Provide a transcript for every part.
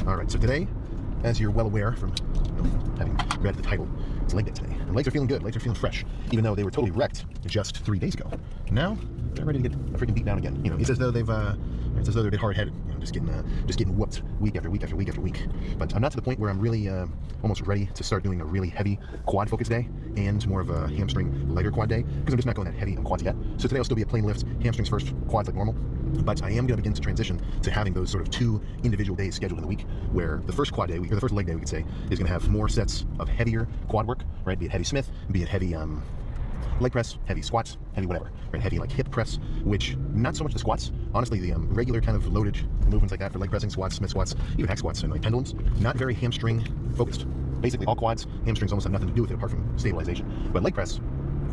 All right, so today, as you're well aware from having read the title, it's leg day today. And legs are feeling good, legs are feeling fresh, even though they were totally wrecked just 3 days ago. Now, they're ready to get freaking beat down again. You know, it's as though they've, it's as though they're a bit hard-headed, you know, just getting whooped week after week after week after week. But I'm not to the point where I'm really almost ready to start doing a really heavy quad focus day and more of a hamstring lighter quad day, because I'm just not going that heavy on quads yet. So today I'll still be a plain lift, hamstrings first, quads like normal. But I am going to begin to transition to having those sort of 2 individual days scheduled in the week, where the first quad day, or the first leg day we could say, is going to have more sets of heavier quad work, right? Be it heavy Smith, be it heavy leg press, heavy squats, heavy whatever, right? Heavy like hip press, which not so much the squats. Honestly, the regular kind of loaded movements like that for leg pressing, squats, Smith squats, even hack squats and like pendulums, not very hamstring focused. Basically all quads, hamstrings almost have nothing to do with it apart from stabilization. But leg press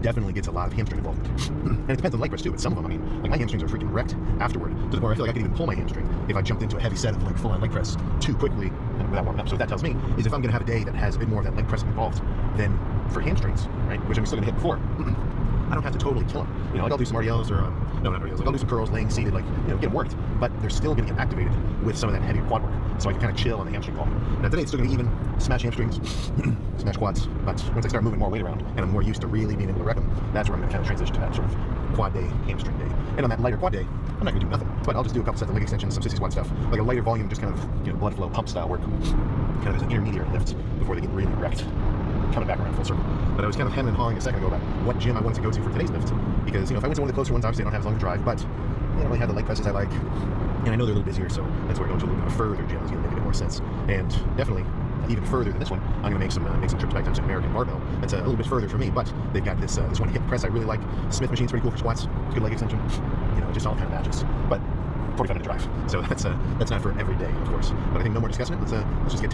definitely gets a lot of hamstring involvement. And it depends on leg press too, but some of them, I mean, like my hamstrings are freaking wrecked afterward, to the point where I feel like I could even pull my hamstring if I jumped into a heavy set of like full-on leg press too quickly and without warming up. So what that tells me is if I'm gonna have a day that has a bit more of that leg press involved, then for hamstrings, right, which I'm still gonna hit before, I don't have to totally kill them. You know, like I'll do some RDLs or, no, not RDLs, like I'll do some curls, laying seated, like, you know, get them worked, but they're still gonna get activated with some of that heavier quad work. So I can kind of chill on the hamstring involvement. Now today it's still gonna even smash hamstrings, smash quads, but once I start moving more weight around and I'm more used to really being able to wreck them, that's where I'm gonna kind of transition to that sort of quad day, hamstring day. And on that lighter quad day, I'm not gonna do nothing, but I'll just do a couple sets of leg extensions, some sissy squat stuff, like a lighter volume, just kind of, you know, blood flow, pump style work, kind of as an intermediate lift before they get really wrecked. Coming back around full circle. But I was kind of hemming and hawing a second ago about what gym I wanted to go to for today's lift, because, you know, if I went to one of the closer ones, obviously I don't have as long a drive, but they don't really have the leg presses I like, and I know they're a little busier, so that's where going to a little bit further gym is going to make a bit more sense. And definitely even further than this one, I'm going to make some trips back to some American barbell. That's a little bit further for me, but they've got this one hip press I really like. Smith machine's pretty cool for squats, good leg extension, you know, it just all kind of matches. But 45-minute drive, so that's not for every day, of course. But I think no more discussing it. Let's just get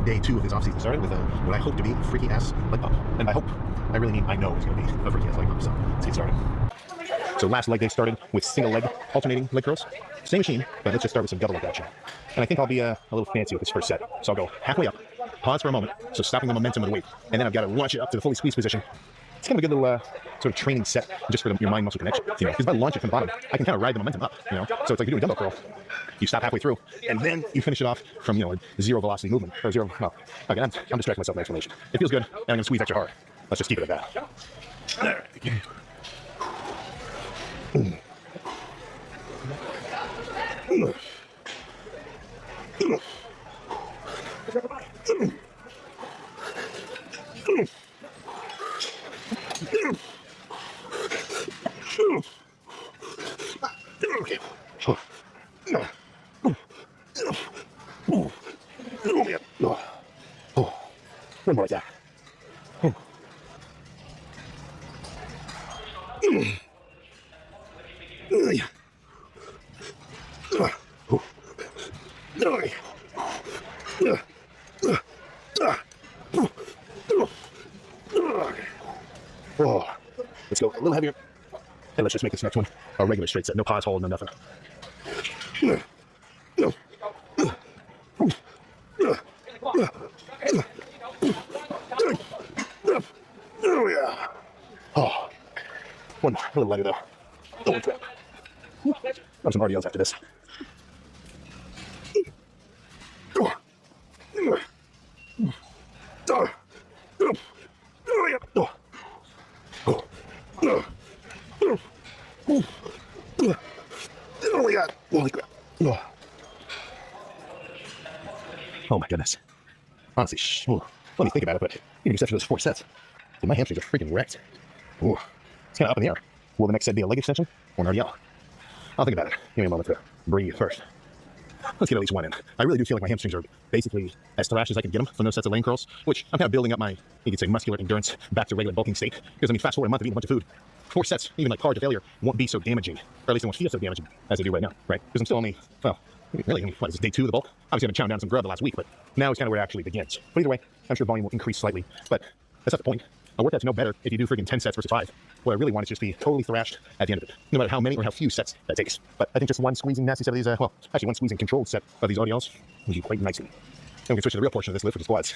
day 2 of this offseason started with what I hope to be a freaky ass leg pump. And by hope, I really mean I know it's going to be a freaky ass leg pump. So let's get started. So last leg day started with single leg alternating leg curls. Same machine, but let's just start with some double leg action. And I think I'll be a little fancy with this first set. So I'll go halfway up, pause for a moment, so stopping the momentum of the weight, and then I've got to launch it up to the fully squeezed position. It's kind of a good little sort of training set just for your mind-muscle connection, you know, because if I launch it from the bottom, I can kind of ride the momentum up, you know. So it's like you're doing a dumbbell curl. You stop halfway through, and then you finish it off from, you know, a zero velocity movement, or zero, well, okay, I'm distracting myself in explanation. It feels good, and I'm going to squeeze extra hard. Let's just keep it at that. All right. One more like that. Let's go a little heavier, and let's just make this next one a regular straight set. No pause hold, no nothing. Oh yeah. Oh, one more, a little lighter though. Don't trap. Got some RDLs after this. Holy crap. Oh my goodness. Honestly, let me think about it, but even except for those 4 sets, my hamstrings are freaking wrecked. Ooh, it's kind of up in the air. Will the next set be a leg extension or an RDL? I'll think about it. Give me a moment to breathe first. Let's get at least one in. I really do feel like my hamstrings are basically as thrashed as I can get them from those sets of lane curls, which I'm kind of building up my, you could say, muscular endurance back to regular bulking state. Because I mean, fast forward a month of eating a bunch of food, 4 sets, even like hard to failure, won't be so damaging, or at least they won't feel so damaging as they do right now, right? Because I'm still only, well, really, what is this, day 2 of the bulk? Obviously I've been chowing down some grub the last week, but now is kind of where it actually begins. But either way, I'm sure volume will increase slightly, but that's not the point. A workout's no better if you do freaking 10 sets versus 5. What I really want is just be totally thrashed at the end of it, no matter how many or how few sets that takes. But I think just one squeezing nasty set of these, well, actually one squeezing controlled set of these RDLs will do quite nicely. Then we can switch to the real portion of this lift, which is squats.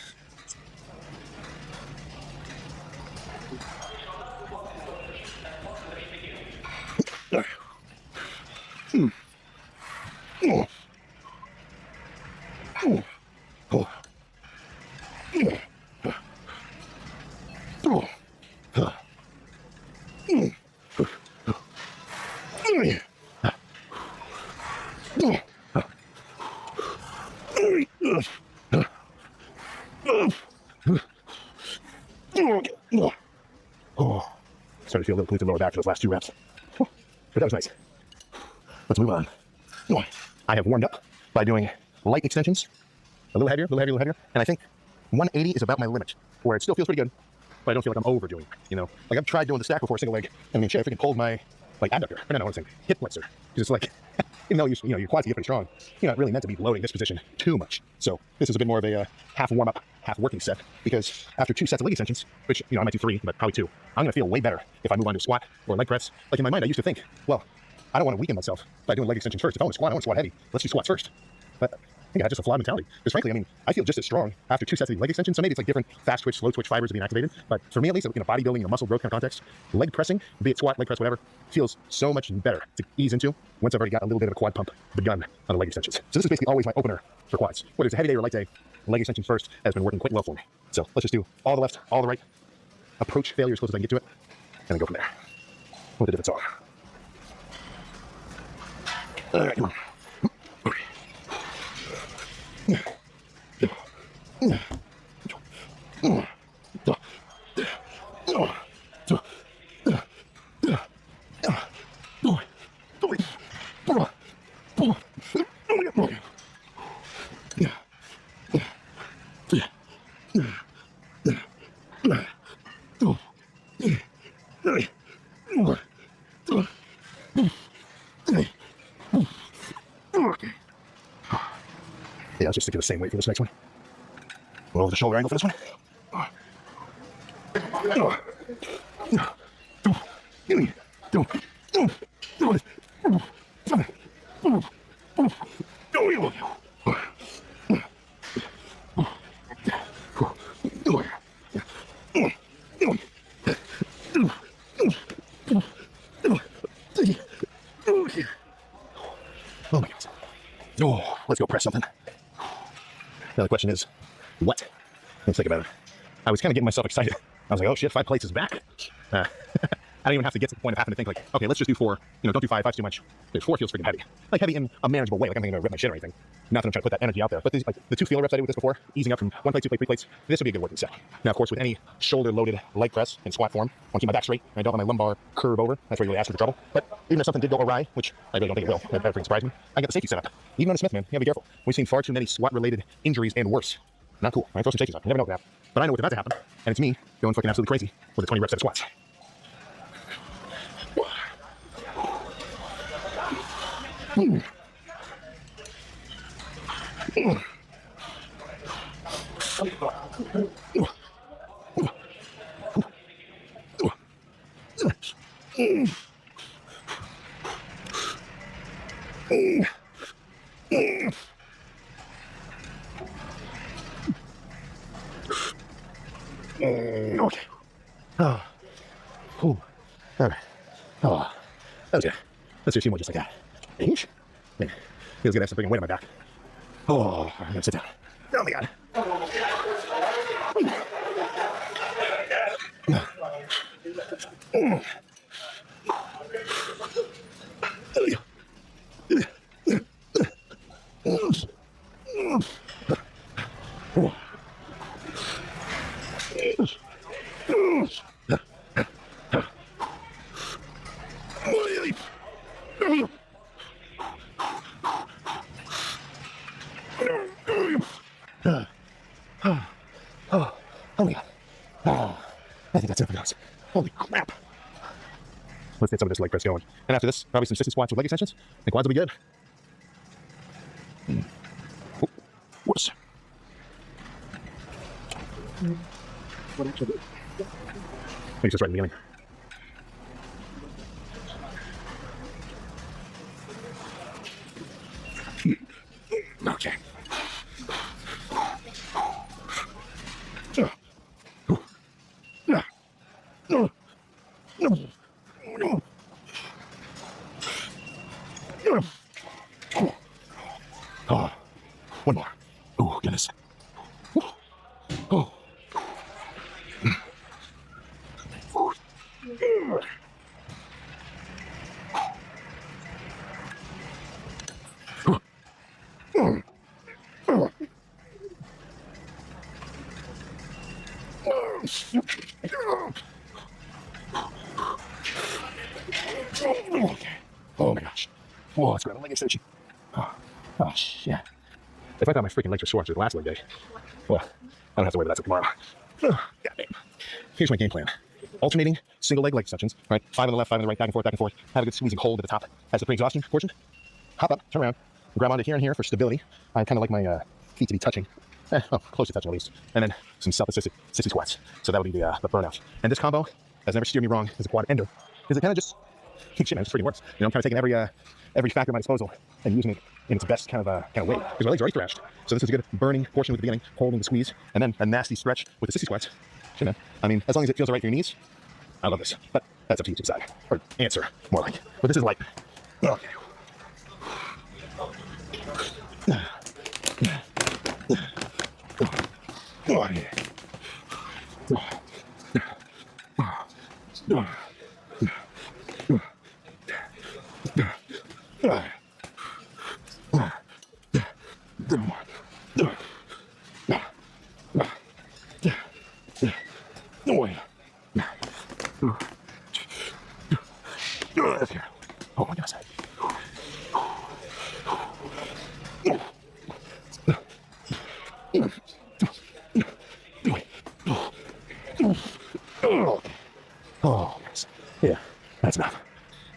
started to feel a little glued to the lower back for those last 2 reps. But that was nice. Let's move on. I have warmed up by doing light extensions, a little heavier, and I think 180 is about my limit, where it still feels pretty good, but I don't feel like I'm overdoing it, you know? Like, I've tried doing the stack before, single leg, and I mean, shit, I freaking pulled my, like, abductor, I don't know what I'm saying, hip flexor, because it's like, even though your quads get pretty strong, you're not really meant to be loading this position too much. So this has been more of a half warm-up, half working set, because after 2 sets of leg extensions, which, you know, I might do 3, but probably 2, I'm gonna feel way better if I move on to squat or leg press. Like, in my mind, I used to think, well, I don't want to weaken myself by doing leg extensions first. If I want to squat heavy. Let's do squats first. But I think I had just a flawed mentality. Because frankly, I mean, I feel just as strong after 2 sets of leg extensions. So maybe it's like different fast twitch, slow twitch fibers are being activated. But for me, at least, in a bodybuilding, muscle growth kind of context, leg pressing, be it squat, leg press, whatever, feels so much better to ease into once I've already got a little bit of a quad pump begun on the leg extensions. So this is basically always my opener for quads. Whether it's a heavy day or light day, leg extension first has been working quite well for me. So let's just do all the left, all the right, approach failure as close as I can get to it, and then go from there with a different song. All right, come on. Yeah, let's just stick to the same weight for this next one. Over the shoulder angle for this one. Oh my God. Oh, let's go press something. Now the question is, what? Let's think about it. I was kind of getting myself excited. I was like, oh shit, 5 plates is back. I don't even have to get to the point of having to think like, okay, let's just do 4. You know, don't do 5. 5's too much. Dude, 4 feels freaking heavy. Like heavy in a manageable way. Like I'm not gonna rip my shit or anything. Not that I'm trying to put that energy out there. But like the 2 feeler reps I did with this before, easing up from 1 plate, 2 plate, 3 plates, this would be a good working set. Now, of course, with any shoulder-loaded leg press in squat form, I want to keep my back straight, and I don't let my lumbar curve over. That's where you really ask for the trouble. But even if something did go awry, which I really don't think it will, that freaking surprised me, I got the safety set up. Even on a Smith, man, you gotta be careful. We've seen far too many squat-related injuries and worse. Not cool. I throw some safeties on. You never know what can happen. But I know what's about to happen, and it's me going fucking absolutely crazy with a 20 rep set of squats. Okay. Oh. Ooh. All right. Oh. That was good. Let's do a few more just like that. Inch. Man, feels good to have some freaking weight on my back. Oh, I'm gonna sit down. Oh my God. Oh my God. Oh, I think that's it for those. Holy crap. Let's get some of this leg press going. And after this, probably some assisted squats with leg extensions. The quads will be good. Whoops. What actually do? Maybe just right in the beginning. Okay. Oh, one more. Oh, goodness. Oh. Whoa, let's grab a leg extension. Oh, shit. If I thought my freaking legs were sore after the last leg day, well, I don't have to worry about that till tomorrow. God damn. Here's my game plan. Alternating single leg extensions, right? 5 on the left, 5 on the right, back and forth. Have a good squeezing hold at the top as the pre-exhaustion portion. Hop up, turn around, grab onto here and here for stability. I kind of like my feet to be touching. Close to touching at least. And then some self-assisted sissy squats. So that'll be the burnout. And this combo has never steered me wrong as a quad ender, because it kind of just, shit, man, it just freaking works. You know, I'm kind of taking every factor at my disposal and using it in its best kind of way. Because my legs are already thrashed. So this is a good burning portion with the beginning, holding the squeeze, and then a nasty stretch with the sissy squats. Shit, man. I mean, as long as it feels all right for your knees, I love this. But that's up to you to decide. Or answer, more like. But this is light. Okay. Oh, yeah. Oh my gosh. Oh, yes. Yeah, that's enough.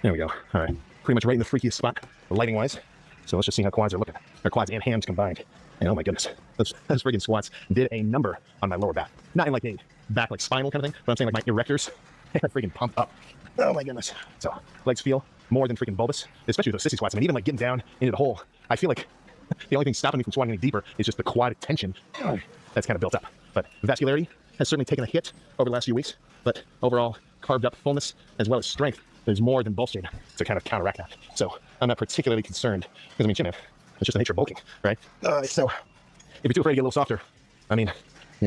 There we go. All right. Pretty much right in the freakiest spot, lighting wise. So let's just see how quads are looking. Or quads and hams combined. And oh my goodness, those freaking squats did a number on my lower back. Not in like a back like spinal kind of thing, but I'm saying like my erectors freaking pumped up. Oh my goodness. So legs feel more than freaking bulbous, especially with those sissy squats. I mean, even like getting down into the hole, I feel like the only thing stopping me from squatting any deeper is just the quad tension that's kind of built up. But vascularity has certainly taken a hit over the last few weeks, but overall carved up fullness as well as strength is more than bolstered to kind of counteract that. So I'm not particularly concerned because I mean, it's just the nature of bulking, right? So if you're too afraid to get a little softer, I mean,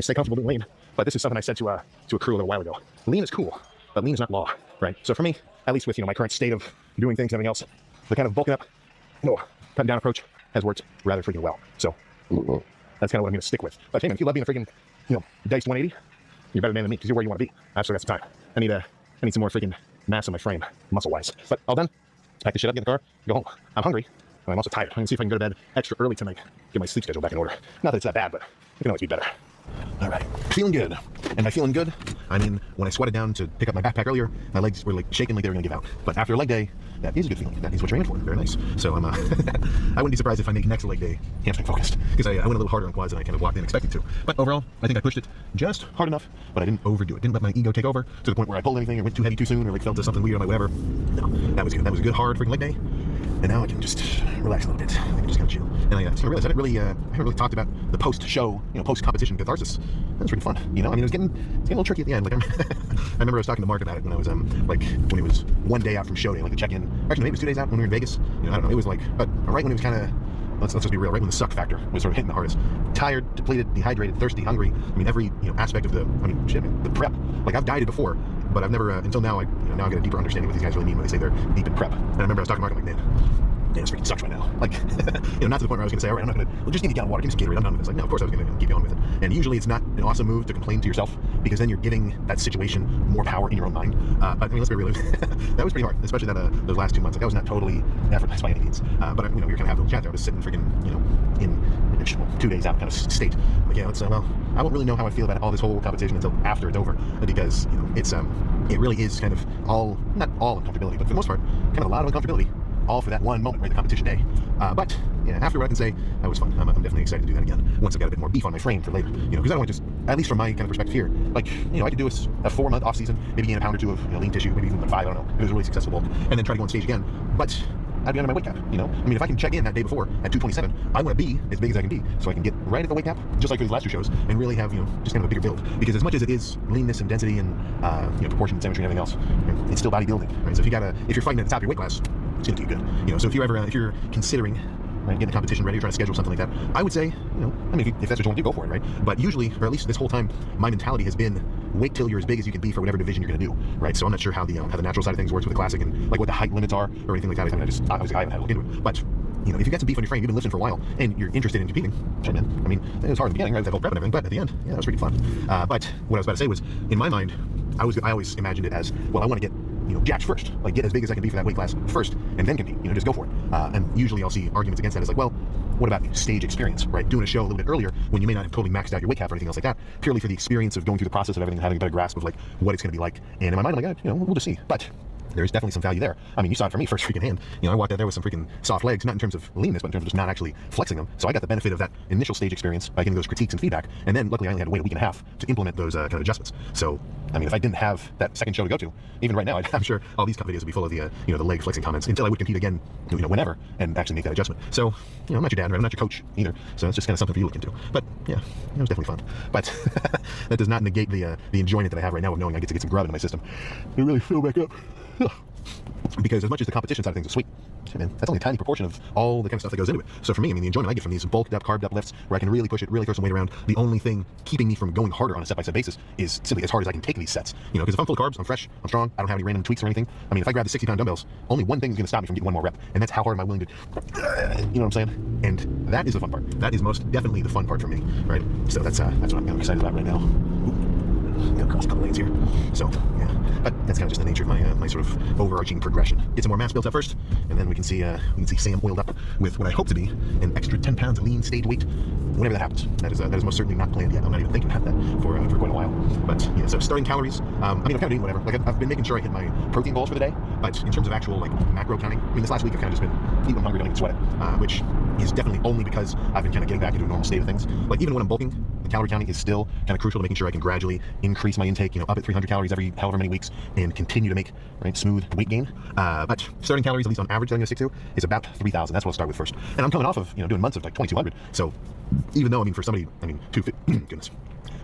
stay comfortable doing lean. But this is something I said to a crew a little while ago. Lean is cool, but lean is not law, right? So for me, at least with my current state of doing things and everything else, the kind of bulking up, cutting down approach has worked rather freaking well. So that's kind of what I'm going to stick with. But hey, man, if you love being a freaking diced 180, you're a better man than me because you're where you want to be. I've still got some time. I need some more freaking mass on my frame, muscle-wise. But all done. Pack the shit up, get in the car, go home. I'm hungry, and I'm also tired. I'm going to see if I can go to bed extra early tonight, get my sleep schedule back in order. Not that it's that bad, but it can always be better. All right, feeling good. And by feeling good, I mean when I sweated down to pick up my backpack earlier, my legs were like shaking like they were going to give out. But after a leg day, that is a good feeling. That is what you're aiming for. Very nice. So I'm, I wouldn't be surprised if I make next leg day hamstring focused, because I went a little harder on quads than I kind of walked in expecting to. But overall, I think I pushed it just hard enough, but I didn't overdo it. Didn't let my ego take over to the point where I pulled anything or went too heavy too soon or like felt something weird on my whatever. No, that was good. That was a good hard freaking leg day. And now I can just relax a little bit. I can just kind of chill. And I just realized I haven't really talked about the post-show, post-competition catharsis. That was pretty fun. I mean, it was getting a little tricky at the end. Like, I remember I was talking to Mark about it when I was when it was one day out from show day, like the check-in. Actually, maybe it was 2 days out when we were in Vegas. I don't know. It was like, but right when it was kind of, let's just be real, right when the suck factor was sort of hitting the hardest. Tired, depleted, dehydrated, thirsty, hungry. I mean, every aspect of the prep. Like I've dieted before, but I've never until now. Now I get a deeper understanding of what these guys really mean when they say they're deep in prep. And I remember I was talking to Mark, I'm like, man, this freaking sucks right now. Like, not to the point where I was going to say, all right, I'm not going to, just give me a gallon of water, give me some Gatorade, I'm done with this. Like, no, of course I was going to keep going with it. And usually it's not an awesome move to complain to yourself, because then you're giving that situation more power in your own mind. But I mean, let's be real, that was pretty hard, especially those last 2 months. Like, that was not totally effortless by any means. But we were kind of having a little chat there. I was sitting freaking, in 2 days out kind of state. Like, yeah, let's, well, I won't really know how I feel about all this whole competition until after it's over, because, it's, it really is kind of not all uncomfortability, but for the most part, kind of a lot of uncomfortability. All for that one moment, right, the competition day. But yeah, after what I can say, that was fun. I'm definitely excited to do that again once I've got a bit more beef on my frame for later. Because I don't want to just, at least from my kind of perspective here, like, I could do a 4-month off season, maybe gain a pound or two of lean tissue, maybe even like 5, I don't know. It was a really successful bulk, and then try to go on stage again. But I'd be under my weight cap. I mean, if I can check in that day before at 227, I want to be as big as I can be, so I can get right at the weight cap, just like for these last 2 shows, and really have just kind of a bigger build. Because as much as it is leanness and density and proportion and symmetry and everything else, it's still bodybuilding, right? So if you're fighting at the top of your weight class, it's gonna do you good. So if you're considering getting a competition ready, or trying to schedule something like that, I would say, I mean, if that's what you want to do, go for it, right? But usually, or at least this whole time, my mentality has been wait till you're as big as you can be for whatever division you're going to do, right? So I'm not sure how the natural side of things works with the classic and like what the height limits are or anything like that. I mean, I haven't had to look into it, but if you got some beef on your frame, you've been lifting for a while, and you're interested in competing, sure, man. I mean, it was hard in the beginning, right? That whole prep and everything, but at the end, that was pretty fun. But what I was about to say was, in my mind, I always imagined it as, well, I want to get jacked first, like get as big as I can be for that weight class first, and then compete, just go for it. And usually I'll see arguments against that as like, well, what about stage experience, right? Doing a show a little bit earlier when you may not have totally maxed out your weight cap or anything else like that, purely for the experience of going through the process of everything, having a better grasp of like what it's going to be like. And in my mind, I'm like, we'll just see. But there's definitely some value there. I mean, you saw it for me first freaking hand. I walked out there with some freaking soft legs, not in terms of leanness, but in terms of just not actually flexing them. So I got the benefit of that initial stage experience by getting those critiques and feedback. And then luckily I only had to wait a week and a half to implement those kind of adjustments. So, I mean, if I didn't have that second show to go to, even right now, I'm sure all these videos would be full of the, the leg flexing comments until I would compete again, whenever, and actually make that adjustment. So, I'm not your dad, right? I'm not your coach either. So it's just kind of something for you to look into. But yeah, it was definitely fun. But that does not negate the enjoyment that I have right now of knowing I get to get some grub into my system and really fill back up. Because as much as the competition side of things is sweet, man, that's only a tiny proportion of all the kind of stuff that goes into it. So for me, I mean, the enjoyment I get from these bulked up, carved up lifts where I can really push it, really throw some weight around, the only thing keeping me from going harder on a step-by-step basis is simply as hard as I can take these sets. Because if I'm full of carbs, I'm fresh, I'm strong, I don't have any random tweaks or anything. I mean, if I grab the 60-pound dumbbells, only one thing is going to stop me from getting one more rep, and that's how hard am I willing to, you know what I'm saying? And that is the fun part. That is most definitely the fun part for me, right? So that's what I'm kind of excited about right now. Across a couple lanes here. So yeah, but that's kind of just the nature of my sort of overarching progression. Get some more mass built up first, and then we can see Sam oiled up with what I hope to be an extra 10 pounds of lean stage weight whenever that happens. That is most certainly not planned yet. I'm not even thinking about that for quite a while. But yeah, so starting calories. I mean, I'm kind of doing whatever. Like I've been making sure I hit my protein goals for the day, but in terms of actual like macro counting, I mean, this last week I've kind of just been eating hungry, don't even sweat it, which is definitely only because I've been kind of getting back into a normal state of things. Like even when I'm bulking, the calorie counting is still kind of crucial to making sure I can gradually increase my intake, up at 300 calories every however many weeks and continue to make smooth weight gain. But starting calories, at least on average, that I'm going to stick to is about 3,000. That's what I'll start with first. And I'm coming off of doing months of like 2,200. So even though for somebody, 250, goodness.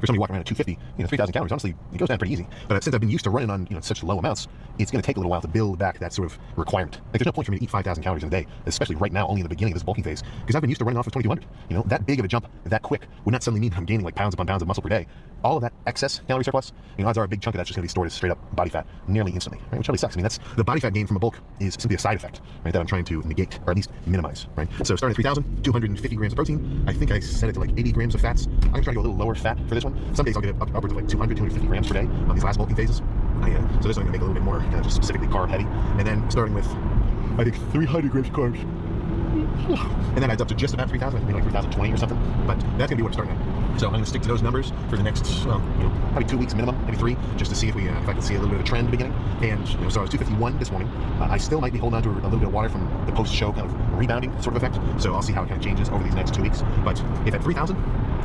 For somebody walking around at 250, 3,000 calories, honestly, it goes down pretty easy. But since I've been used to running on, such low amounts, it's going to take a little while to build back that sort of requirement. Like, there's no point for me to eat 5,000 calories in a day, especially right now, only in the beginning of this bulking phase, because I've been used to running off of 2,200. That big of a jump that quick would not suddenly mean I'm gaining like pounds upon pounds of muscle per day. All of that excess calorie surplus, odds are a big chunk of that's just going to be stored as straight up body fat nearly instantly, right? Which really sucks. I mean, that's the body fat gain from a bulk is simply a side effect, right? That I'm trying to negate or at least minimize, right? So starting at 3,000, 250 grams of protein. I think I set it to like 80 grams of fats. I'm going to try to go a little lower fat for this one. Some days I'll get it upwards of like 200, 250 grams per day on these last bulking phases. So this one I'm going to make a little bit more just specifically carb heavy. And then starting with, I think, 300 grams of carbs. And then adds up to just about 3,000, maybe like 3,020 or something. But that's going to be what I'm starting at. So I'm going to stick to those numbers for the next, probably 2 weeks minimum, maybe 3, just to see if I can see a little bit of a trend beginning. And so I was 251 this morning. I still might be holding on to a little bit of water from the post-show kind of rebounding sort of effect. So I'll see how it kind of changes over these next 2 weeks. But if at 3,000,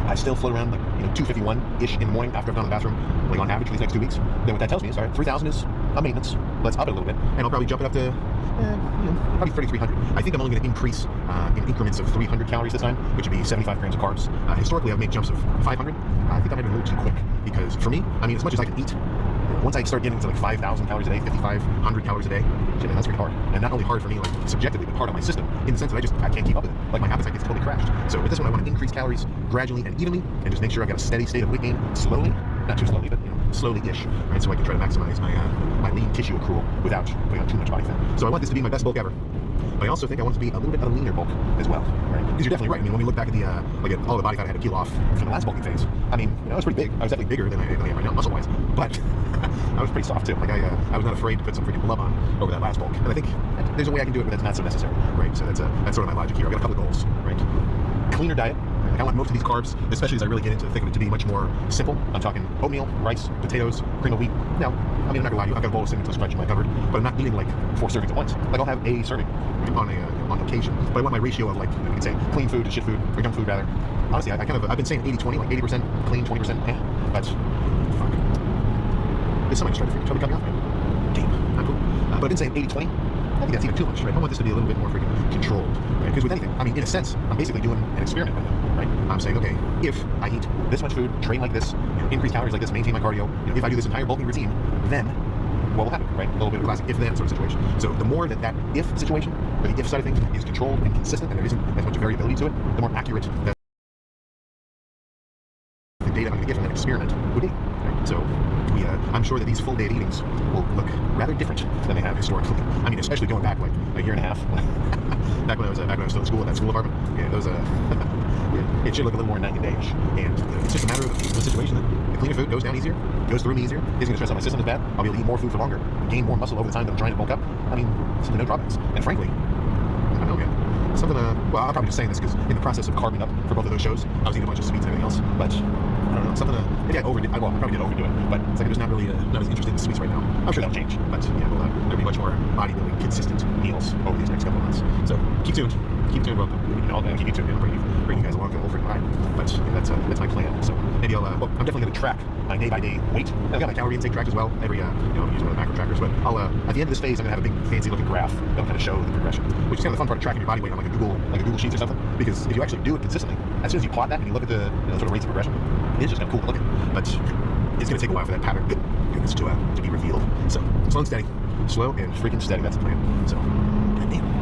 I still float around like 251-ish in the morning after I've gone to the bathroom, like on average for these next 2 weeks, then what that tells me is, all right, 3,000 is a maintenance. Let's up it a little bit, and I'll probably jump it up to probably 3,300. I think I'm only going to increase in increments of 300 calories this time, which would be 75 grams of carbs. Historically, I've made jumps of 500. I think I might be a little too quick because for me, as much as I can eat, once I start getting to like 5,000 calories a day, 5,500 calories a day, shit, man, that's pretty hard. And not only hard for me, like subjectively, but hard on my system in the sense that I can't keep up with it. Like my appetite gets totally crashed. So with this one, I want to increase calories gradually and evenly, and just make sure I've got a steady state of weight gain slowly, not too slowly, but slowly-ish, right? So I can try to maximize my lean tissue accrual without putting on too much body fat. So I want this to be my best bulk ever. But I also think I want it to be a little bit of a leaner bulk as well, right? Because you're definitely right. When we look back at the at all the body fat I had to peel off from the last bulking phase, I was pretty big. I was definitely bigger than I am right now, muscle-wise. But I was pretty soft too. Like I was not afraid to put some freaking blub on over that last bulk. And I think there's a way I can do it, but that's not so necessary, right? So that's sort of my logic here. I've got a couple of goals, right? Cleaner diet. I want most of these carbs, especially as I really get into the thick of it, to be much more simple. I'm talking oatmeal, rice, potatoes, cream of wheat. Now, I'm not gonna lie to you, I've got a bowl of cinnamon toast crunch in my cupboard, but I'm not eating like 4 servings at once. Like I'll have a serving on occasion, but I want my ratio of like, you can say clean food to shit food, or junk food rather. Honestly, I've been saying 80-20, like 80% clean, 20% but fuck. This somebody just tried to cut me off, man. Damn, not cool. But I've been saying 80-20. I think that's even too much, right? I want this to be a little bit more freaking controlled, right? Because with anything, in a sense, I'm basically doing an experiment right now, right? I'm saying, okay, if I eat this much food, train like this, increase calories like this, maintain my cardio, if I do this entire bulking routine, then what will happen, right? A little bit of a classic if-then sort of situation. So the more that if situation, or the if side of things, is controlled and consistent, and there isn't as much variability to it, the more accurate that the data I'm going to get from that experiment would be, right? So I'm sure that these full day of eatings will look rather different than they have historically. Especially going back like a year and a half back when I was still in school at that school apartment. Yeah, those yeah, it should look a little more night and day-ish. And it's just a matter of the situation that the cleaner food goes down easier, goes through me easier, isn't going to stress out my system as bad. I'll be able to eat more food for longer, gain more muscle over the time that I'm trying to bulk up. I mean, simply no drawbacks. And frankly, I don't know, man. Something, well, I'm probably just saying this because in the process of carving up for both of those shows, I was eating a bunch of sweets and everything else. But I don't know, something, maybe I overdid. Well, I probably did overdo it, but it's like I'm just not really, not as interested in the sweets right now. I'm sure that'll change, but yeah, well, there'll be much more bodybuilding, consistent meals over these next couple of months. So keep tuned. Keep tuned. Welcome. I'll keep you tuned. I'll bring you guys along for the whole freaking ride. But yeah, that's my plan. So maybe I'll, well, I'm definitely going to track my day-by-day weight. I've got my calorie intake tracked as well. Every, I'm using one of the macro trackers. But I'll, at the end of this phase, I'm going to have a big, fancy-looking graph that'll kind of show the progression, which is kind of the fun part of tracking your body weight on like a Google Sheets or something. Because if you actually do it consistently, as soon as you plot that and you look at the sort of rates of progression, it's just kind of cool to look at. But it's going to take a while for that pattern to be revealed. So slow and steady, slow and freaking steady. That's the plan. So, goddamn.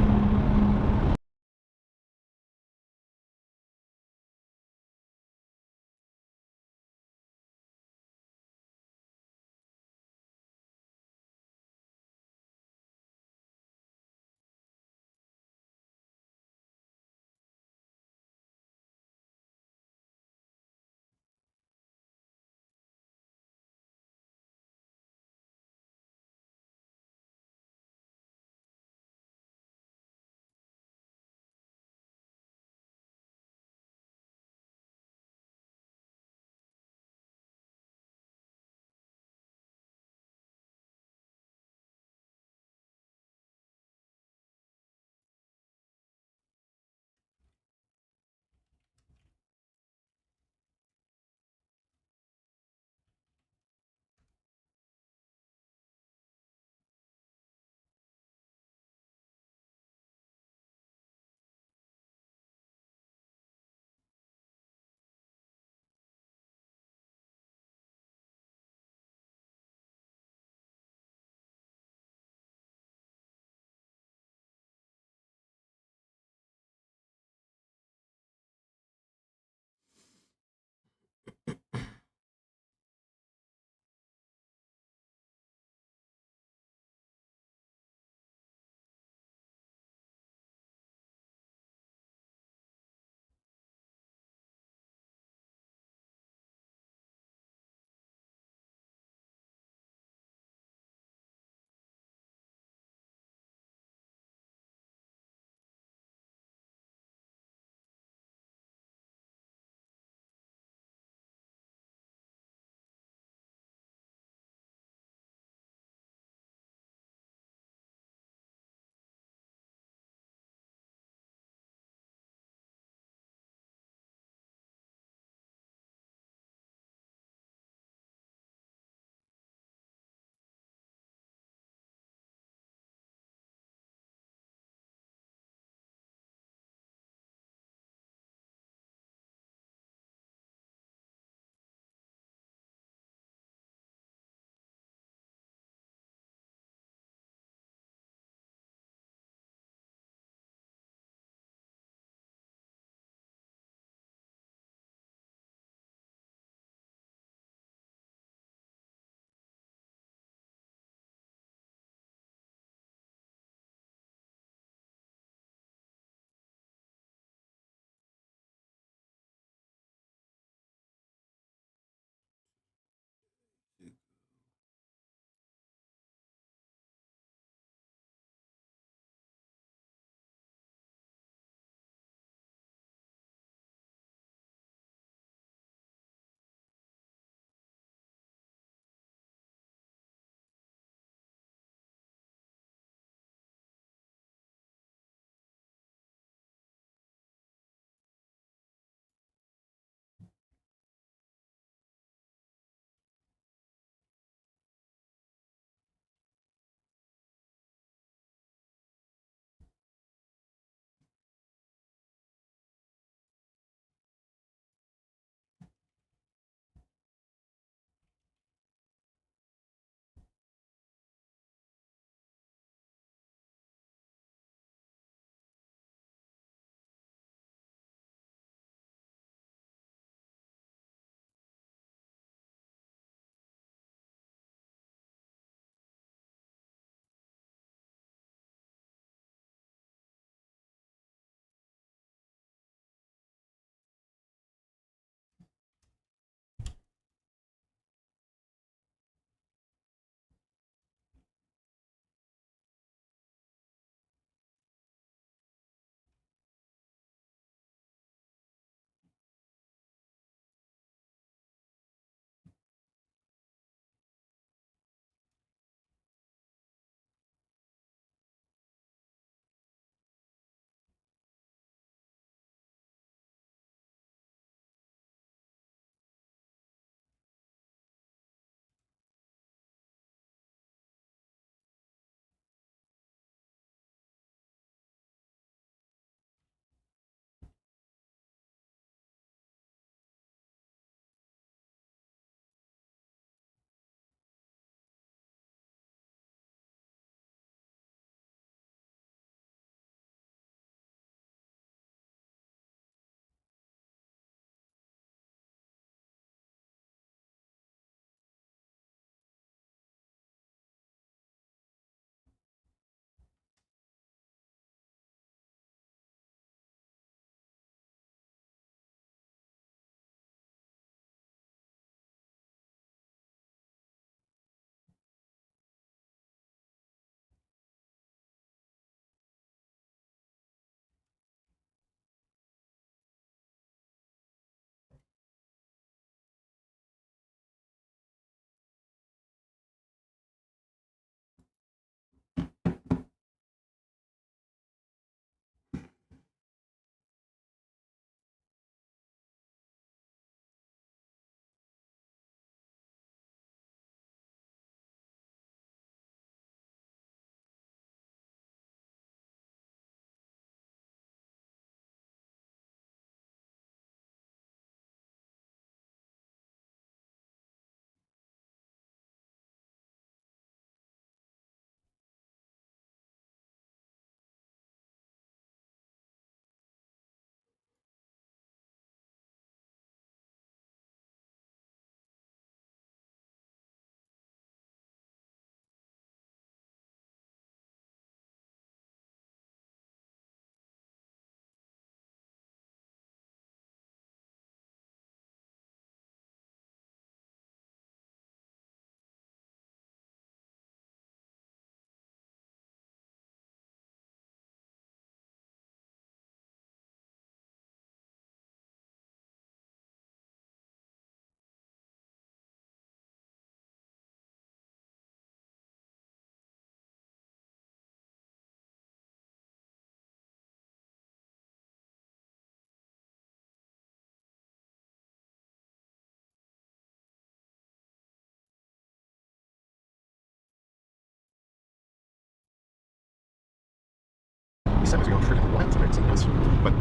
seconds ago, freaking wild today, St. Louis. But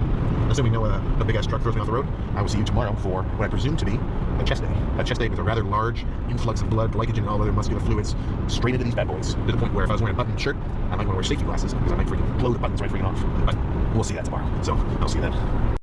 assuming no a big ass truck throws me off the road, I will see you tomorrow for what I presume to be a chest day. A chest day with a rather large influx of blood, glycogen, and all other muscular fluids straight into these bad boys. To the point where if I was wearing a button shirt, I might want to wear safety glasses because I might freaking blow the buttons right freaking off. But we'll see that tomorrow. So I'll see you then.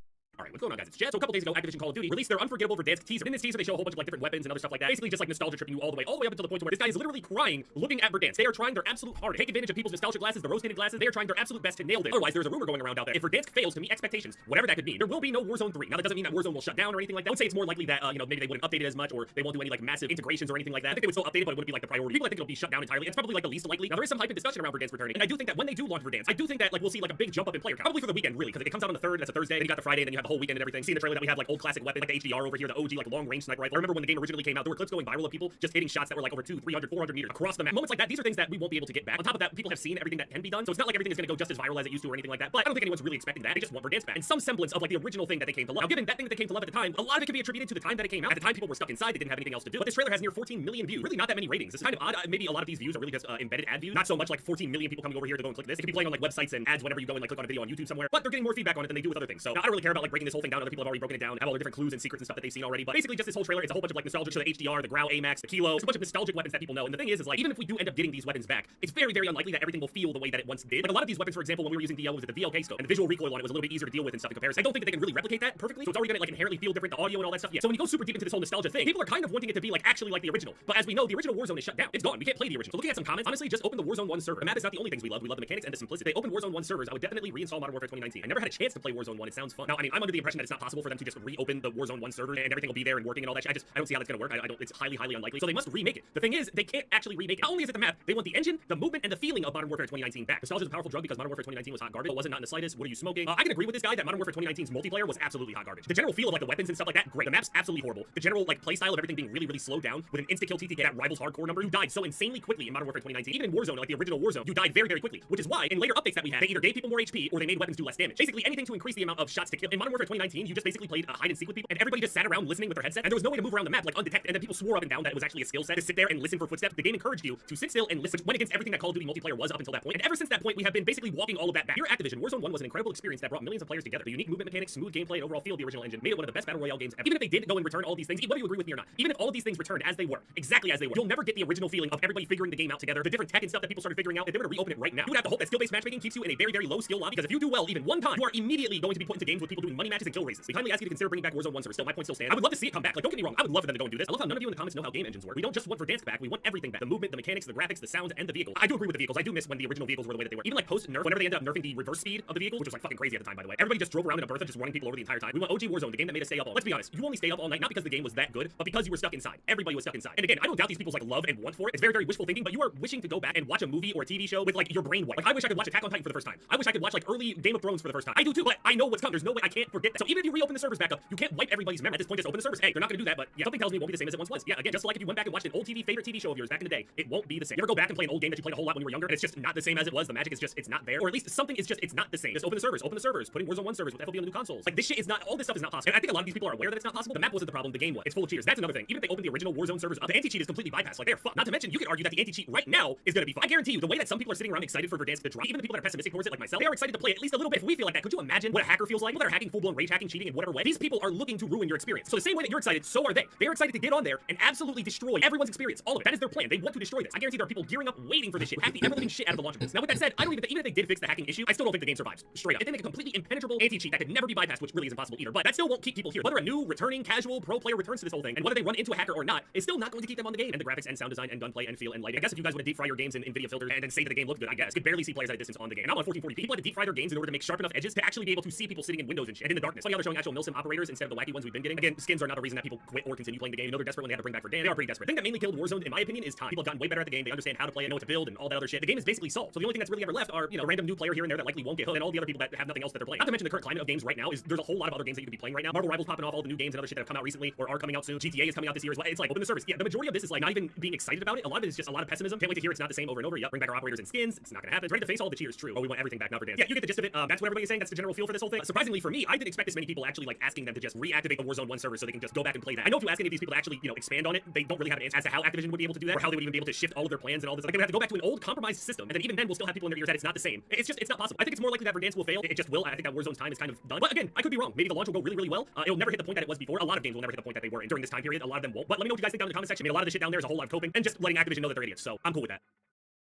What's going on, guys? It's Jazz. So a couple days ago, Activision Call of Duty released their Unforgettable Verdansk teaser. In this teaser, they show a whole bunch of like different weapons and other stuff like that. Basically, just like nostalgia tripping you all the way up until the point where this guy is literally crying, looking at Verdansk. They are trying their absolute hardest to take advantage of people's nostalgia glasses, the rose-tinted glasses. They are trying their absolute best to nail this. Otherwise, there's a rumor going around out there. If Verdansk fails to meet expectations, whatever that could mean, there will be no Warzone 3. Now, that doesn't mean that Warzone will shut down or anything like that. I would say it's more likely that maybe they wouldn't update it as much, or they won't do any like massive integrations or anything like that. I think they would still update it, but it wouldn't be like the priority. People, I think it'll be shut down entirely. It's probably like the least likely. Now, there is some hype and discussion around Verdansk returning, and I do think that when they do launch Verdansk, I do think that like we'll see like a big jump up in player count. Probably for the weekend, really, because it comes out on the 3rd. That's a Thursday. Then you got the Friday, and then you have the whole weekend and everything. See in the trailer that we have like old classic weapons, like the HDR over here, the OG like long range sniper rifle. I remember when the game originally came out, there were clips going viral of people just hitting shots that were like over 200, 300, 400 meters across the map. Moments like that, these are things that we won't be able to get back. On top of that, people have seen everything that can be done, so it's not like everything is going to go just as viral as it used to or anything like that. But I don't think anyone's really expecting that. They just want Verdansk back and some semblance of like the original thing that they came to love. Now, given that thing that they came to love at the time, a lot of it can be attributed to the time that it came out. At the time, people were stuck inside; they didn't have anything else to do. But this trailer has near 14 million views. Really, not that many ratings. It's kind of odd. Maybe a lot of these views are really just embedded ad views. Not so much like 14 million people coming over here to go and click this. It could be playing on like websites and ads whenever you go and like click on a video on YouTube somewhere. But they're getting more feedback on it than they do with other things. So I don't really care about like breaking this whole thing down. Other people have already broken it down, have all the different clues and secrets and stuff that they've seen already. But basically, just this whole trailer, it's a whole bunch of like nostalgia to the HDR, the Grau AMAX, the Kilo. It's a bunch of nostalgic weapons that people know. And the thing is like even if we do end up getting these weapons back, it's very, very unlikely that everything will feel the way that it once did. Like a lot of these weapons, for example, when we were using the VLK scope and the visual recoil on it was a little bit easier to deal with and stuff in comparison. I don't think that they can really replicate that perfectly. So it's already gonna like inherently feel different, the audio and all that stuff. Yeah. So when you go super deep into this whole nostalgia thing, people are kind of wanting it to be like actually like the original. But as we know, the original Warzone is shut down. It's gone. We can't play the original. So looking at some comments, honestly, just open the Warzone 1 server. The map is not the only things we love. We love the mechanics and the simplicity. If they open Warzone 1 servers, I would definitely reinstall Modern Warfare 2019. I never had a chance to play Warzone 1. It sounds fun. Now, I mean, I'm under the impression that it's not possible for them to just reopen the Warzone 1 server and everything will be there and working and all that shit. I don't see how that's gonna work. I don't. It's highly, highly unlikely. So they must remake it. The thing is, they can't actually remake it. Not only is it the map, they want the engine, the movement, and the feeling of Modern Warfare 2019 back. Nostalgia is a powerful drug because Modern Warfare 2019 was hot garbage. It wasn't not in the slightest. What are you smoking? I can agree with this guy that Modern Warfare 2019's multiplayer was absolutely hot garbage. The general feel of like the weapons and stuff like that, great. The map's absolutely horrible. The general like playstyle of everything being really, really slowed down with an insta kill TTK that rivals hardcore number. You died so insanely quickly in Modern Warfare 2019. Even in Warzone, like the original Warzone, you died very, very quickly. Which is why in later updates that we had, they either gave people more HP or they made weapons do less damage. Basically anything to increase the amount of shots to kill. In Modern Warfare 2019, you just basically played hide and seek with people, and everybody just sat around listening with their headset, and there was no way to move around the map like undetected. And then people swore up and down that it was actually a skill set to sit there and listen for footsteps. The game encouraged you to sit still and listen, which went against everything that Call of Duty multiplayer was up until that point. And ever since that point, we have been basically walking all of that back. Here at Activision, Warzone 1 was an incredible experience that brought millions of players together. The unique movement mechanics, smooth gameplay, and overall feel of the original engine made it one of the best battle royale games ever. Even if they did go and return all these things, whether you agree with me or not, even if all of these things returned as they were, exactly as they were, you'll never get the original feeling of everybody figuring the game out together, the different tech and stuff that people started figuring out. If they were to reopen it right now, you would have to hope that skill-based matchmaking keeps you in a very, very low skill lobby, because if you do well even one time, you are immediately going to be put into games with people doing money matches and kill races. We kindly ask you to consider bringing back Warzone 1 server. Still, my point still stands. I would love to see it come back. Like, don't get me wrong, I would love for them to go and do this. I love how none of you in the comments know how game engines work. We don't just want Verdansk back, we want everything back. The movement, the mechanics, the graphics, the sound, and the vehicles. I do agree with the vehicles. I do miss when the original vehicles were the way that they were. Even like post-nerf, whenever they ended up nerfing the reverse speed of the vehicle, which was like fucking crazy at the time, by the way. Everybody just drove around in a Bertha, just running people over the entire time. We want OG Warzone, the game that made us stay up all night. Let's be honest, you only stayed up all night not because the game was that good, but because you were stuck inside. Everybody was stuck inside. And again, I don't doubt these people's like love and want for it. It's very, very wishful thinking, but you are wishing to go back and watch a movie or a TV show with like your brain wiped. Like I wish I could watch Attack on Titan for the first time. I wish I could watch like early Game of Thrones for the first time. I do too, but I know what's coming. There's no way I can't forget that. So even if you reopen the servers back up, you can't wipe everybody's memory. At this point, just open the servers. Hey, they're not gonna do that, but yeah, something tells me it won't be the same as it once was. Yeah, again, just like if you went back and watched an old favorite TV show of yours back in the day, it won't be the same. You ever go back and play an old game that you played a whole lot when you were younger, and it's just not the same as it was. The magic is just, it's not there. Or at least something is just, it's not the same. Just open the servers, putting Warzone 1 servers with FOB on the new consoles. Like this shit is not, all this stuff is not possible. And I think a lot of these people are aware that it's not possible. The map wasn't the problem, the game was. It's full of cheaters. That's another thing. Even if they open the original Warzone servers up, the anti-cheat is completely bypassed. Like they're fucked. Not to mention, you could argue that the anti-cheat right now is gonna be fun. I guarantee you, the way that some people are sitting around excited for Verdansk to drop, even the people that are pessimistic towards it, like myself, they are excited to play at least a little bit. If we feel like that, could you imagine what a hacker feels like? People that are hacking, full-blown rage hacking, cheating in whatever way. These people are looking to ruin your experience. So the same way that you're excited, so are they. They're excited to get on there and absolutely destroy everyone's experience. All of it. That is their plan. They want to destroy this. I guarantee there are people gearing up, waiting for this shit. Hack the ever-living shit out of the launch of this. Now, with that said, I don't even think, even if they did fix the hacking issue, I still don't think the game survives. Straight up. If they make a completely impenetrable anti-cheat that could never be bypassed, which really is impossible either, but that still won't keep people here. Whether a new, returning, casual, pro player returns to this whole thing, and whether they run into a hacker or not, is still not going to keep them on the game. And the graphics and sound design and gunplay and feel and lighting. I guess if you guys would deep fry your games in NVIDIA filters and then say that the game looked good, I guess. You could barely see players at a distance on the game. And I'm on 1440p. People had to deep fry their games in order to make sharp enough edges to actually be able to see people sitting in windows and shit. And in the darkness. Funny how they're showing actual milsim operators instead of the wacky ones we've been getting. Again, skins are not a reason that people quit or continue playing the game. You know they're desperate when they have to bring back Verdansk. They are pretty desperate. The thing that mainly killed Warzone, in my opinion, is time. People have gotten way better at the game. They understand how to play it, know what to build, and all that other shit. The game is basically solved. So the only thing that's really ever left are, you know, a random new player here and there that likely won't get hooked, and all the other people that have nothing else that they're playing. Not to mention the current climate of games right now is there's a whole lot of other games that you could be playing right now. Marvel Rivals popping off, all the new games and other shit that have come out recently or are coming out soon. GTA is coming out this year as well. It's like open the service. Yeah, the majority of this is like not even being excited about it. A lot of it is just a lot of pessimism. Can't wait to hear it's not the same over and over. Yep, bring back our operators and skins. It's not gonna happen. It's ready to face all the cheers. True. Oh, we want everything back, not Verdansk. Yeah, you get the gist of it. That's what everybody's saying. That's the general feel for this whole thing. Surprisingly for me, I didn't expect expect this many people actually like asking them to just reactivate the Warzone 1 server so they can just go back and play that. I know if you ask any of these people to actually, expand on it, they don't really have an answer as to how Activision would be able to do that, or how they would even be able to shift all of their plans and all this. Like, they would have to go back to an old compromised system, and then even then we'll still have people in their ears that it's not the same. It's not possible. I think it's more likely that Verdansk will fail. It just will. I think that Warzone's time is kind of done. But again, I could be wrong. Maybe the launch will go really, really well. It'll never hit the point that it was before. A lot of games will never hit the point that they were in during this time period. A lot of them won't. But let me know what you guys think down in the comment section. I mean, a lot of the shit down there is a whole lot of coping and just letting Activision know that they're idiots. So I'm cool with that.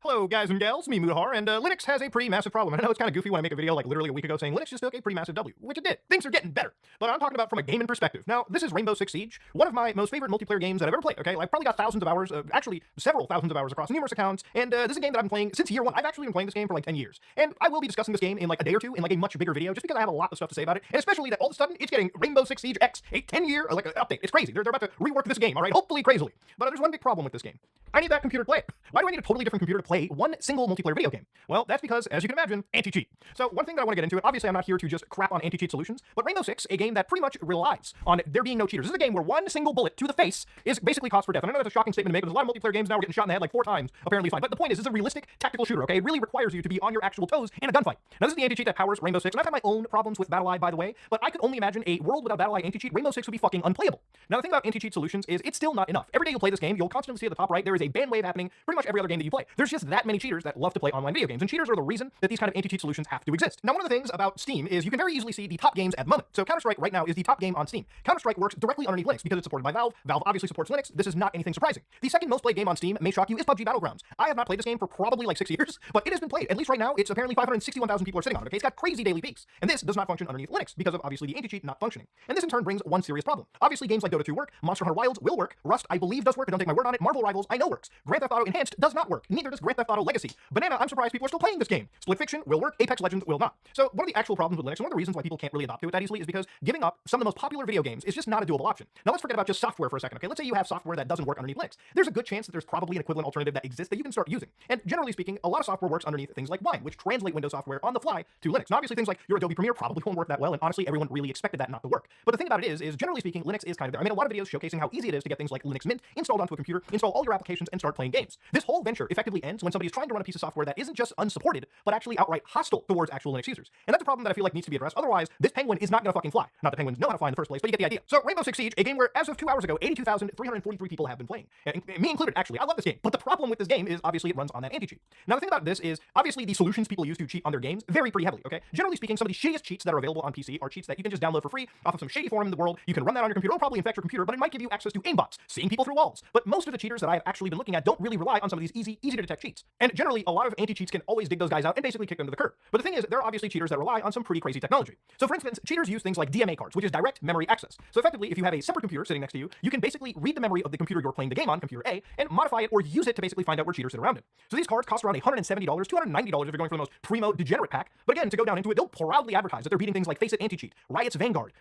Hello guys and gals, me Mudahar, and Linux has a pretty massive problem. I know it's kind of goofy when I make a video like literally a week ago saying Linux just took a pretty massive W, which it did. Things are getting better. But I'm talking about from a gaming perspective. Now, this is Rainbow Six Siege, one of my most favorite multiplayer games that I've ever played, okay? I've probably got thousands of hours, actually several thousands of hours across numerous accounts, and this is a game that I've been playing since year one. I've actually been playing this game for like 10 years. And I will be discussing this game in like a day or two in like a much bigger video, just because I have a lot of stuff to say about it, and especially that all of a sudden it's getting Rainbow Six Siege X, a 10-year like update. It's crazy. They're about to rework this game, all right? Hopefully crazily. But there's one big problem with this game. I need that computer to play it. Why do I need a totally different computer to play one single multiplayer video game? Well, that's because, as you can imagine, anti-cheat. So one thing that I want to get into, obviously I'm not here to just crap on anti-cheat solutions, but Rainbow Six, a game that pretty much relies on there being no cheaters. This is a game where one single bullet to the face is basically cause for death. And I know that's a shocking statement to make, but there's a lot of multiplayer games now we're getting shot in the head like 4 times, apparently fine. But the point is, it's a realistic tactical shooter, okay? It really requires you to be on your actual toes in a gunfight. Now this is the anti-cheat that powers Rainbow Six, and I've had my own problems with BattlEye, by the way, but I could only imagine a world without BattlEye anti-cheat. Rainbow Six would be fucking unplayable. Now the thing about anti-cheat solutions is it's still not enough. Every day you play this game, you'll constantly see at the top right, there is a ban wave happening pretty much every other game that you play. There's just that many cheaters that love to play online video games, and cheaters are the reason that these kind of anti-cheat solutions have to exist. Now, one of the things about Steam is you can very easily see the top games at the moment. So Counter-Strike right now is the top game on Steam. Counter-Strike works directly underneath Linux because it's supported by Valve. Valve obviously supports Linux. This is not anything surprising. The second most played game on Steam, may shock you, is PUBG Battlegrounds. I have not played this game for probably like 6 years, but it has been played. At least right now, it's apparently 561,000 people are sitting on it, okay? It's got crazy daily peaks. And this does not function underneath Linux because of obviously the anti-cheat not functioning. And this in turn brings one serious problem. Obviously, games like Dota 2 work, Monster Hunter Wilds will work, Rust I believe does work, but don't take my word on it, Marvel Rivals I know works. Grand Theft Auto Enhanced does not work. Neither does Grand Theft Auto Legacy. Banana, I'm surprised people are still playing this game. Split Fiction will work, Apex Legends will not. So one of the actual problems with Linux, and one of the reasons why people can't really adopt to it that easily is because giving up some of the most popular video games is just not a doable option. Now let's forget about just software for a second, okay? Let's say you have software that doesn't work underneath Linux. There's a good chance that there's probably an equivalent alternative that exists that you can start using. And generally speaking, a lot of software works underneath things like Wine, which translate Windows software on the fly to Linux. Now obviously things like your Adobe Premiere probably won't work that well, and honestly everyone really expected that not to work. But the thing about it is generally speaking, Linux is kind of there. I made a lot of videos showcasing how easy it is to get things like Linux Mint installed onto a computer, install all your applications, and start playing games. This whole venture effectively ends when somebody is trying to run a piece of software that isn't just unsupported, but actually outright hostile towards actual Linux users. And that's a problem that I feel like needs to be addressed. Otherwise, this penguin is not gonna fucking fly. Not that penguins know how to fly in the first place, but you get the idea. So Rainbow Six Siege, a game where as of 2 hours ago, 82,343 people have been playing. And me included, actually. I love this game. But the problem with this game is obviously it runs on that anti-cheat. Now the thing about this is obviously the solutions people use to cheat on their games vary pretty heavily, okay? Generally speaking, some of the shittiest cheats that are available on PC are cheats that you can just download for free off of some shady forum in the world. You can run that on your computer. It'll probably infect your computer, but it might give you access to aimbots, seeing people through walls. But most of the cheaters that I've actually been looking at don't really rely on some of these easy to detect cheats. And generally, a lot of anti-cheats can always dig those guys out and basically kick them to the curb. But the thing is, there are obviously cheaters that rely on some pretty crazy technology. So for instance, cheaters use things like DMA cards, which is direct memory access. So effectively, if you have a separate computer sitting next to you, you can basically read the memory of the computer you're playing the game on, computer A, and modify it or use it to basically find out where cheaters sit around it. So these cards cost around $170, $290 if you're going for the most primo degenerate pack. But again, to go down into it, they'll proudly advertise that they're beating things like Faceit Anti-Cheat, Riot's Vanguard,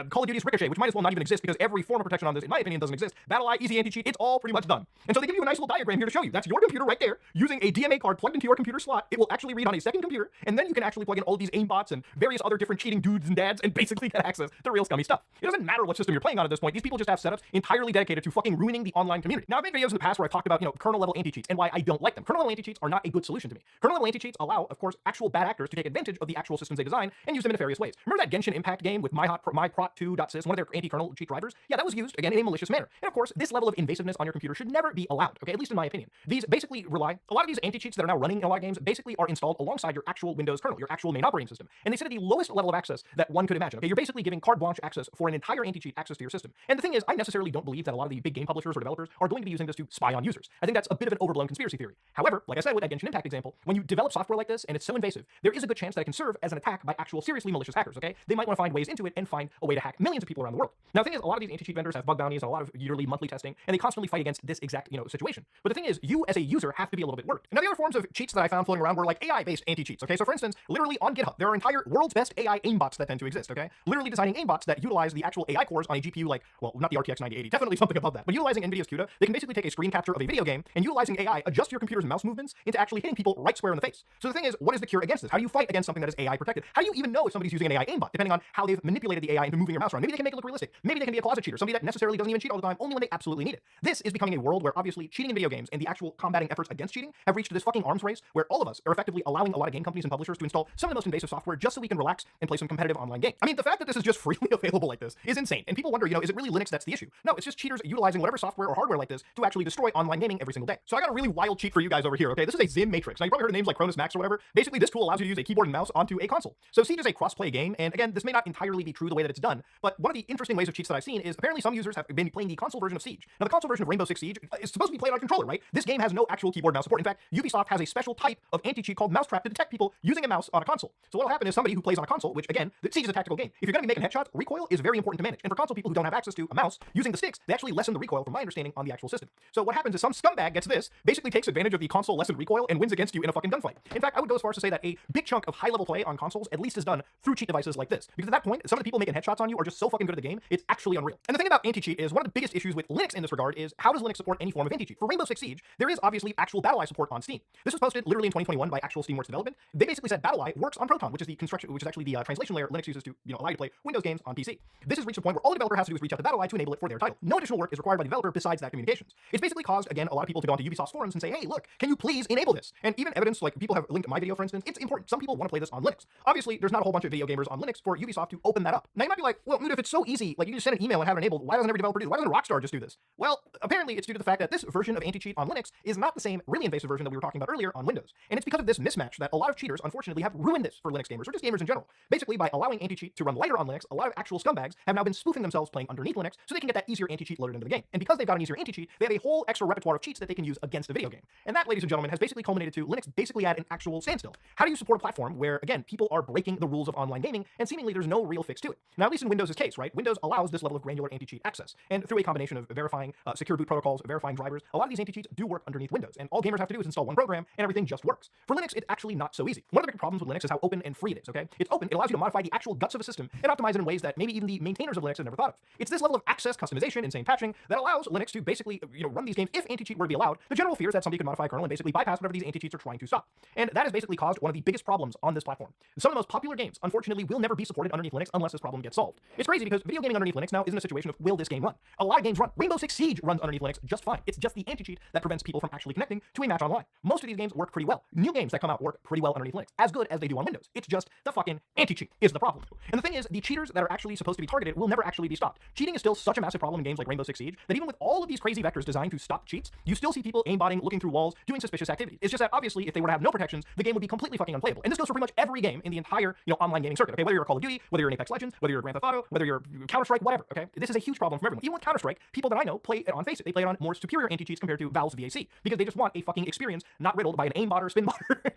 Call of Duty's Ricochet, which might as well not even exist because every form of protection on this, in my opinion, doesn't exist. BattlEye, Easy Anti-Cheat, it's all pretty much done. And so they give you a nice little diagram here to show you. That's your computer right there, using a DMA card plugged into your computer slot. It will actually read on a second computer, and then you can actually plug in all of these aimbots and various other different cheating dudes and dads and basically get access to real scummy stuff. It doesn't matter what system you're playing on at this point. These people just have setups entirely dedicated to fucking ruining the online community. Now, I've made videos in the past where I've talked about, kernel level anti-cheats and why I don't like them. Kernel level anti-cheats are not a good solution to me. Kernel level anti-cheats allow, of course, actual bad actors to take advantage of the actual systems they design and use them in nefarious ways. Remember that Genshin Impact game with myprot2.sys, one of their anti-kernel cheat drivers? Yeah, that was used, again, in a malicious manner. And of course, this level of invasiveness on your computer should never be allowed, okay? At least in my opinion. These basically rely, a lot of these anti-cheats that are now running in a lot of games basically are installed alongside your actual Windows kernel, your actual main operating system. And they sit at the lowest level of access that one could imagine, okay? You're basically giving carte blanche access for an entire anti-cheat access to your system. And the thing is, I necessarily don't believe that a lot of the big game publishers or developers are going to be using this to spy on users. I think that's a bit of an overblown conspiracy theory. However, like I said with that Genshin Impact example, when you develop software like this and it's so invasive, there is a good chance that it can serve as an attack by actual seriously malicious hackers, okay? They might want to find ways into it and find a way to hack millions of people around the world. Now, the thing is, a lot of these anti-cheat vendors have bug bounties and a lot of yearly, monthly testing, and they constantly fight against this exact, situation. But the thing is, you as a user have to be a little bit worried. Now, the other forms of cheats that I found floating around were like AI-based anti-cheats, okay? So for instance, literally on GitHub, there are entire world's best AI aimbots that tend to exist, okay? Literally designing aimbots that utilize the actual AI cores on a GPU like, well, not the RTX 9080, definitely something above that, but utilizing NVIDIA's CUDA, they can basically take a screen capture of a video game and utilizing AI, adjust your computer's mouse movements into actually hitting people right square in the face. So the thing is, what is the cure against this? How do you fight against something that is AI protected? How do you even know if somebody's using an AI aimbot, depending on how they've manipulated the AI into moving your mouse around? Maybe they can make it look realistic. Maybe they can be a closet cheater, somebody that necessarily doesn't even cheat all the time, only when they absolutely need it. This is becoming a world where obviously basically cheating in video games and the actual combating efforts against cheating have reached this fucking arms race where all of us are effectively allowing a lot of game companies and publishers to install some of the most invasive software just so we can relax and play some competitive online games. I mean, the fact that this is just freely available like this is insane, and people wonder, is it really Linux that's the issue? No, it's just cheaters utilizing whatever software or hardware like this to actually destroy online gaming every single day. So I got a really wild cheat for you guys over here, okay? This is a Zim Matrix. Now, you probably heard of names like Cronus Max or whatever. Basically, this tool allows you to use a keyboard and mouse onto a console. So Siege is a cross-play game, and again, this may not entirely be true the way that it's done, but one of the interesting ways of cheats that I've seen is apparently some users have been playing the console version of Siege. Now, the console version of Rainbow Six Siege is supposed to be played on a controller, right? This game has no actual keyboard and mouse support. In fact, Ubisoft has a special type of anti-cheat called Mousetrap to detect people using a mouse on a console. So what'll happen is somebody who plays on a console, which again, Siege is a tactical game. If you're going to be making headshots, recoil is very important to manage. And for console people who don't have access to a mouse, using the sticks, they actually lessen the recoil from my understanding on the actual system. So what happens is some scumbag gets this, basically takes advantage of the console lessened recoil and wins against you in a fucking gunfight. In fact, I would go as far as to say that a big chunk of high-level play on consoles at least is done through cheat devices like this. Because at that point, some of the people making headshots on you are just so fucking good at the game, it's actually unreal. And the thing about anti-cheat is one of the biggest issues with Linux in this regard is how does Linux support any form of anti-cheat? For Rainbow Six Siege, there is obviously actual BattlEye support on Steam. This was posted literally in 2021 by actual Steamworks development. They basically said BattlEye works on Proton, which is the construction, which is actually the translation layer Linux uses to allow you to play Windows games on PC. This has reached a point where all the developer has to do is reach out to BattlEye to enable it for their title. No additional work is required by the developer besides that communications. It's basically caused, again, a lot of people to go onto Ubisoft's forums and say, hey, look, can you please enable this? And even evidence, like people have linked my video, for instance, it's important. Some people want to play this on Linux. Obviously, there's not a whole bunch of video gamers on Linux for Ubisoft to open that up. Now you might be like, well, dude, if it's so easy, like you just send an email and have it enabled, why doesn't every developer do it? Why doesn't Rockstar just do this? Well, apparently it's due to the fact that this version of anti-cheat on Linux is not the same really invasive version that we were talking about earlier on Windows. And it's because of this mismatch that a lot of cheaters, unfortunately, have ruined this for Linux gamers, or just gamers in general. Basically, by allowing anti-cheat to run lighter on Linux, a lot of actual scumbags have now been spoofing themselves playing underneath Linux so they can get that easier anti-cheat loaded into the game. And because they've got an easier anti-cheat, they have a whole extra repertoire of cheats that they can use against a video game. And that, ladies and gentlemen, has basically culminated to Linux basically at an actual standstill. How do you support a platform where, again, people are breaking the rules of online gaming and seemingly there's no real fix to it? Now, at least in Windows' case, right? Windows allows this level of granular anti-cheat access. And through a combination of verifying secure boot protocols, verifying drivers, a lot of these anti-cheats do work underneath Windows. And all gamers have to do is install one program and everything just works. For Linux, it's actually not so easy. One of the big problems with Linux is how open and free it is, okay? It's open, it allows you to modify the actual guts of a system and optimize it in ways that maybe even the maintainers of Linux have never thought of. It's this level of access, customization, insane patching that allows Linux to basically, run these games. If anti-cheat were to be allowed, the general fear is that somebody could modify a kernel and basically bypass whatever these anti-cheats are trying to stop. And that has basically caused one of the biggest problems on this platform. Some of the most popular games, unfortunately, will never be supported underneath Linux unless this problem gets solved. It's crazy because video gaming underneath Linux now isn't a situation of will this game run. A lot of games run. Rainbow Six Siege runs underneath Linux just fine. It's just the anti-cheat that prevents people from actually connecting to a match online. Most of these games work pretty well. New games that come out work pretty well underneath Linux, as good as they do on Windows. It's just the fucking anti-cheat is the problem. And the thing is, the cheaters that are actually supposed to be targeted will never actually be stopped. Cheating is still such a massive problem in games like Rainbow Six Siege that even with all of these crazy vectors designed to stop cheats, you still see people aimbotting, looking through walls, doing suspicious activities. It's just that obviously if they were to have no protections, the game would be completely fucking unplayable. And this goes for pretty much every game in the entire, online gaming circuit. Okay, whether you're a Call of Duty, whether you're an Apex Legends, whether you're a Grand Theft Auto, whether you're Counter-Strike, whatever. Okay, this is a huge problem from everyone. Even with Counter-Strike, people that I know play it on Face It. They play it on more superior anti-cheats compared to Valve's VAC because they just want a fucking experience not riddled by an aimbot or spin botter,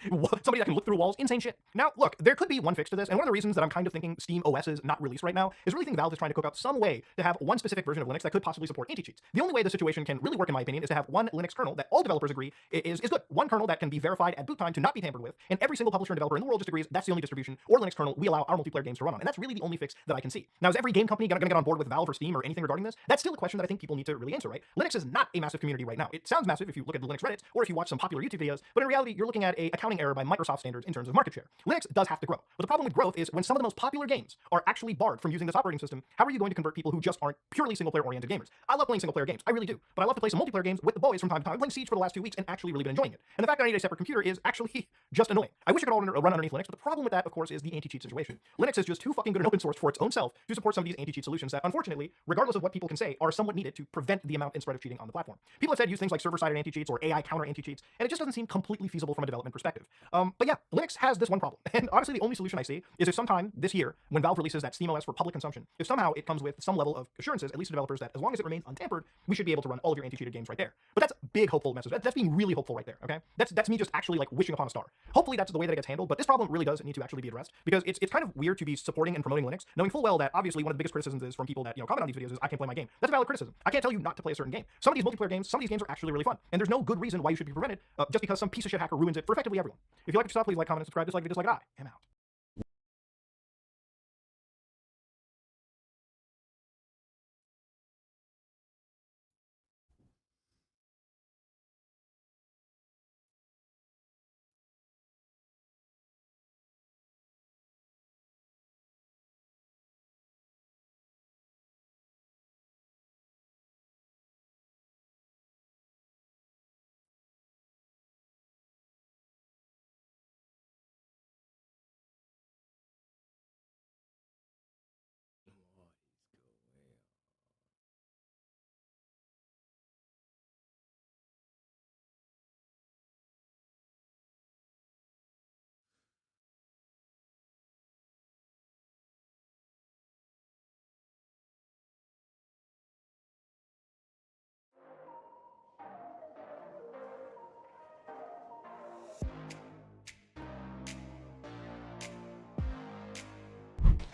somebody that can look through walls, insane shit. Now, look, there could be one fix to this, and one of the reasons that I'm kind of thinking Steam OS is not released right now is really think Valve is trying to cook up some way to have one specific version of Linux that could possibly support anti-cheats. The only way the situation can really work, in my opinion, is to have one Linux kernel that all developers agree is good. One kernel that can be verified at boot time to not be tampered with, and every single publisher and developer in the world just agrees that's the only distribution or Linux kernel we allow our multiplayer games to run on. And that's really the only fix that I can see. Now, is every game company gonna get on board with Valve or Steam or anything regarding this? That's still a question that I think people need to really answer, right? Linux is not a massive community right now. It sounds massive if you look at the Linux Reddit or if you watch some popular YouTube videos, but in reality, you're looking at a accounting error by Microsoft standards in terms of market share. Linux does have to grow. But the problem with growth is when some of the most popular games are actually barred from using this operating system, how are you going to convert people who just aren't purely single-player oriented gamers? I love playing single-player games. I really do. But I love to play some multiplayer games with the boys from time to time. I'm playing Siege for the last 2 weeks and actually really been enjoying it. And the fact that I need a separate computer is actually just annoying. I wish it could all run underneath Linux, but the problem with that, of course, is the anti-cheat situation. Linux is just too fucking good an open source for its own self to support some of these anti-cheat solutions that, unfortunately, regardless of what people can say, are somewhat needed to prevent the amount and spread of cheating on the platform. People have said use things like server-sided anti-cheats or AI counter anti-cheats, and it just doesn't seem completely feasible from a development perspective. But yeah, Linux has this one problem. And honestly, the only solution I see is if sometime this year, when Valve releases that SteamOS for public consumption, if somehow it comes with some level of assurances, at least to developers, that as long as it remains untampered, we should be able to run all of your anti-cheated games right there. But that's big hopeful message. That's being really hopeful right there, okay? That's me just actually like wishing upon a star. Hopefully that's the way that it gets handled, but this problem really does need to actually be addressed because it's kind of weird to be supporting and promoting Linux, knowing full well that obviously one of the biggest criticisms is from people that comment on these videos is I can't play my game. That's a valid criticism. I can't tell you not to play a certain game. Some of these multiplayer games, some of these games are actually really fun, and there's no good reason why you should be prevented just because some piece of shit hacker ruins it for effectively everyone. If you like what you saw, please like, comment, and subscribe. Dislike if you dislike it. I am out.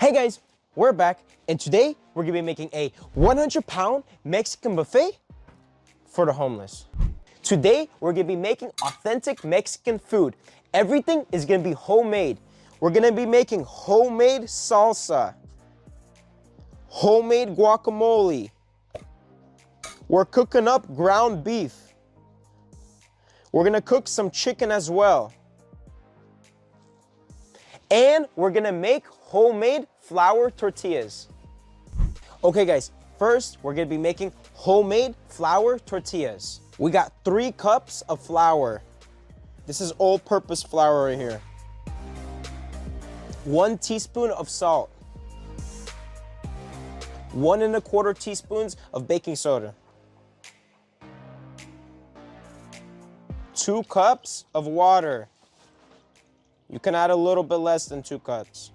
Hey guys, we're back, and today we're gonna be making a 100-pound Mexican buffet for the homeless. Today we're gonna be making authentic Mexican food. Everything is gonna be homemade. We're gonna be making homemade salsa, homemade guacamole. We're cooking up ground beef. We're gonna cook some chicken as well. And we're gonna make homemade flour tortillas. Okay guys, first we're gonna be making homemade flour tortillas. We got 3 cups of flour. This is all-purpose flour right here. 1 teaspoon of salt. 1 1/4 teaspoons of baking soda. 2 cups of water. You can add a little bit less than 2 cups.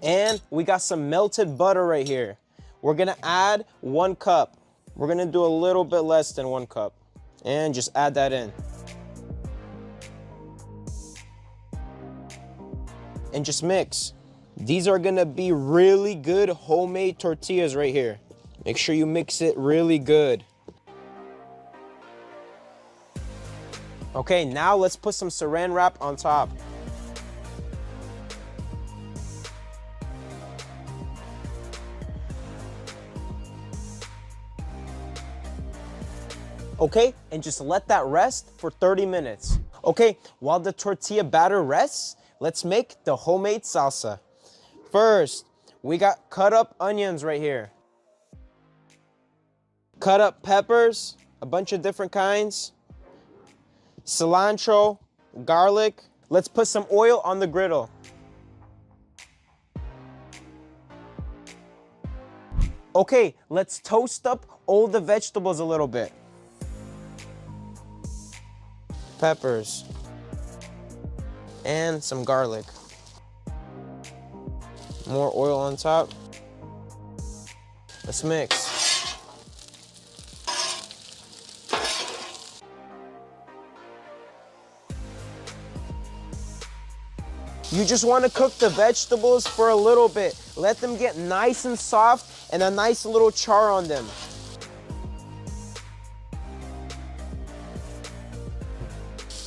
And we got some melted butter right here. We're gonna add 1 cup. We're gonna do a little bit less than 1 cup. And just add that in. And just mix. These are gonna be really good homemade tortillas right here. Make sure you mix it really good. Okay, now let's put some saran wrap on top. Okay, and just let that rest for 30 minutes. Okay, while the tortilla batter rests, let's make the homemade salsa. First, we got cut up onions right here. Cut up peppers, a bunch of different kinds. Cilantro, garlic. Let's put some oil on the griddle. Okay, let's toast up all the vegetables a little bit. Peppers and some garlic. More oil on top. Let's mix. You just want to cook the vegetables for a little bit. Let them get nice and soft and a nice little char on them.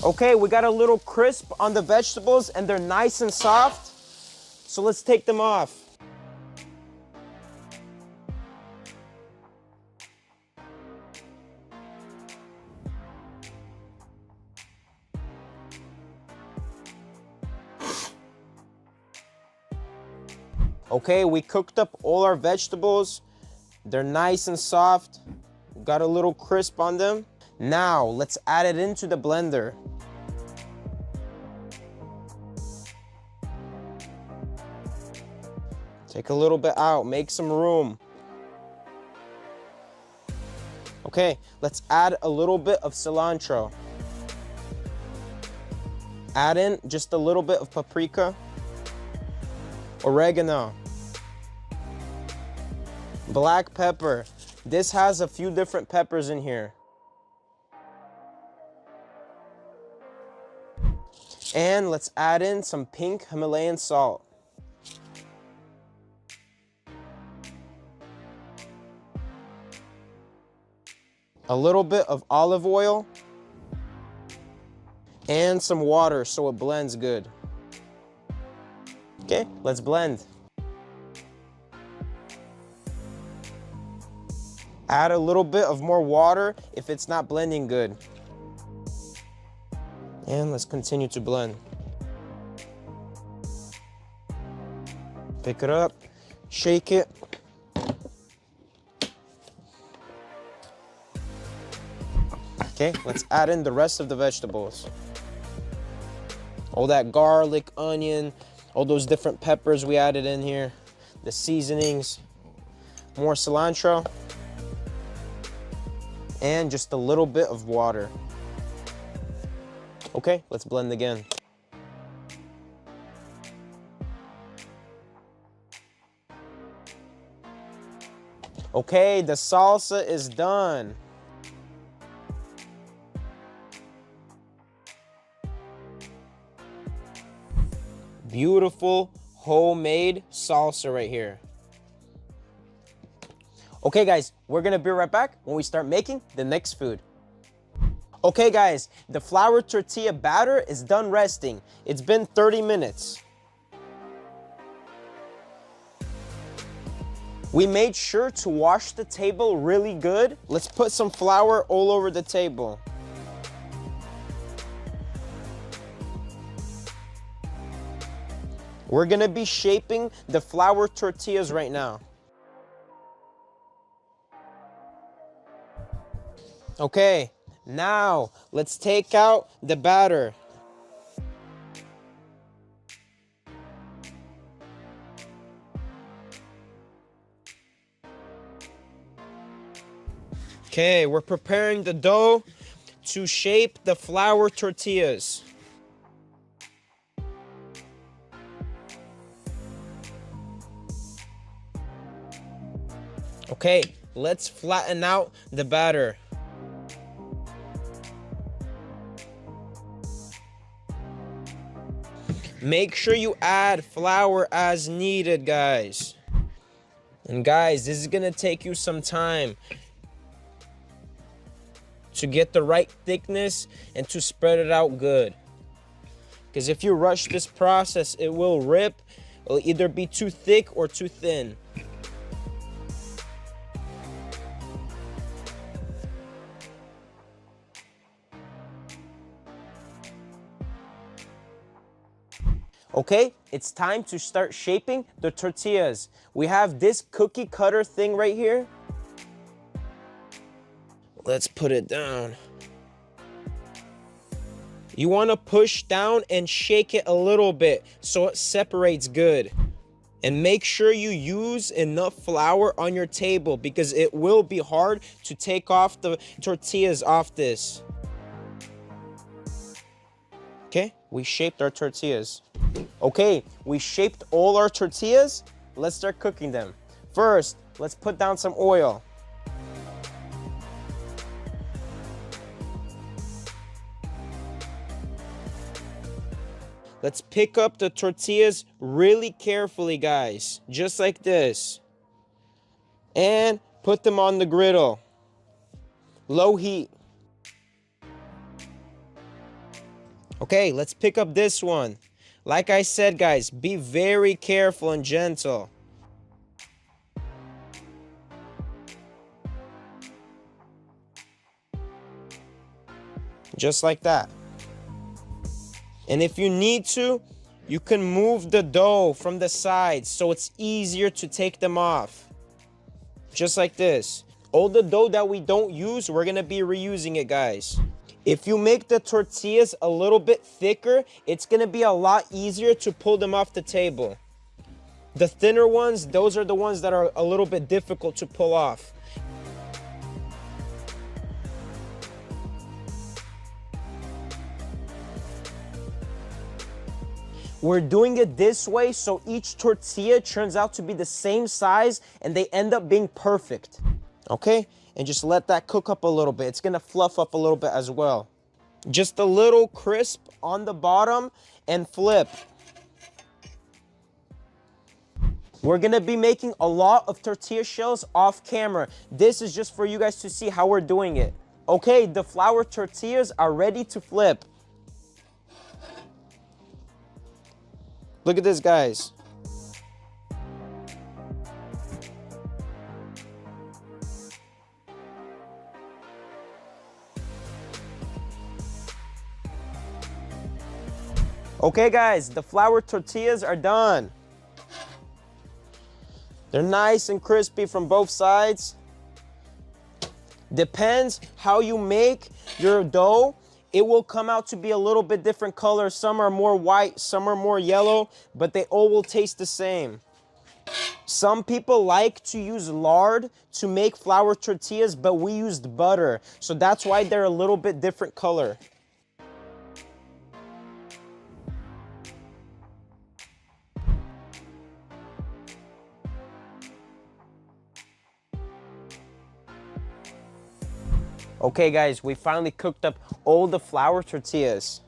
Okay, we got a little crisp on the vegetables and they're nice and soft. So let's take them off. Okay, we cooked up all our vegetables. They're nice and soft. Got a little crisp on them. Now, let's add it into the blender. Take a little bit out, make some room. Okay, let's add a little bit of cilantro. Add in just a little bit of paprika, oregano, black pepper. This has a few different peppers in here. And let's add in some pink Himalayan salt. A little bit of olive oil and some water so it blends good. Okay, let's blend. Add a little bit of more water if it's not blending good. And let's continue to blend. Pick it up, shake it. Okay, let's add in the rest of the vegetables. All that garlic, onion, all those different peppers we added in here, the seasonings, more cilantro, and just a little bit of water. Okay, let's blend again. Okay, the salsa is done. Beautiful homemade salsa right here. Okay guys, we're gonna be right back when we start making the next food. Okay guys, the flour tortilla batter is done resting. It's been 30 minutes. We made sure to wash the table really good. Let's put some flour all over the table. We're gonna be shaping the flour tortillas right now. Okay, now let's take out the batter. Okay, we're preparing the dough to shape the flour tortillas. Okay, let's flatten out the batter. Make sure you add flour as needed, guys. And guys, this is gonna take you some time to get the right thickness and to spread it out good. Because if you rush this process, it will rip. It'll either be too thick or too thin. Okay, it's time to start shaping the tortillas. We have this cookie cutter thing right here. Let's put it down. You want to push down and shake it a little bit so it separates good. And make sure you use enough flour on your table because it will be hard to take off the tortillas off this. Okay, we shaped our tortillas. Okay, we shaped all our tortillas. Let's start cooking them. First, let's put down some oil. Let's pick up the tortillas really carefully, guys, just like this. And put them on the griddle. Low heat. Okay, let's pick up this one. Like I said, guys, be very careful and gentle. Just like that. And if you need to, you can move the dough from the sides so it's easier to take them off. Just like this. All the dough that we don't use, we're gonna be reusing it, guys. If you make the tortillas a little bit thicker, it's gonna be a lot easier to pull them off the table. The thinner ones, those are the ones that are a little bit difficult to pull off. We're doing it this way so each tortilla turns out to be the same size and they end up being perfect. Okay? And just let that cook up a little bit. It's gonna fluff up a little bit as well. Just a little crisp on the bottom and flip. We're gonna be making a lot of tortilla shells off camera. This is just for you guys to see how we're doing it. Okay, the flour tortillas are ready to flip. Look at this, guys. Okay, guys, the flour tortillas are done. They're nice and crispy from both sides. Depends how you make your dough. It will come out to be a little bit different color. Some are more white, some are more yellow, but they all will taste the same. Some people like to use lard to make flour tortillas, but we used butter. So that's why they're a little bit different color. Okay guys, we finally cooked up all the flour tortillas.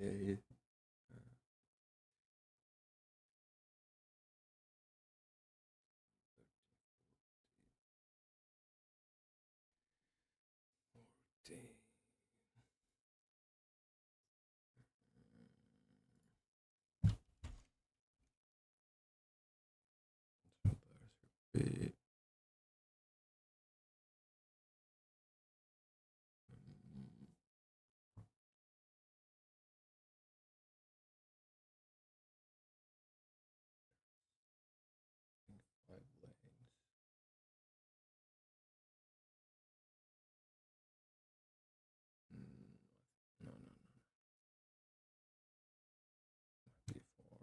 A. B. Five lanes. No, no, no. Might be four.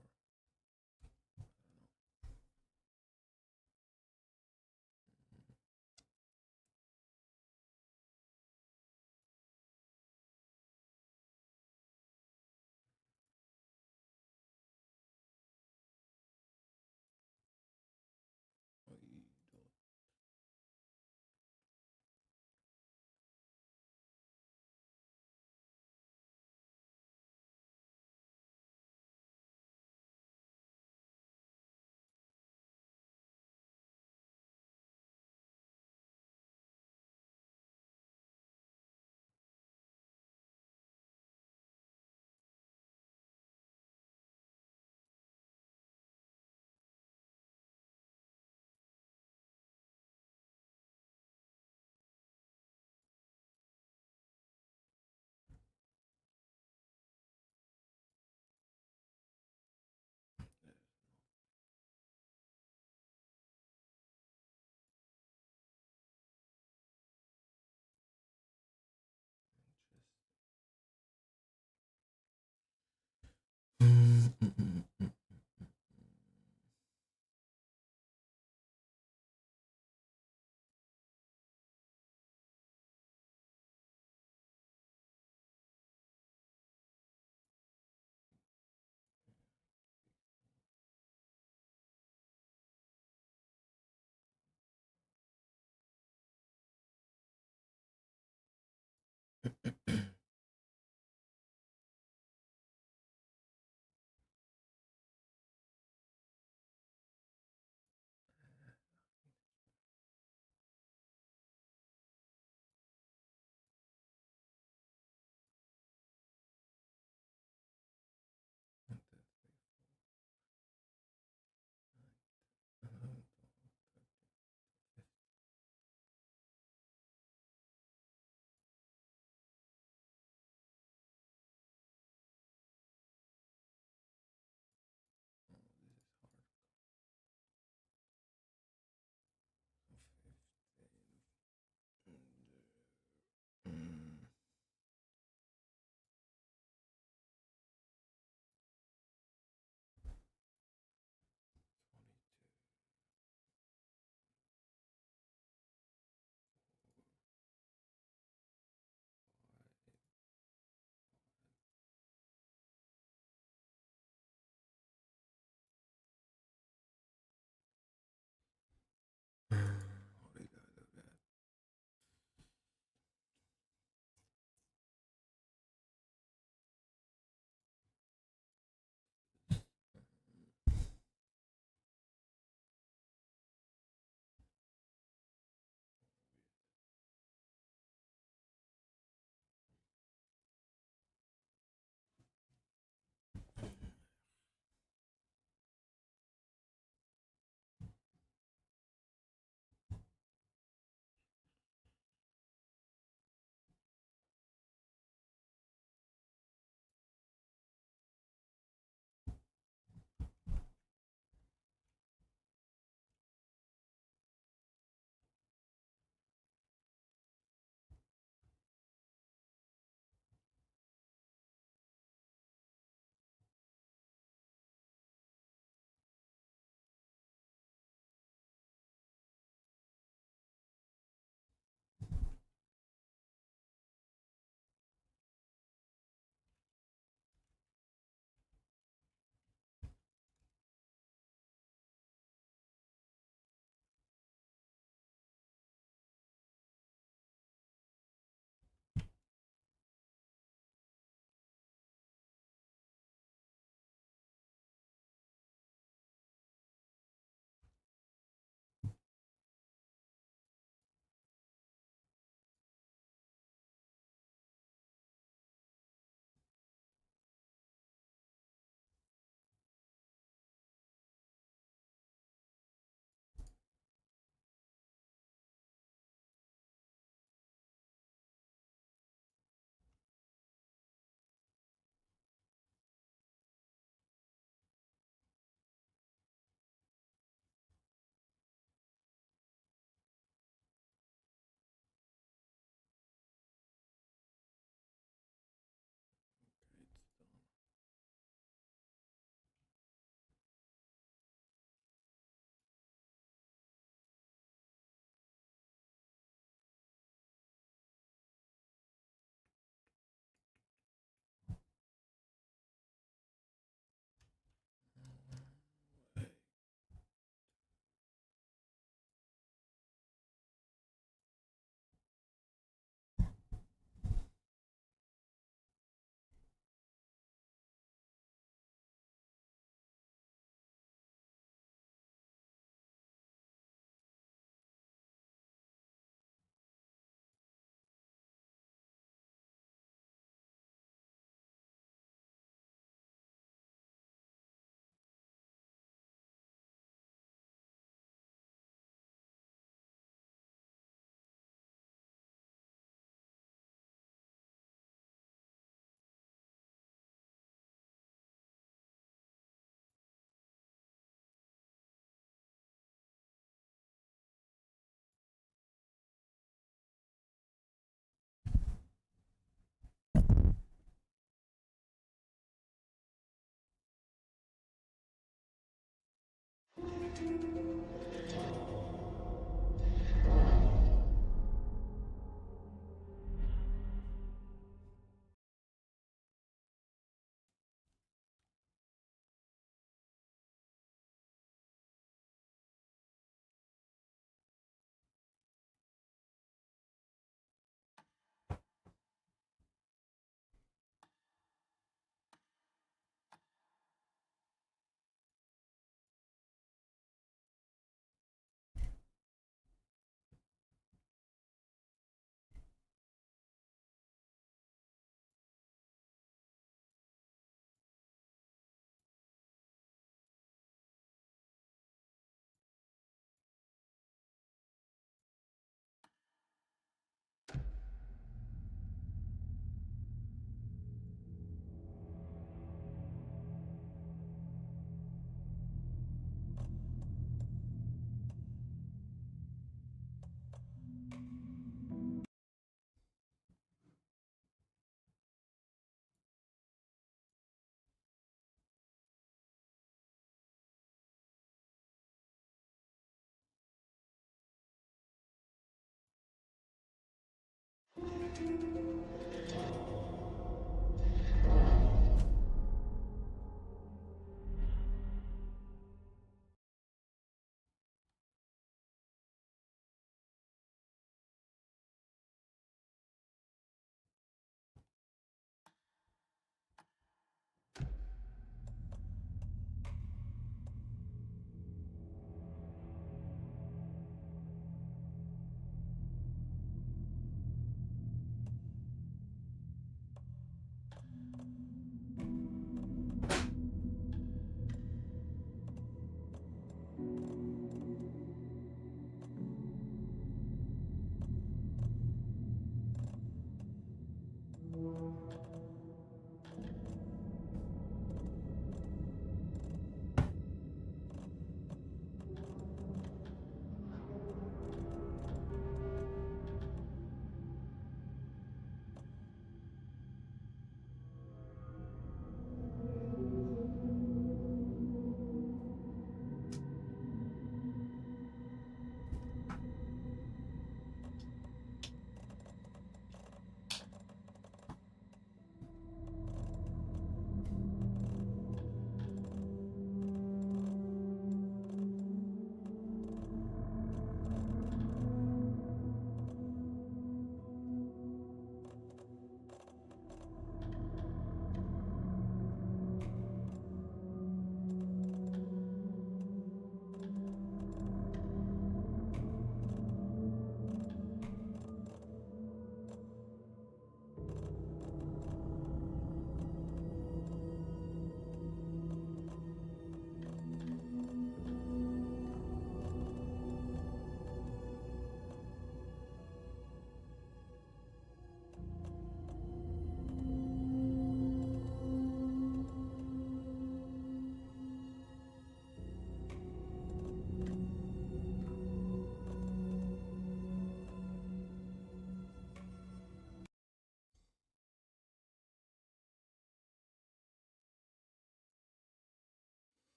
I don't know.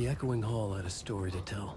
The echoing hall had a story to tell.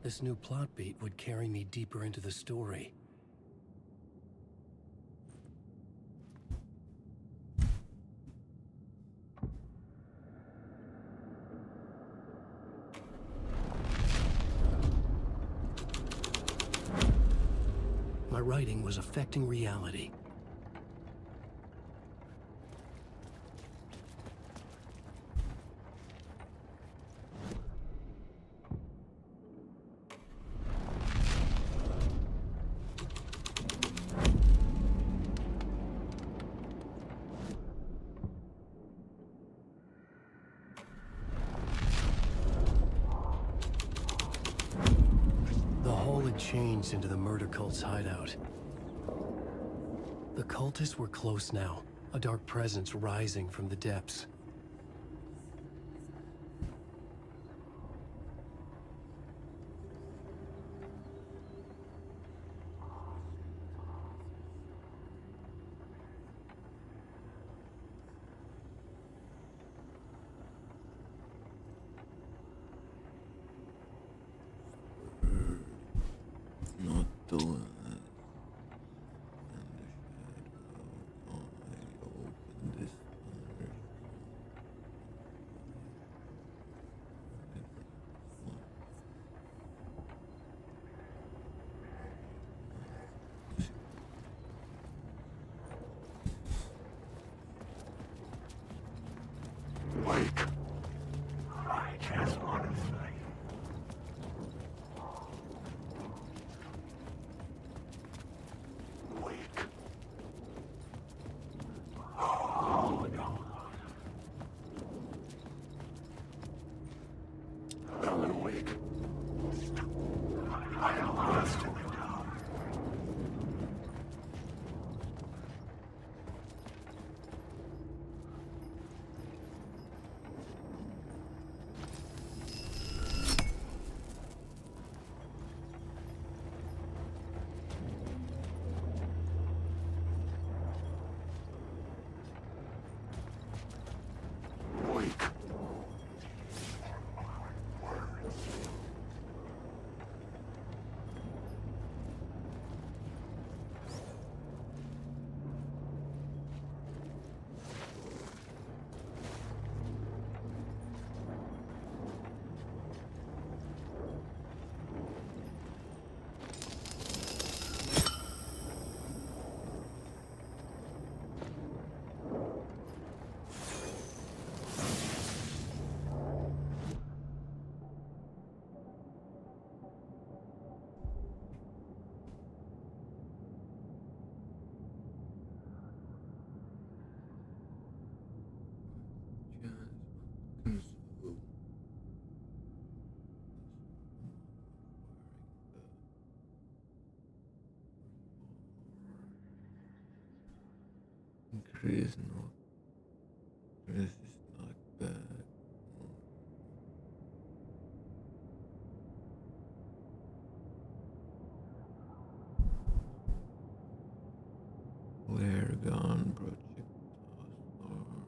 This new plot beat would carry me deeper into the story. My writing was affecting reality. The hall had changed into the murder cult's hideout. The cultists were close now, a dark presence rising from the depths. Not doing it. And the shadow, I open this door. Chris is not bad. Where gone project or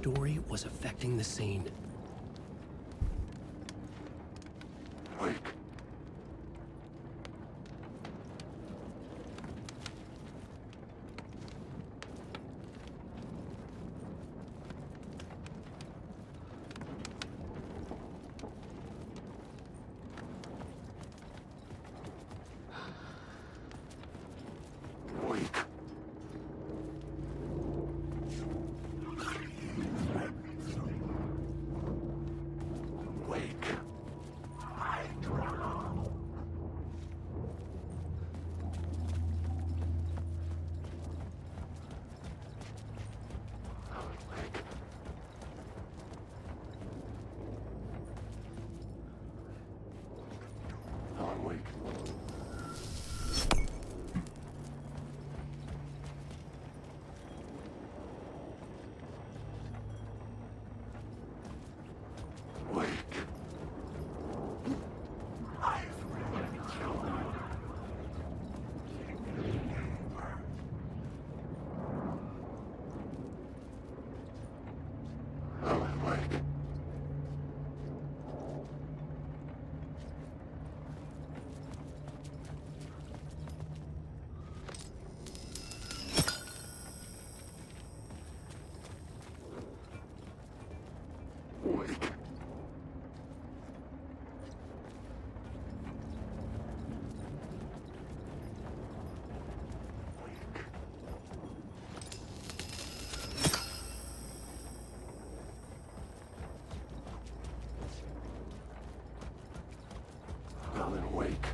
story was affecting the scene. Wake. Wake. Wake. Alan, wake. Wake. Alan, wake. Wake. Alan, wake.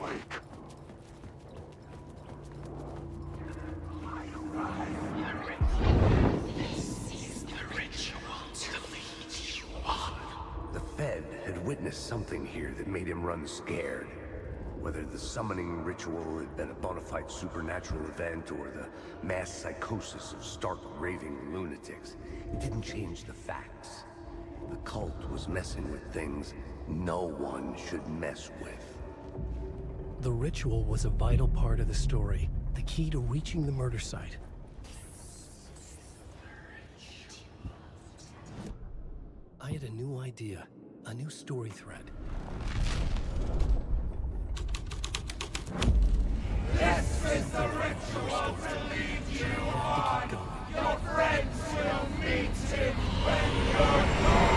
Wake. The Fed had witnessed something here that made him run scared. Whether the summoning ritual had been a bona fide supernatural event or the mass psychosis of stark raving lunatics, it didn't change the facts. The cult was messing with things no one should mess with. The ritual was a vital part of the story, the key to reaching the murder site. I had a new idea, a new story thread. This is the ritual to lead you on. Your friends will meet him when you're gone.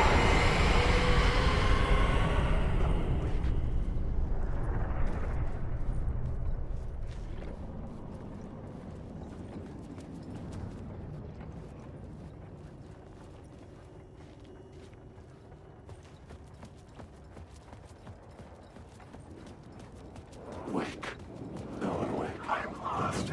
Wake. Alan, wake. I'm lost.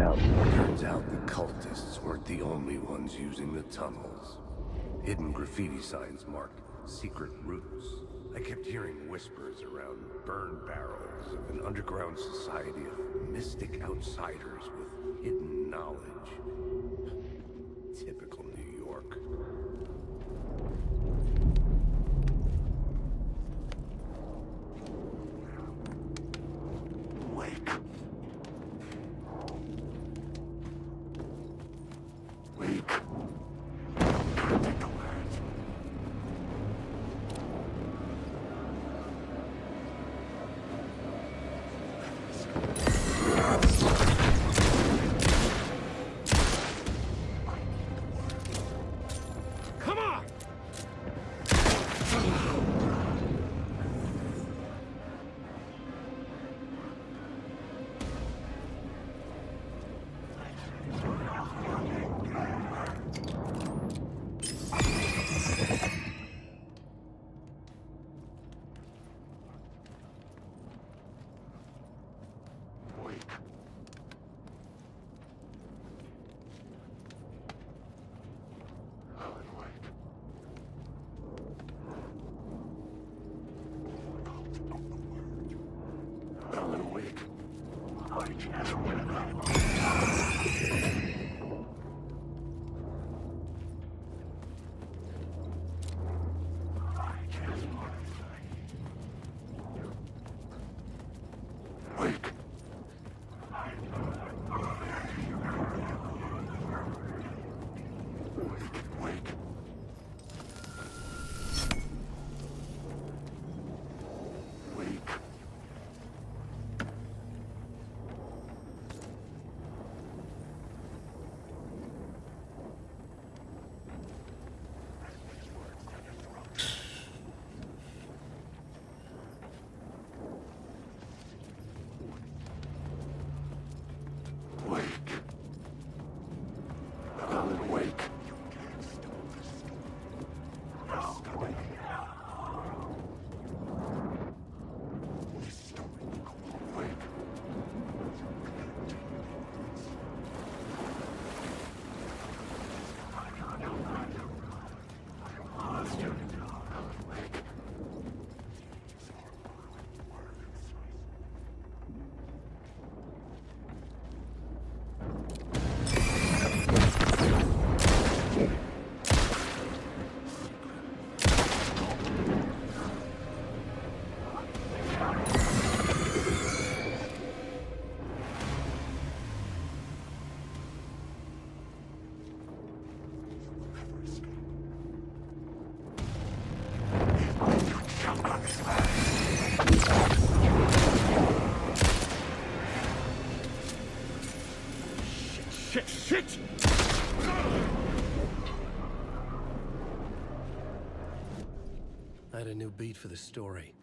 Turns out the cultists weren't the only ones using the tunnels. Hidden graffiti signs marked secret routes. I kept hearing whispers around burn barrels of an underground society of mystic outsiders with hidden knowledge. Typical New York. Wake. Wake. Protect the lands. Shit! I had a new beat for the story.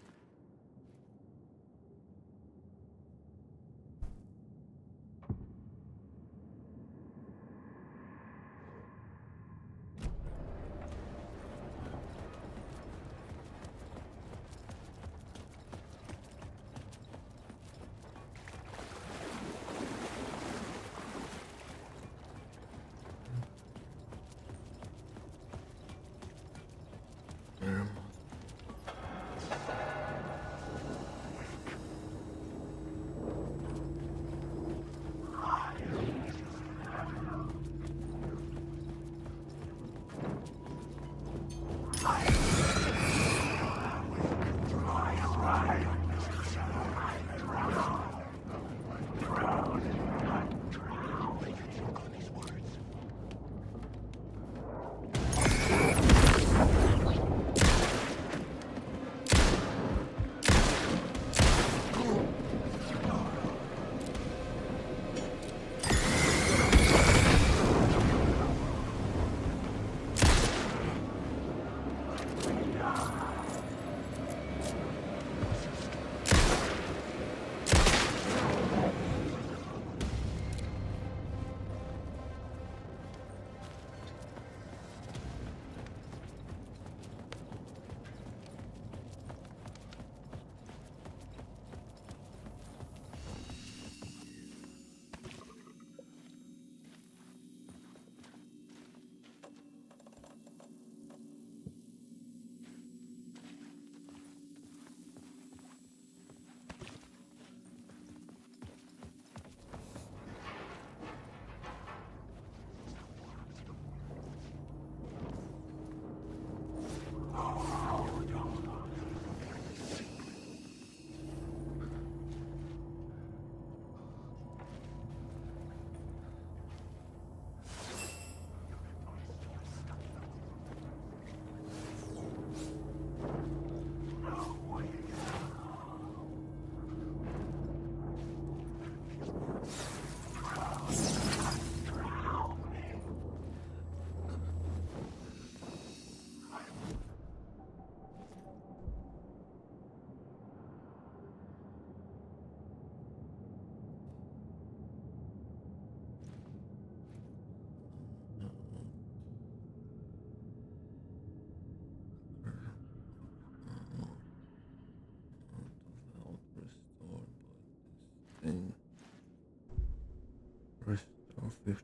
Restore 50%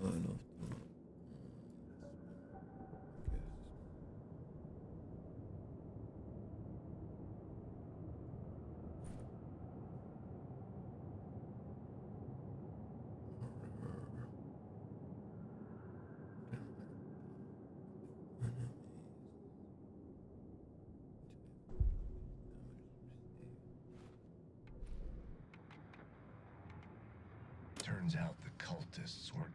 of the Turns out the cultists were...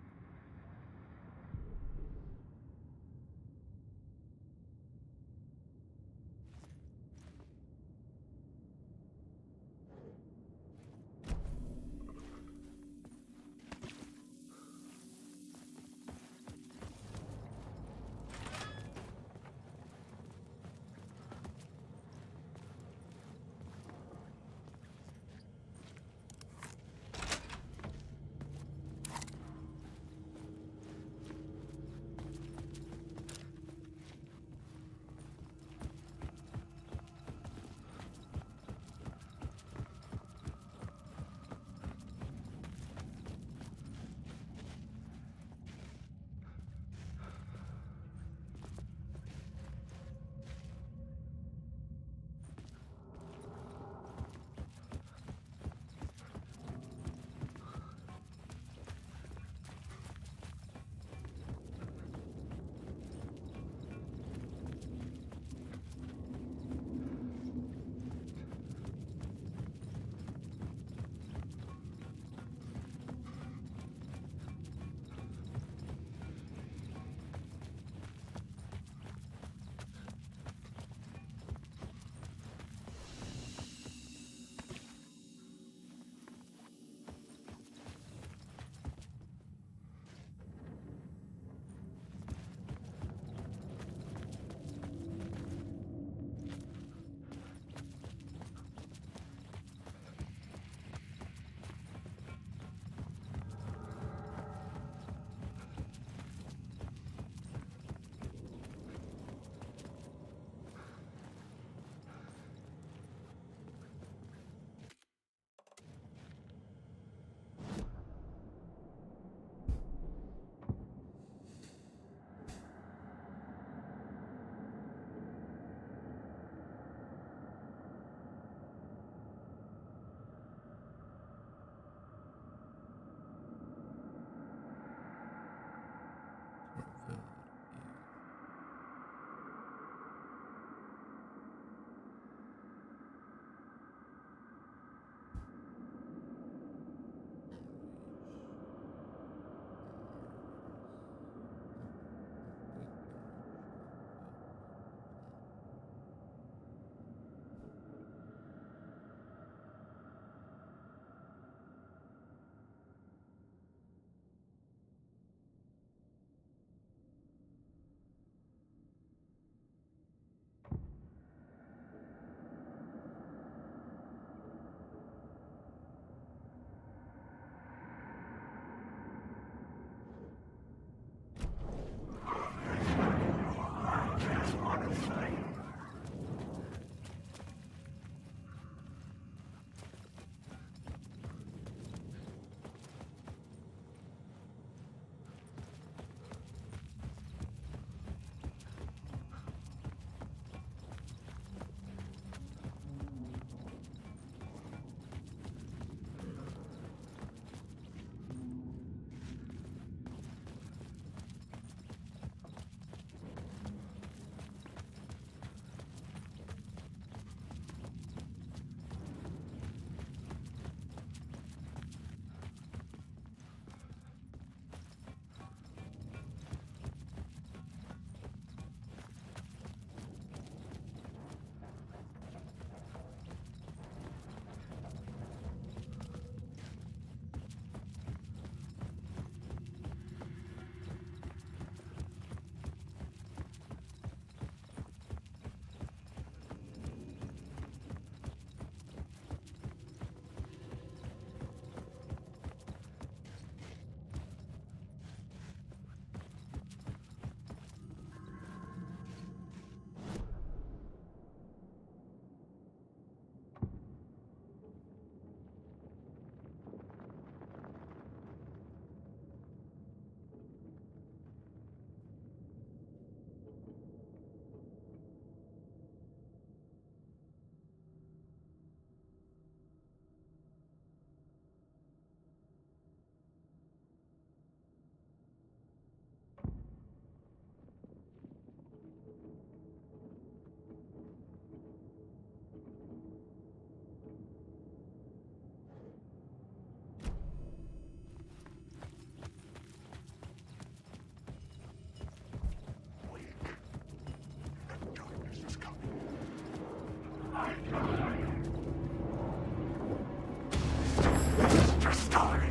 Your story.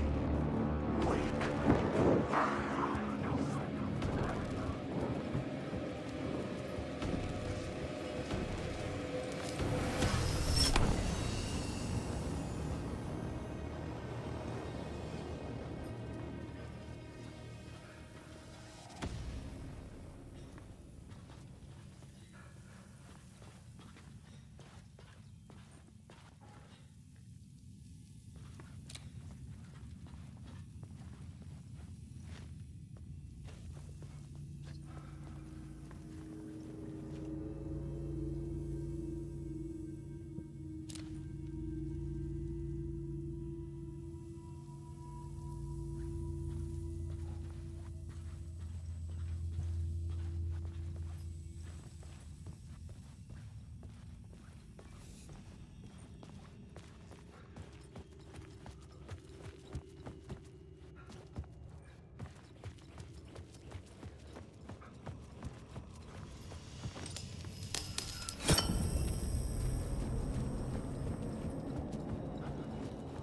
Wait.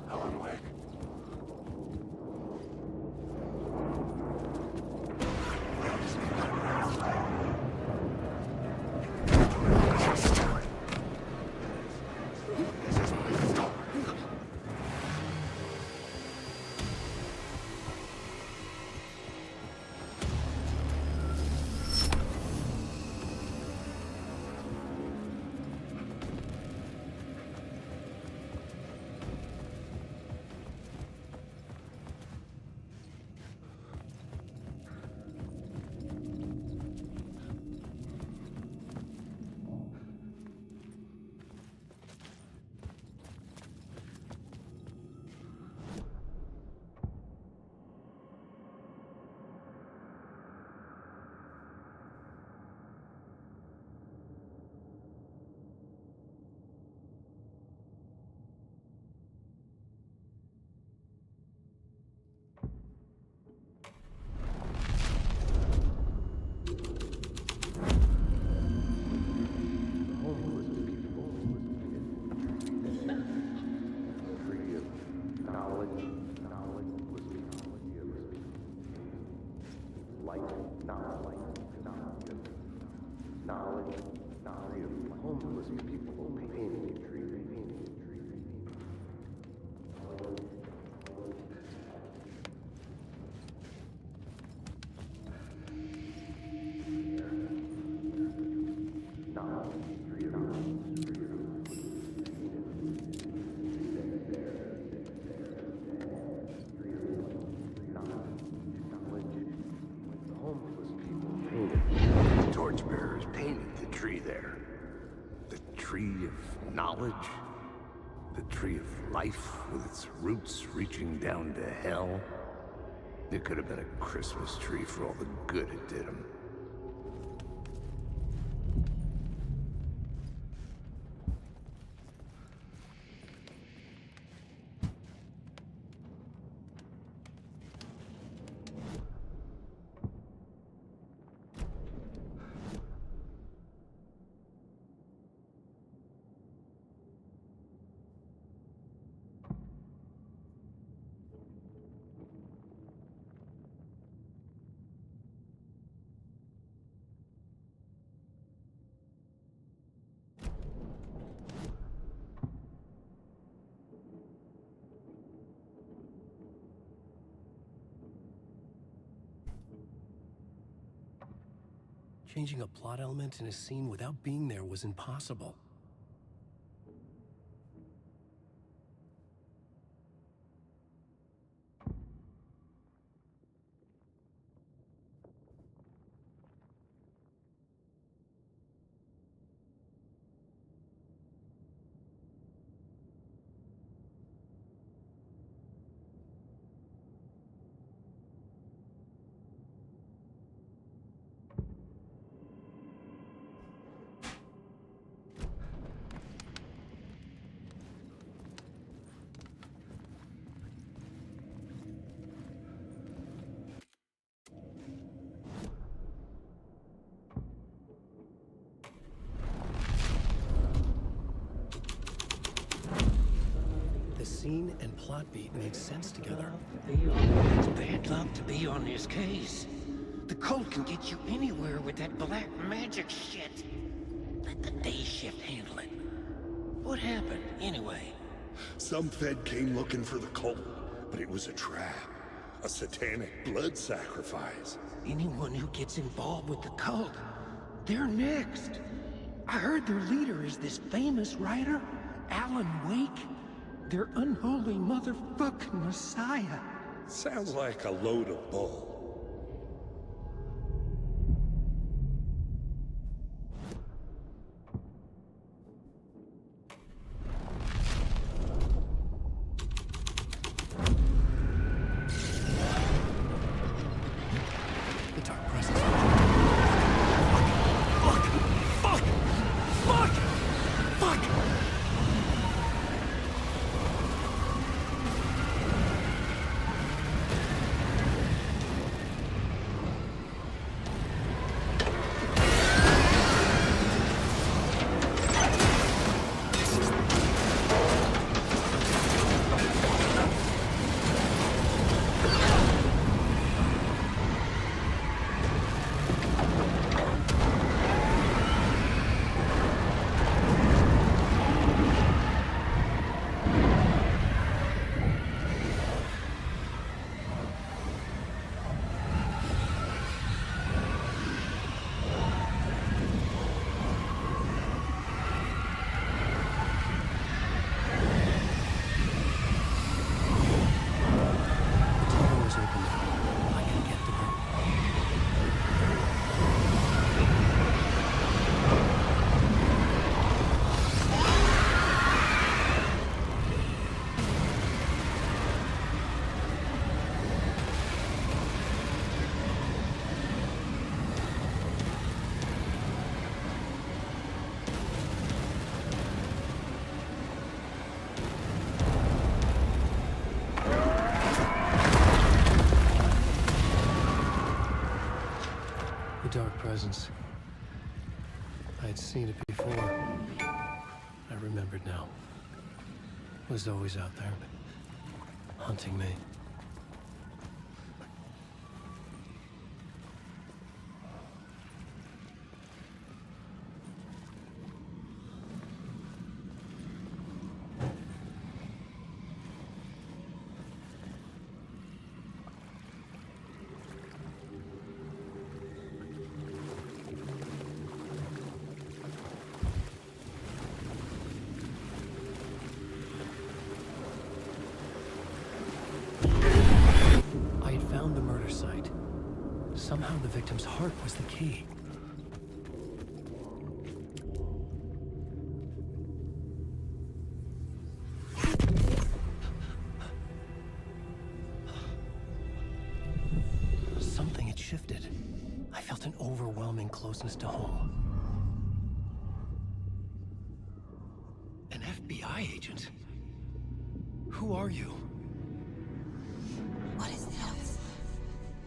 Alan Wake. Torchbearers painted the tree there. The tree of knowledge. The tree of life with its roots reaching down to hell. It could have been a Christmas tree for all the good it did him. Changing a plot element in a scene without being there was impossible. scene and plot beat made sense together. It's bad luck to be on this case. The cult can get you anywhere with that black magic shit. Let the day shift handle it. What happened, anyway? Some Fed came looking for the cult, but it was a trap. A satanic blood sacrifice. Anyone who gets involved with the cult, they're next. I heard their leader is this famous writer, Alan Wake. Their unholy motherfucking messiah. Sounds like a load of bull. The dark presence. The dark presence. I had seen it before. I remembered now. It was always out there, hunting me. The murder site. Somehow the victim's heart was the key. Something had shifted. I felt an overwhelming closeness to home. An FBI agent? Who are you? What is this?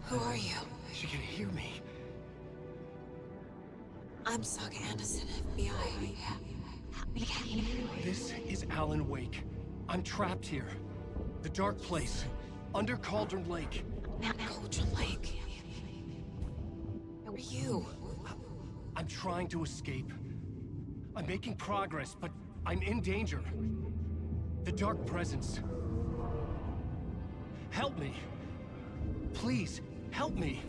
Who are you? She can hear me. I'm Saga Anderson, FBI. This is Alan Wake. I'm trapped here. The dark place. Under Cauldron Lake. Cauldron Lake. Who are you? I'm trying to escape. I'm making progress, but I'm in danger. The dark presence. Help me. Please, help me.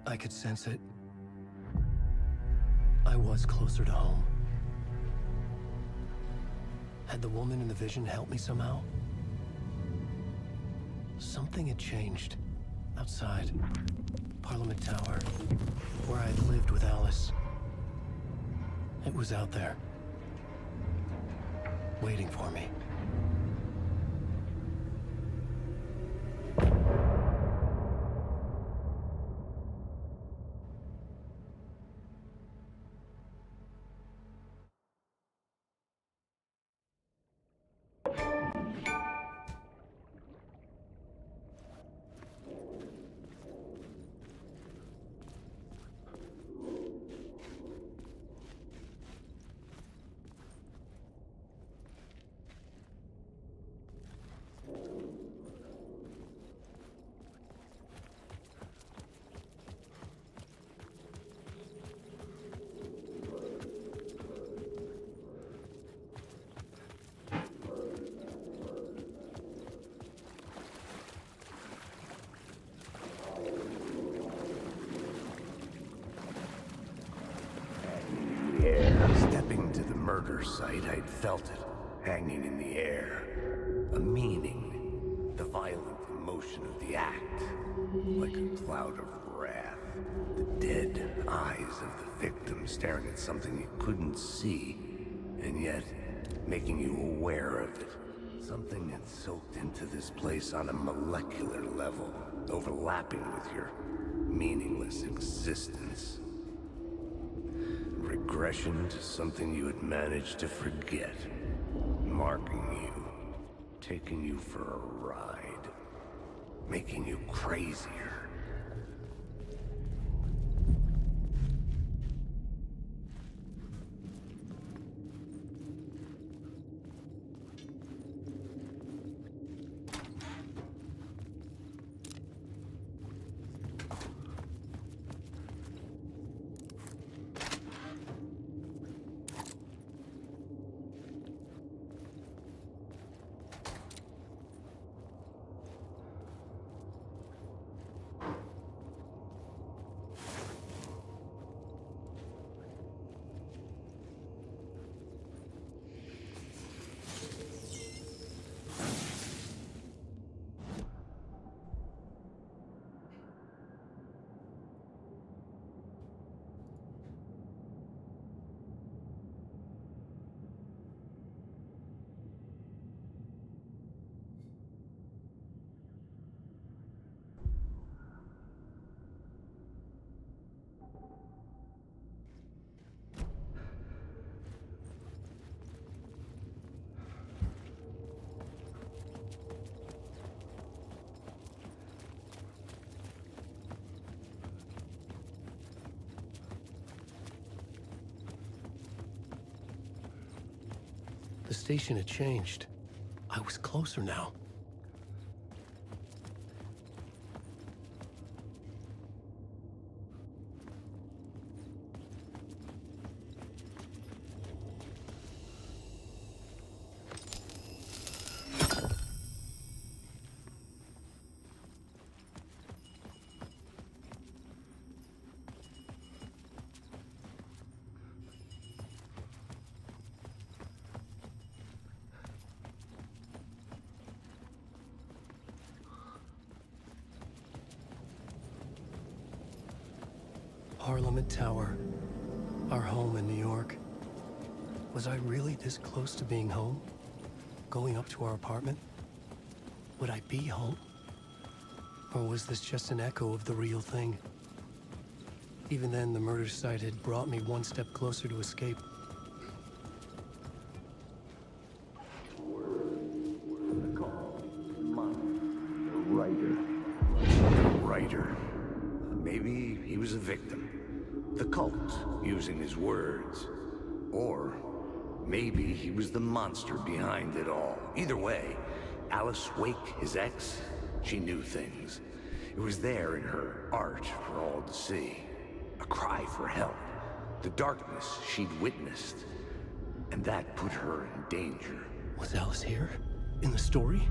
I could sense it. I was closer to home. Had the woman in the vision helped me somehow? Something had changed. Outside. Parliament Tower. Where I had lived with Alice. It was out there. Waiting for me. murder site, I'd felt it, hanging in the air. A meaning, the violent emotion of the act, like a cloud of wrath. The dead eyes of the victim staring at something you couldn't see, and yet making you aware of it. Something had soaked into this place on a molecular level, overlapping with your meaningless existence. Regression to something you had managed to forget. Marking you, taking you for a ride, making you crazier. The station had changed. I was closer now. Parliament Tower, our home in New York. Was I really this close to being home? Going up to our apartment? Would I be home? Or was this just an echo of the real thing? Even then, the murder site had brought me one step closer to escape. The writer. Maybe he was a victim. The cult, using his words. Or maybe he was the monster behind it all. Either way, Alice Wake, his ex, she knew things. It was there in her art for all to see. A cry for help. The darkness she'd witnessed. And that put her in danger. Was Alice here? In the story?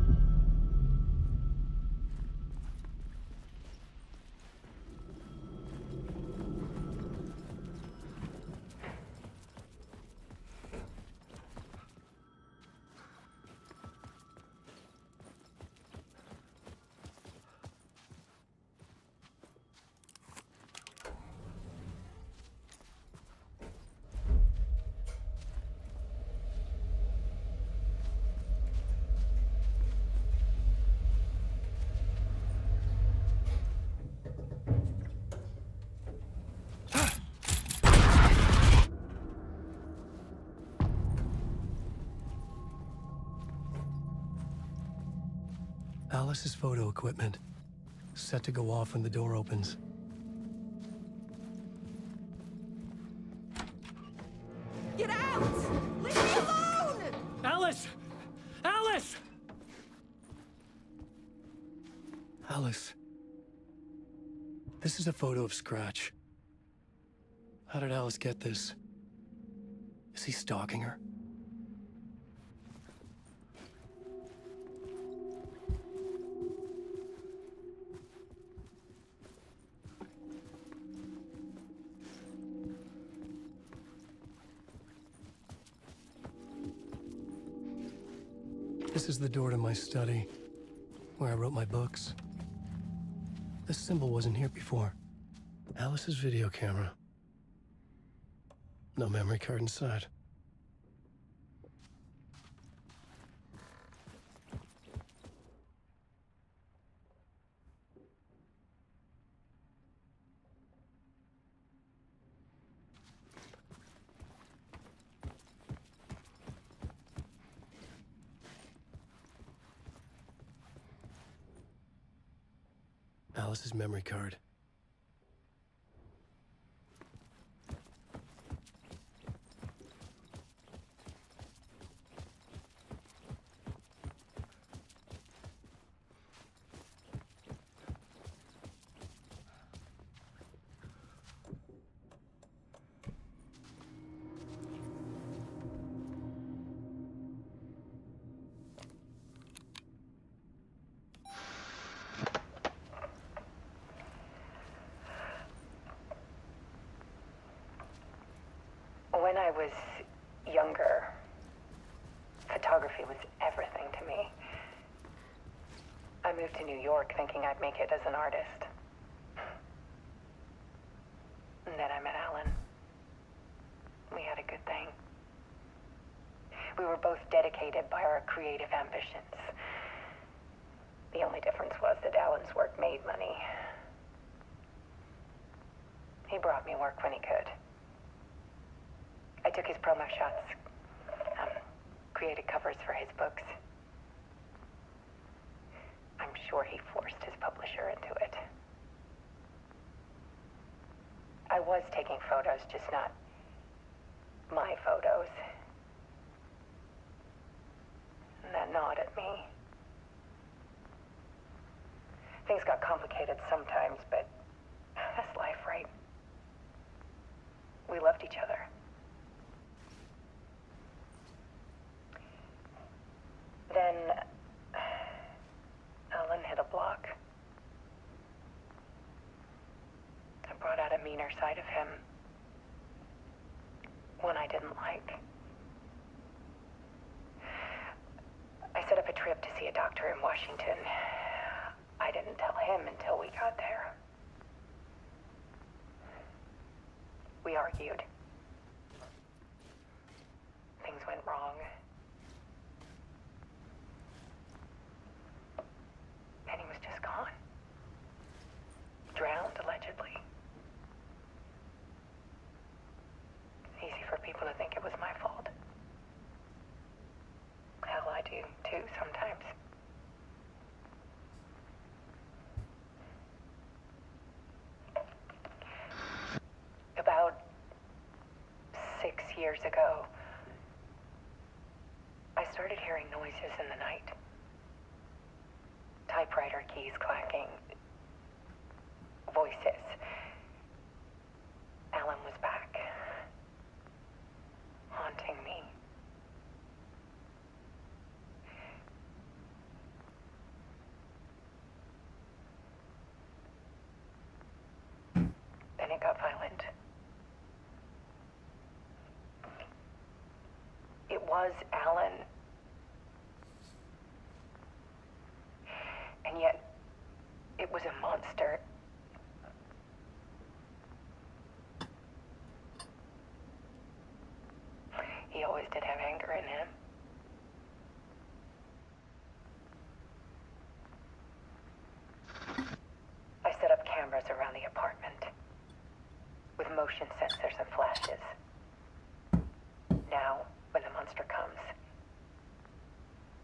Alice's photo equipment, set to go off when the door opens. Get out! Leave me alone! Alice! Alice! Alice. This is a photo of Scratch. How did Alice get this? Is he stalking her? This is the door to my study, where I wrote my books. This symbol wasn't here before. Alice's video camera. No memory card inside. Alice's memory card. When I was younger, photography was everything to me. I moved to New York thinking I'd make it as an artist. And then I met Alan. We had a good thing. We were both dedicated by our creative ambitions. The only difference was that Alan's work made money. He brought me work when he could. I took his promo shots, created covers for his books. I'm sure he forced his publisher into it. I was taking photos, just not my photos. And that gnawed at me. Things got complicated sometimes, but that's life, right? We loved each other. Then Alan hit a block. I brought out a meaner side of him. One I didn't like. I set up a trip to see a doctor in Washington. I didn't tell him until we got there. We argued. Things went wrong. And he was just gone. Drowned, allegedly. Easy for people to think it was my fault. Hell, I do, too, sometimes. About 6 years ago, I started hearing noises in the night. Typewriter keys clacking. Voices. Alan was back. Haunting me. Then it got violent. It was Alan. And yet, it was a monster. He always did have anger in him. I set up cameras around the apartment with motion sensors and flashes. Now, when the monster comes,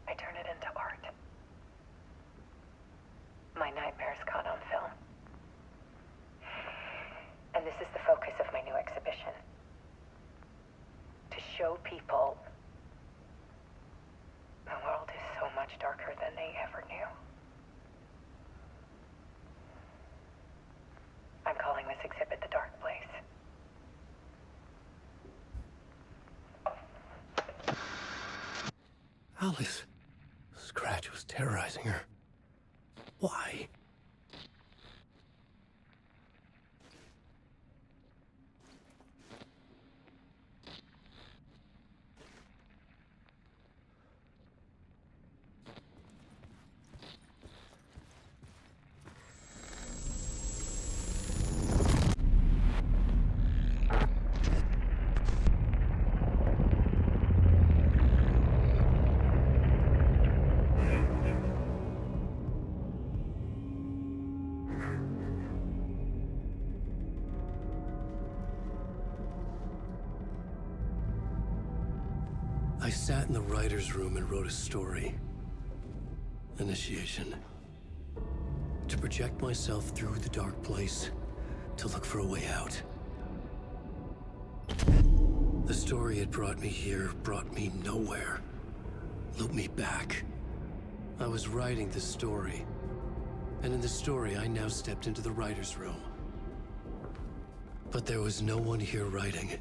I turn it into art. My nightmares caught on film. And this is the focus of my new exhibition. To show people the world is so much darker than they ever knew. I'm calling this exhibit The Dark Place. Alice. Scratch was terrorizing her. Why? I sat in the writer's room and wrote a story. Initiation. To project myself through the dark place, to look for a way out. The story had brought me here, brought me nowhere. Looped me back. I was writing the story. And in the story, I now stepped into the writer's room. But there was no one here writing.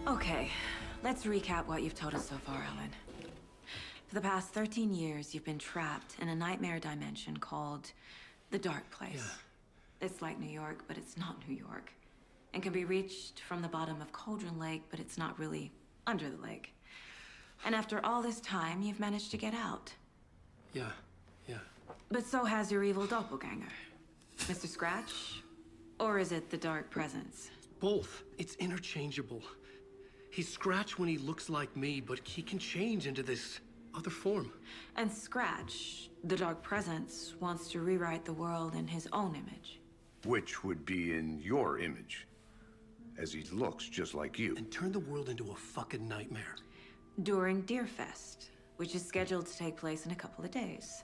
Okay, let's recap what you've told us so far, Alan. For the past 13 years, you've been trapped in a nightmare dimension called the Dark Place. Yeah. It's like New York, but it's not New York. And can be reached from the bottom of Cauldron Lake, but it's not really under the lake. And after all this time, you've managed to get out. Yeah. But so has your evil doppelganger. Mr. Scratch? Or is it the Dark Presence? Both. It's interchangeable. He's Scratch when he looks like me, but he can change into this other form. And Scratch, the Dark Presence, wants to rewrite the world in his own image. Which would be in your image, as he looks just like you. And turn the world into a fucking nightmare. During Deerfest, which is scheduled to take place in a couple of days.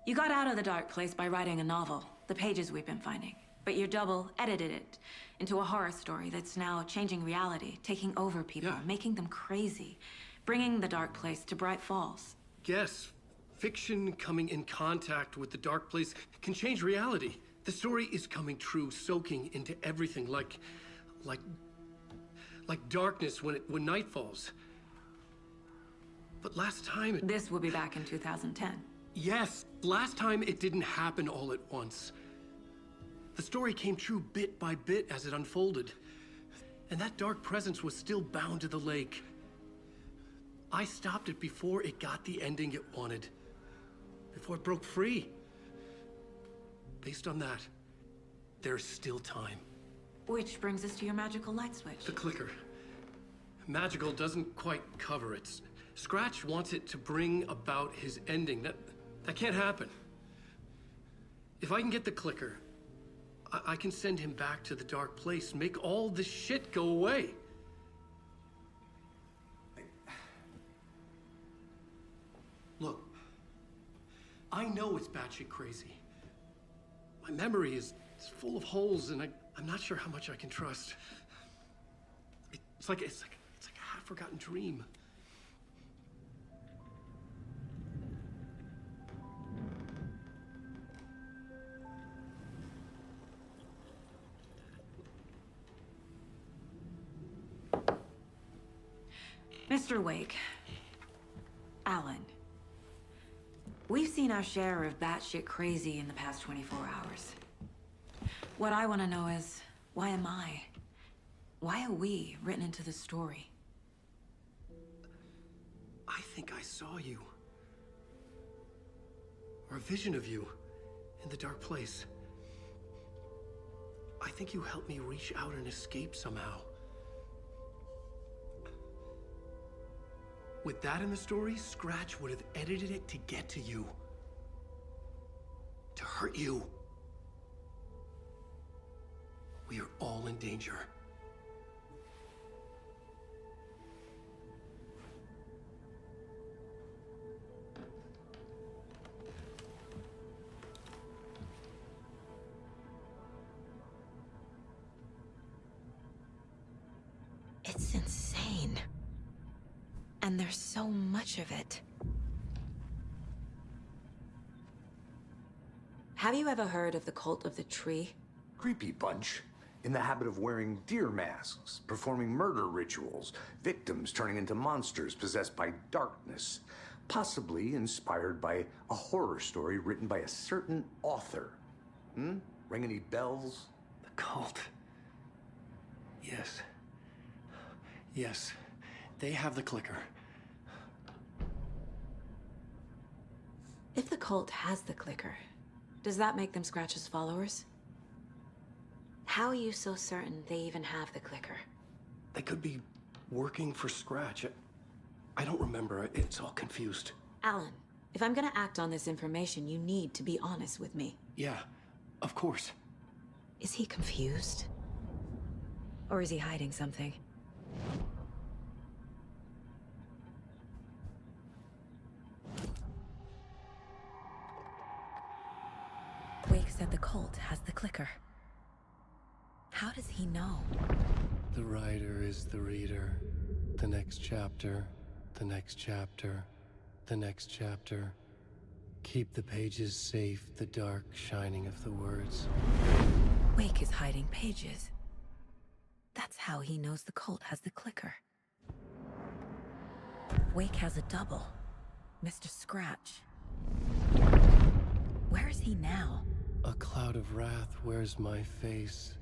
You got out of the Dark Place by writing a novel, the pages we've been finding. But your double edited it into a horror story that's now changing reality, taking over people, making them crazy, bringing the Dark Place to Bright Falls. Yes, fiction coming in contact with the Dark Place can change reality. The story is coming true, soaking into everything, like darkness when night falls. But last time it... This will be back in 2010. Yes, last time it didn't happen all at once. The story came true bit by bit as it unfolded. And that dark presence was still bound to the lake. I stopped it before it got the ending it wanted. Before it broke free. Based on that, there's still time. Which brings us to your magical light switch. The clicker. Magical doesn't quite cover it. Scratch wants it to bring about his ending. That can't happen. If I can get the clicker, I can send him back to the Dark Place, make all this shit go away. Look, I know it's batshit crazy. My memory is full of holes, and I'm not sure how much I can trust. It's like a half-forgotten dream. Mr. Wake, Alan, we've seen our share of batshit crazy in the past 24 hours. What I want to know is, why am I? Why are we written into the story? I think I saw you. Or a vision of you in the Dark Place. I think you helped me reach out and escape somehow. With that in the story, Scratch would have edited it to get to you. To hurt you. We are all in danger. It's insane. And there's so much of it. Have you ever heard of the Cult of the Tree? Creepy bunch. In the habit of wearing deer masks, performing murder rituals, victims turning into monsters possessed by darkness. Possibly inspired by a horror story written by a certain author. Ring any bells? The cult. Yes. Yes. They have the clicker. If the cult has the clicker, does that make them Scratch's followers? How are you so certain they even have the clicker? They could be working for Scratch. I don't remember. It's all confused. Alan, if I'm gonna act on this information, you need to be honest with me. Yeah, of course. Is he confused? Or is he hiding something? Wake said the cult has the clicker. How does he know? The writer is the reader. The next chapter, the next chapter, the next chapter. Keep the pages safe, the dark shining of the words. Wake is hiding pages. That's how he knows the cult has the clicker. Wake has a double. Mr. Scratch. Where is he now? A cloud of wrath wears my face.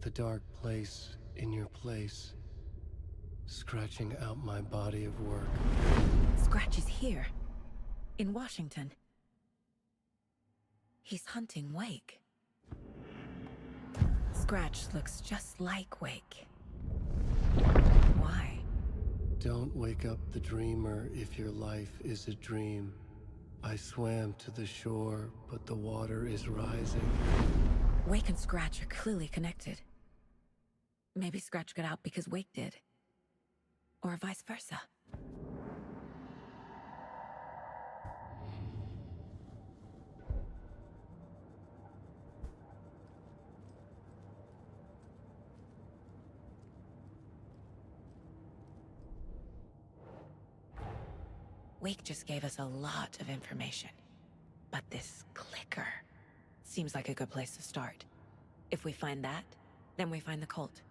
The dark place in your place. Scratching out my body of work. Scratch is here. In Washington. He's hunting Wake. Scratch looks just like Wake. Why? Don't wake up the dreamer if your life is a dream. I swam to the shore, but the water is rising. Wake and Scratch are clearly connected. Maybe Scratch got out because Wake did. Or vice versa. Wake just gave us a lot of information. But this clicker seems like a good place to start. If we find that, then we find the cult.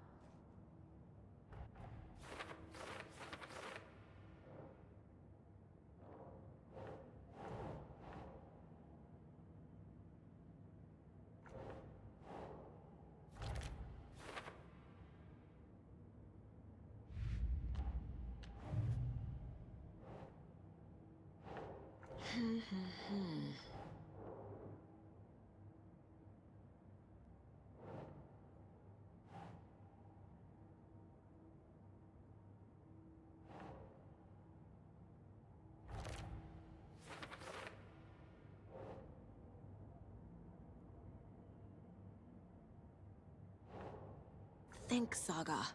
Think, Saga.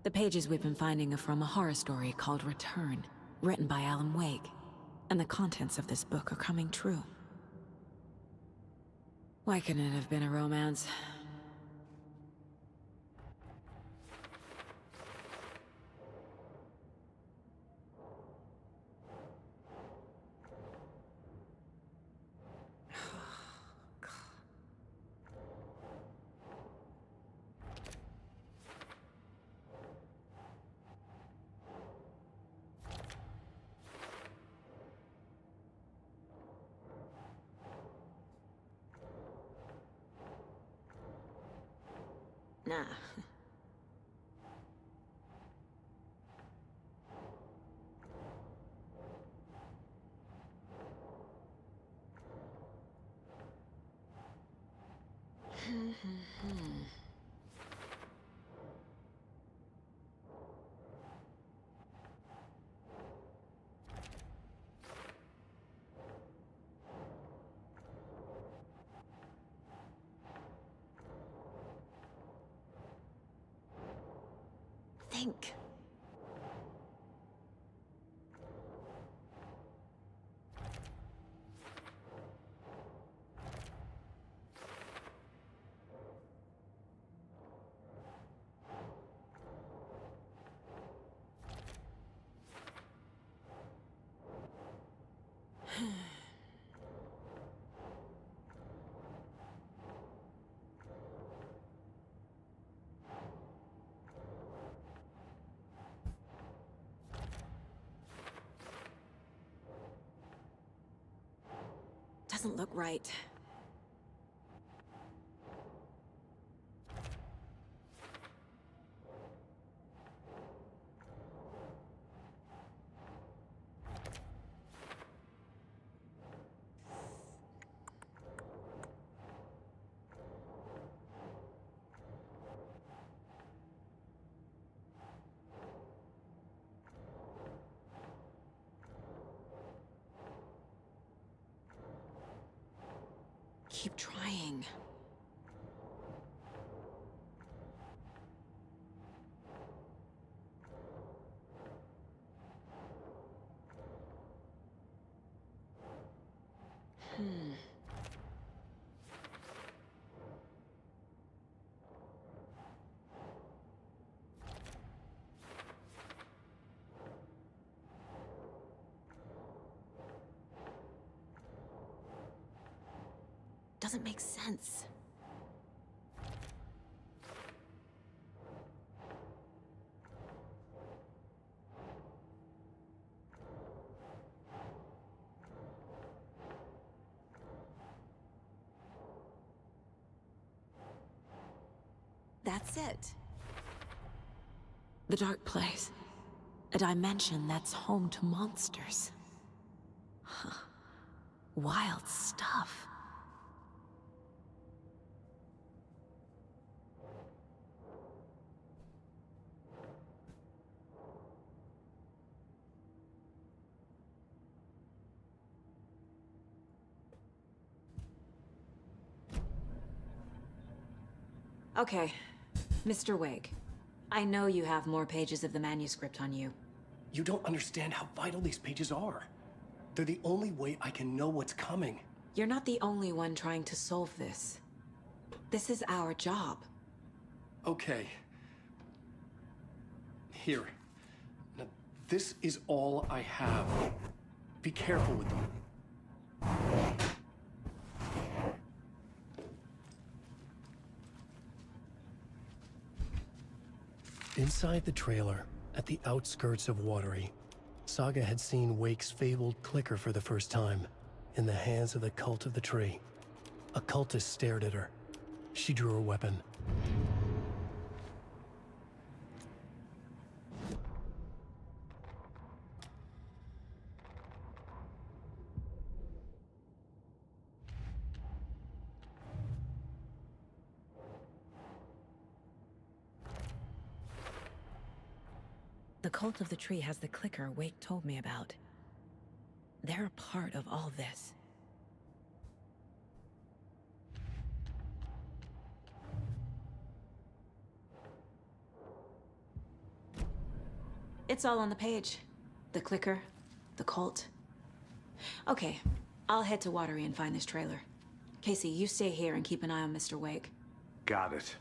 The pages we've been finding are from a horror story called Return, written by Alan Wake. And the contents of this book are coming true. Why couldn't it have been a romance? Nah. Think. Doesn't look right. Keep trying. Doesn't make sense. That's it. The Dark Place. A dimension that's home to monsters. Huh. Wild stuff. Okay, Mr. Wake. I know you have more pages of the manuscript on you. You don't understand how vital these pages are. They're the only way I can know what's coming. You're not the only one trying to solve this. This is our job. Okay. Here. Now, this is all I have. Be careful with them. Inside the trailer, at the outskirts of Watery, Saga had seen Wake's fabled clicker for the first time, in the hands of the Cult of the Tree. A cultist stared at her. She drew her weapon. The Cult of the Tree has the clicker Wake told me about. They're a part of all this. It's all on the page. The clicker, the cult. Okay, I'll head to Watery and find this trailer. Casey, you stay here and keep an eye on Mr. Wake. Got it.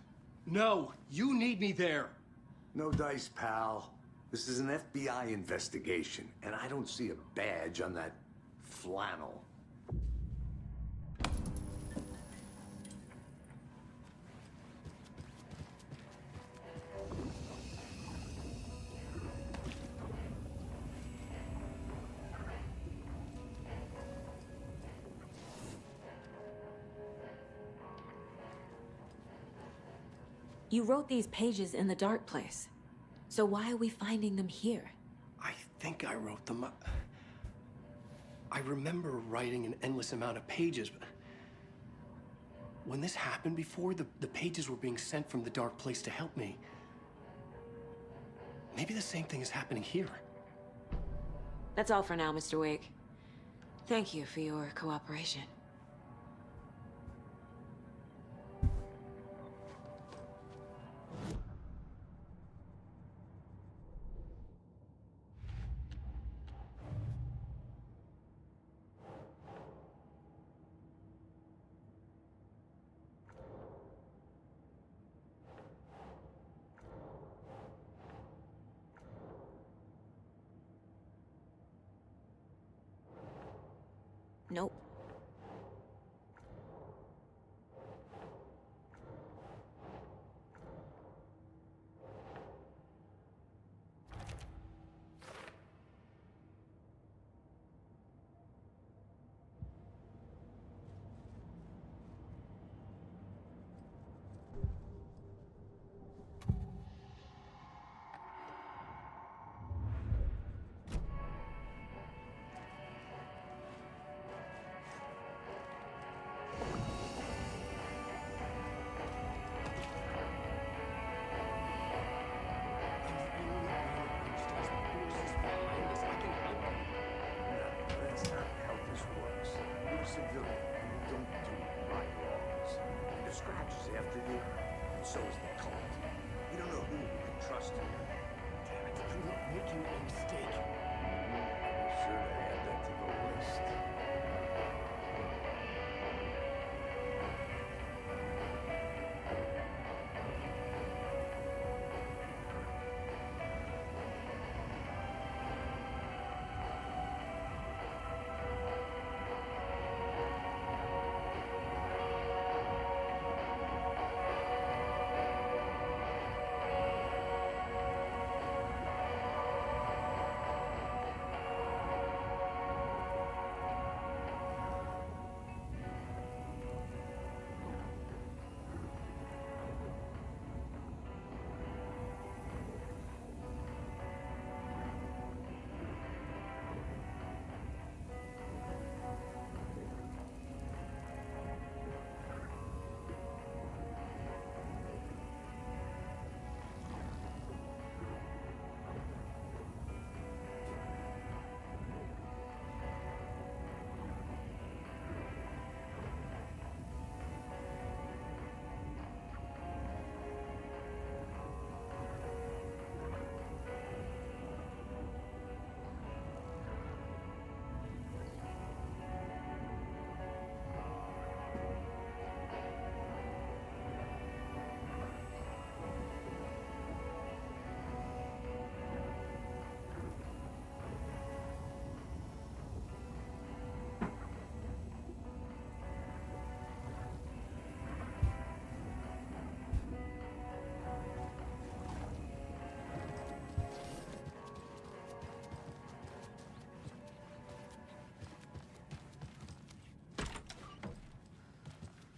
No, you need me there. No dice, pal. This is an FBI investigation, and I don't see a badge on that flannel. You wrote these pages in the dark place. So why are we finding them here? I think I wrote them. I remember writing an endless amount of pages, but when this happened before, the pages were being sent from the dark place to help me. Maybe the same thing is happening here. That's all for now, Mr. Wake. Thank you for your cooperation. Nope. That's not how this works. You're a civilian. You don't do right wrongs. And the scratches after you, and so is the cult. You don't know who you can trust here. Damn it, you're not making a mistake. Be sure to add that to the list.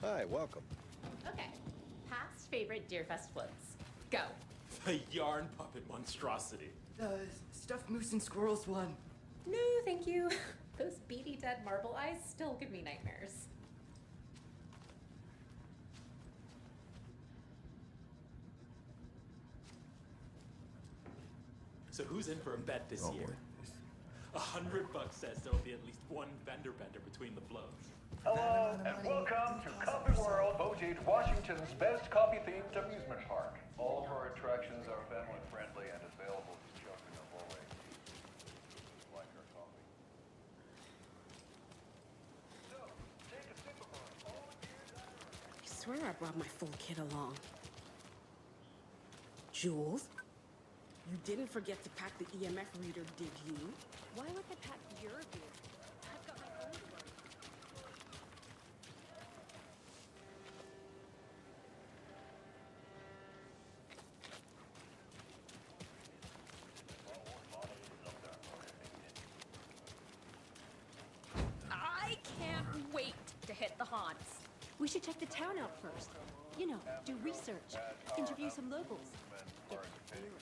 Hi, welcome. Okay. Past favorite Deerfest floats. Go. The yarn puppet monstrosity. The stuffed moose and squirrels one. No, thank you. Those beady dead marble eyes still give me nightmares. So who's in for a bet this year? Boy. $100 says there'll be at least one fender bender between the floats. Hello, and welcome to Coffee World, voted Washington's best coffee-themed amusement park. All of our attractions are family-friendly and available to children of all ages. Like our coffee. So, take a sip of our I swear I brought my full kit along. Jules, you didn't forget to pack the EMF reader, did you? Why would I pack your gear? I've got my own work. I can't wait to hit the haunts. We should check the town out first. You know, do research, interview some locals. Get the feeling.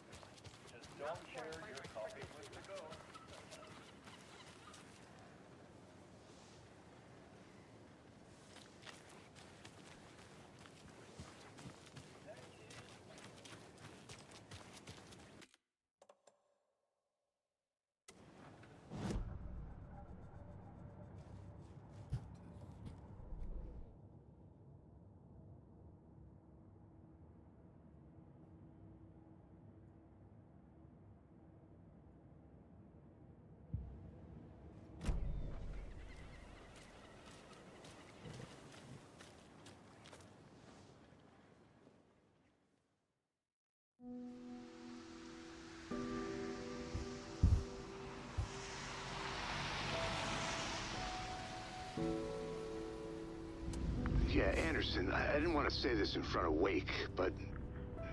Just don't share your copy with the ghost. Yeah, Anderson, I didn't want to say this in front of Wake, but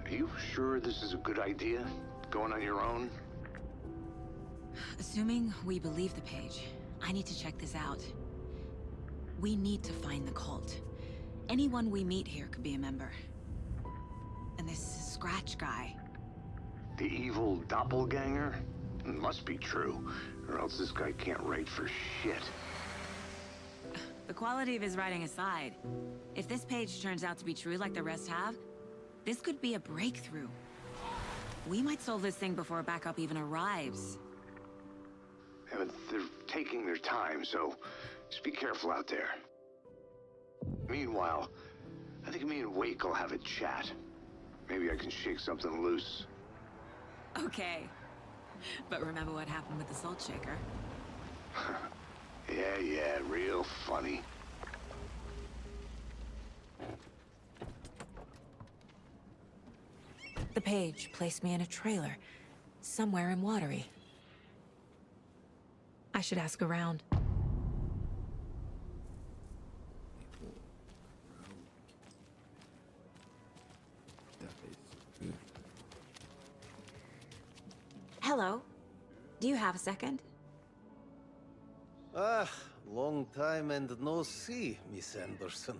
are you sure this is a good idea? Going on your own? Assuming we believe the page, I need to check this out. We need to find the cult. Anyone we meet here could be a member. And this Scratch guy. The evil doppelganger? Must be true, or else this guy can't write for shit. The quality of his writing aside, if this page turns out to be true like the rest have, this could be a breakthrough. We might solve this thing before backup even arrives. Yeah, but they're taking their time, so just be careful out there. Meanwhile, I think me and Wake will have a chat. Maybe I can shake something loose. Okay. But remember what happened with the Salt Shaker? Yeah, real funny. The page placed me in a trailer, somewhere in Watery. I should ask around. Hello. Do you have a second? Ah, long time and no see, Miss Anderson.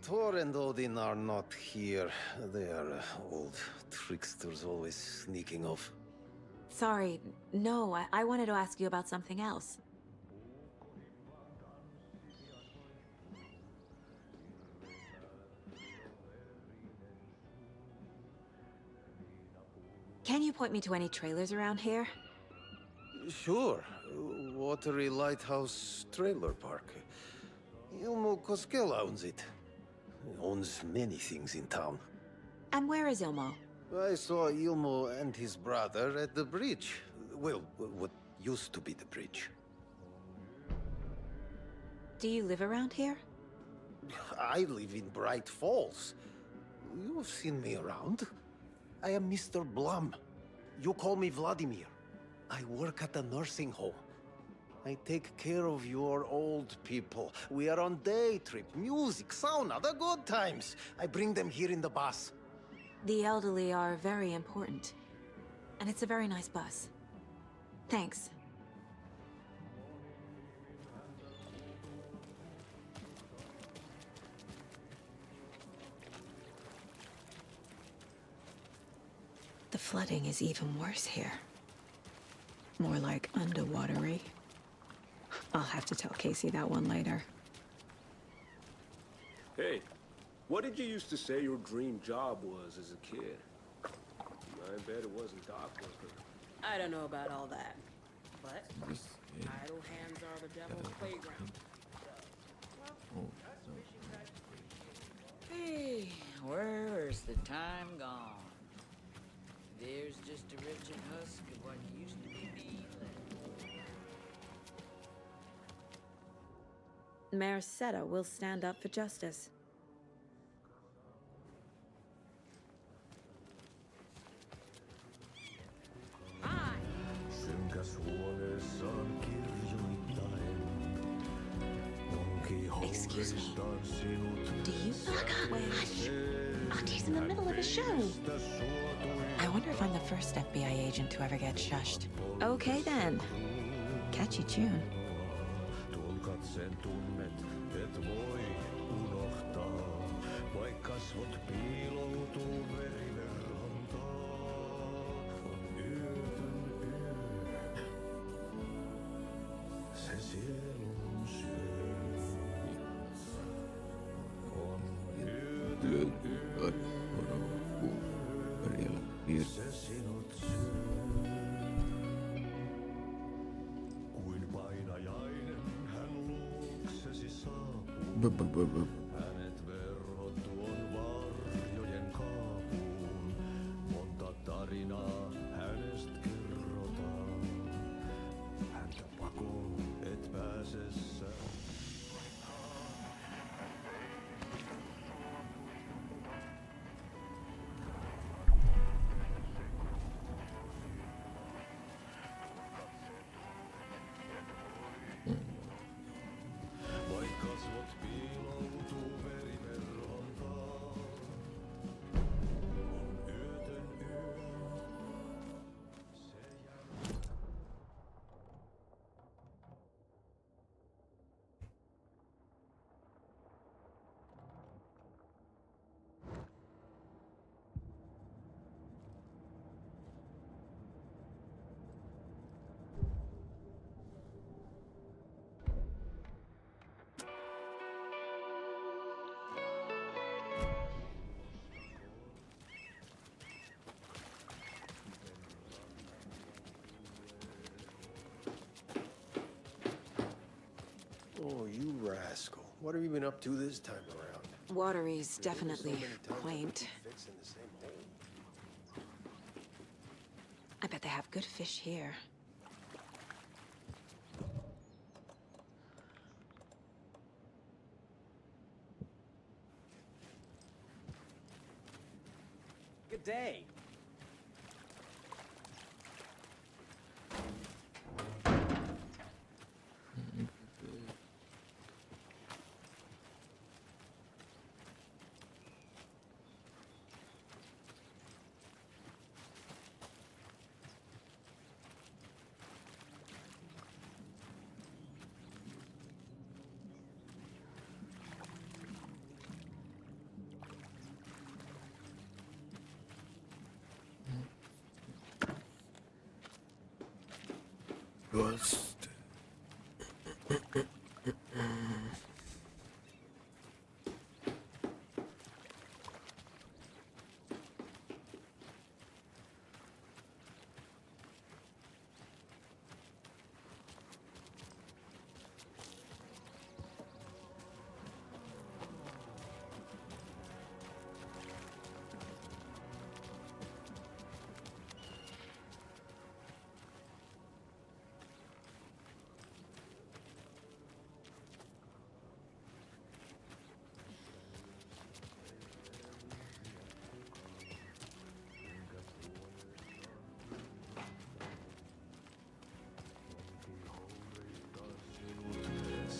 Thor and Odin are not here. They are old tricksters always sneaking off. Sorry, no, I wanted to ask you about something else. Can you point me to any trailers around here? Sure. Watery Lighthouse Trailer Park. Ilmo Koskela owns it. He owns many things in town. And where is Ilmo? I saw Ilmo and his brother at the bridge. Well, what used to be the bridge. Do you live around here? I live in Bright Falls. You've seen me around. I am Mr. Blum. You call me Vladimir. I work at a nursing home. I take care of your old people. We are on day trip, music, sauna, the good times. I bring them here in the bus. The elderly are very important. And it's a very nice bus. Thanks. The flooding is even worse here. More like underwatery. I'll have to tell Casey that one later. Hey, what did you used to say your dream job was as a kid? I bet it wasn't dock worker. I don't know about all that. But idle hands are the devil's playground. Hey, where's the time gone? There's just a wretched husk of what used to be me left. Mayor Seta will stand up for justice. Excuse me. Do you knock on? Hush! Artie's in the middle of a show. I wonder if I'm the first FBI agent to ever get shushed. Okay then. Catchy tune. Vaikka kasvot piiloutuu veriverhon taa, on yötön yö. Se sielun syö. On yötön yö. Se sinut syö. Kuin painajainen hän luoksesi saapuu. Hänet verhot tuon varjojen kaapuun. Monta tarinaa hänestä kerrotaan. Häntä pakoon et pääsessä. Vai kasvot piiloutuu veriverhon taa, on yötön yö. Se jää. Oh, you rascal. What have you been up to this time around? Watery's definitely quaint. Fixing the same hole. I bet they have good fish here. Good day. Bust.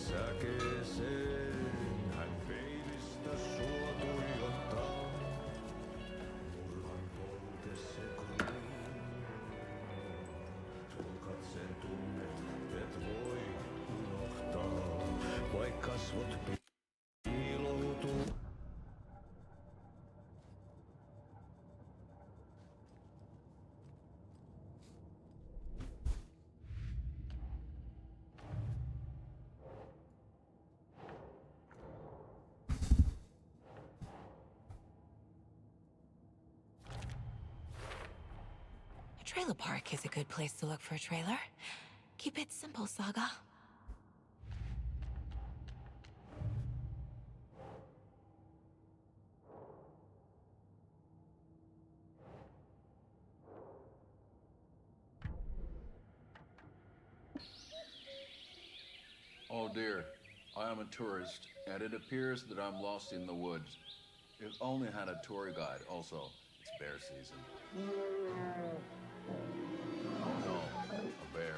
Säkeeseen hän peilistä sua tuijottaa. Murhan polte sekoilee. Tuon katseen tunnet et voi unohtaa. Vaik kasvot piiloutuu. A trailer park is a good place to look for a trailer. Keep it simple, Saga. Oh dear, I am a tourist, and it appears that I'm lost in the woods. If only had a tour guide. Also, it's bear season. Oh no, a bear.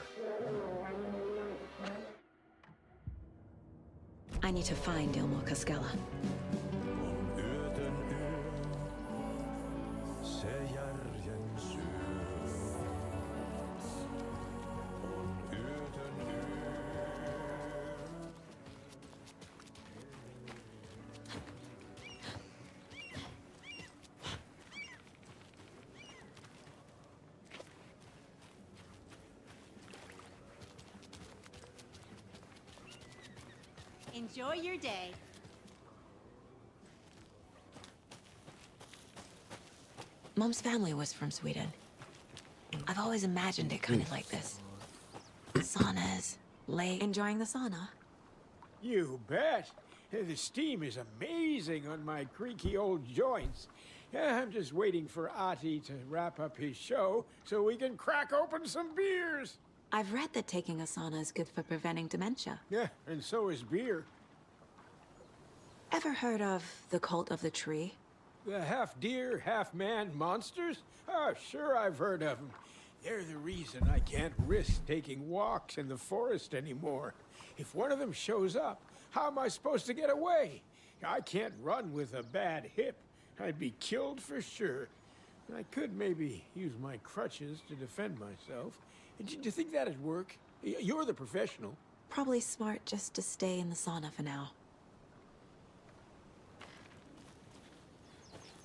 I need to find Ilmo Cascella. Yötön yö, se järjen syö. On yötön yö. Enjoy your day. Mom's family was from Sweden. I've always imagined it kind of like this. Saunas, lake, enjoying the sauna. You bet. The steam is amazing on my creaky old joints. I'm just waiting for Ati to wrap up his show so we can crack open some beers. I've read that taking a sauna is good for preventing dementia. Yeah, and so is beer. Ever heard of the Cult of the Tree? The half-deer, half-man monsters? Oh, sure I've heard of them. They're the reason I can't risk taking walks in the forest anymore. If one of them shows up, how am I supposed to get away? I can't run with a bad hip. I'd be killed for sure. I could maybe use my crutches to defend myself. Do you think that'd work? You're the professional. Probably smart just to stay in the sauna for now.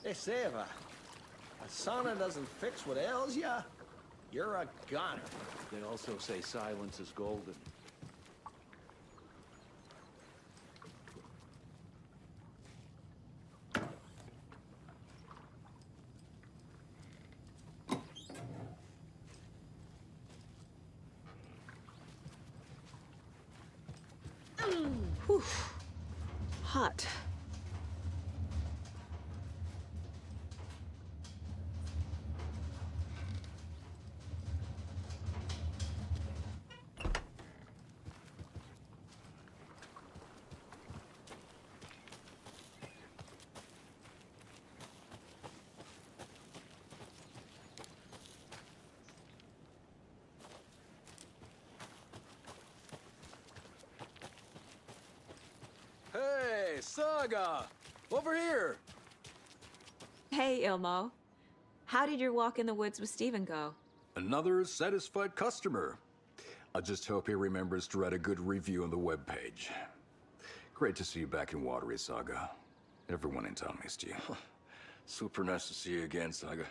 Hey, Seva. A sauna doesn't fix what ails ya? You're a goner. They also say silence is golden. Whew. Hot. Hey, Saga! Over here! Hey, Ilmo. How did your walk in the woods with Steven go? Another satisfied customer. I just hope he remembers to write a good review on the webpage. Great to see you back in Watery, Saga. Everyone in town missed you. Super nice to see you again, Saga.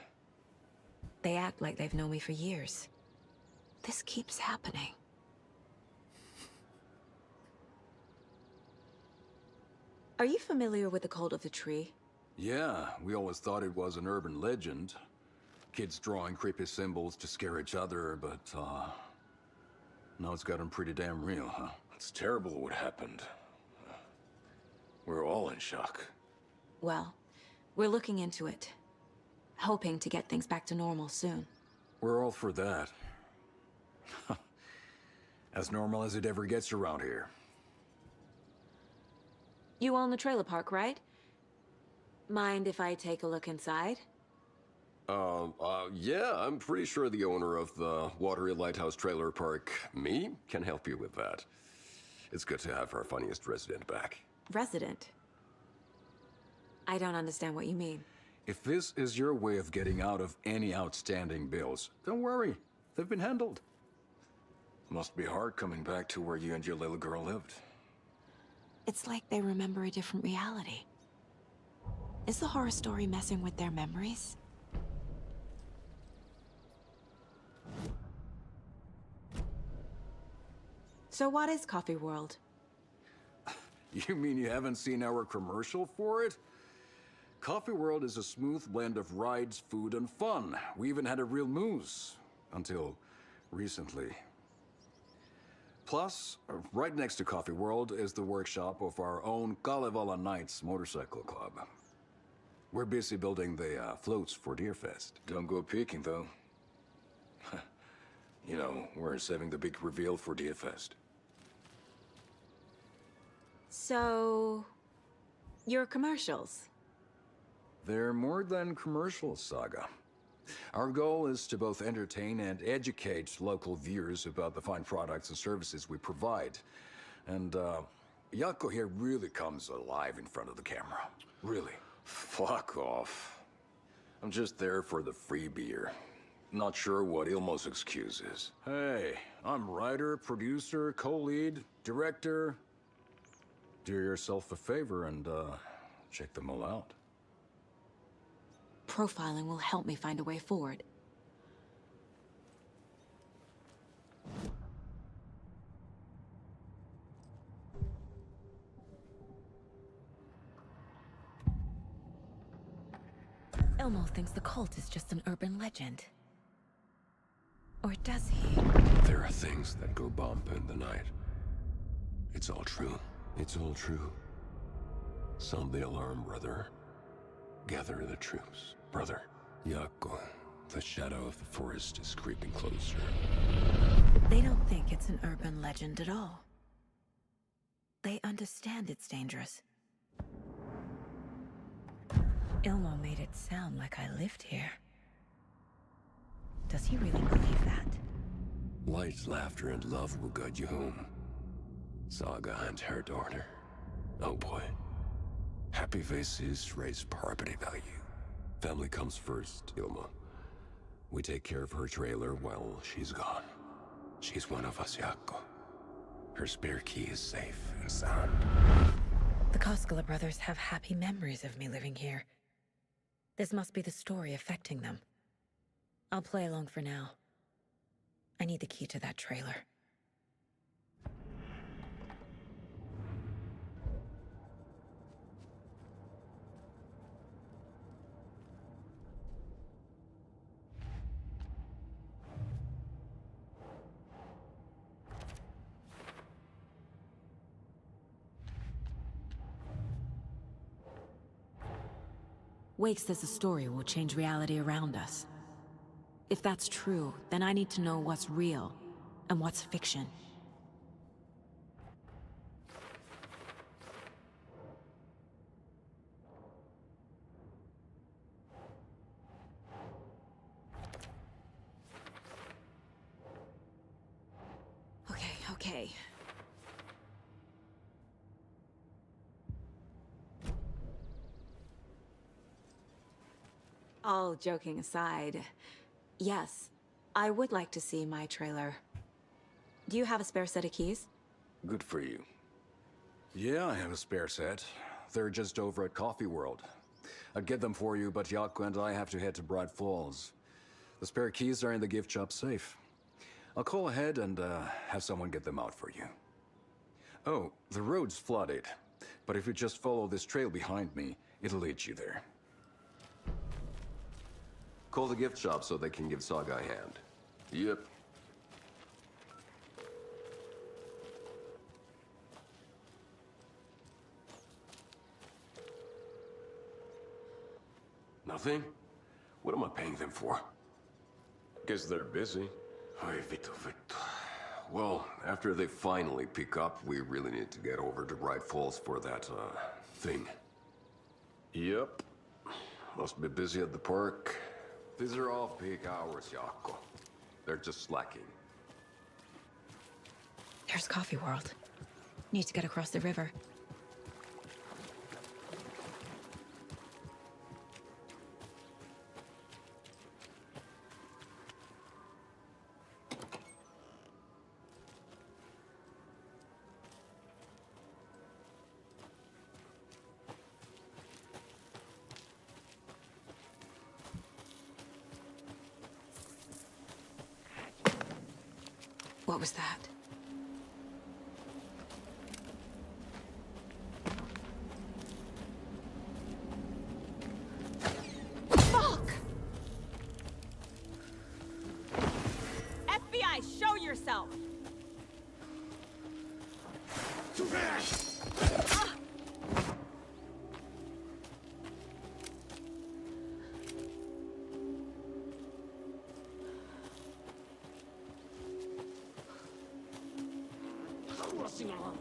They act like they've known me for years. This keeps happening. Are you familiar with the Cult of the Tree? Yeah, we always thought it was an urban legend. Kids drawing creepy symbols to scare each other, but, now it's gotten pretty damn real, huh? It's terrible what happened. We're all in shock. Well, we're looking into it. Hoping to get things back to normal soon. We're all for that. As normal as it ever gets around here. You own the trailer park, right? Mind if I take a look inside? Yeah, I'm pretty sure the owner of the Watery Lighthouse Trailer Park, me, can help you with that. It's good to have our funniest resident back. Resident? I don't understand what you mean. If this is your way of getting out of any outstanding bills, don't worry. They've been handled. Must be hard coming back to where you and your little girl lived. It's like they remember a different reality. Is the horror story messing with their memories? So what is Coffee World? You mean you haven't seen our commercial for it? Coffee World is a smooth blend of rides, food, and fun. We even had a real moose. Until recently. Plus, right next to Coffee World is the workshop of our own Kalevala Knights Motorcycle Club. We're busy building the floats for Deerfest. Don't go peeking, though. You know, we're saving the big reveal for Deerfest. So... your commercials? They're more than commercials, Saga. Our goal is to both entertain and educate local viewers about the fine products and services we provide. And, Jaakko here really comes alive in front of the camera. Really. Fuck off. I'm just there for the free beer. Not sure what Ilmo's excuse is. Hey, I'm writer, producer, co-lead, director. Do yourself a favor and, check them all out. Profiling will help me find a way forward. Elmo thinks the cult is just an urban legend. Or does he? There are things that go bump in the night. It's all true. It's all true. Sound the alarm, brother. Gather the troops, brother. Jaakko, the shadow of the forest is creeping closer. They don't think it's an urban legend at all. They understand it's dangerous. Ilmo made it sound like I lived here. Does he really believe that? Light, laughter, and love will guide you home. Saga and her daughter. Oh boy. Happy faces raise property value. Family comes first, Ilma. We take care of her trailer while she's gone. She's one of us, Jaakko. Her spare key is safe and sound. The Koskela brothers have happy memories of me living here. This must be the story affecting them. I'll play along for now. I need the key to that trailer. Wake says the story will change reality around us. If that's true, then I need to know what's real and what's fiction. Okay. All joking aside, yes, I would like to see my trailer. Do you have a spare set of keys? Good for you. Yeah, I have a spare set. They're just over at Coffee World. I'd get them for you, but Jaakko and I have to head to Bright Falls. The spare keys are in the gift shop safe. I'll call ahead and have someone get them out for you. Oh, the road's flooded, but if you just follow this trail behind me, it'll lead you there. Call the gift shop so they can give Saga a hand. Yep. Nothing? What am I paying them for? Guess they're busy. Ay, Vito. Well, after they finally pick up, we really need to get over to Bright Falls for that, thing. Yep. Must be busy at the park. These are off-peak hours, Jaakko. They're just slacking. There's Coffee World. Need to get across the river. What was that? Fuck! FBI, show yourself! Rushing on.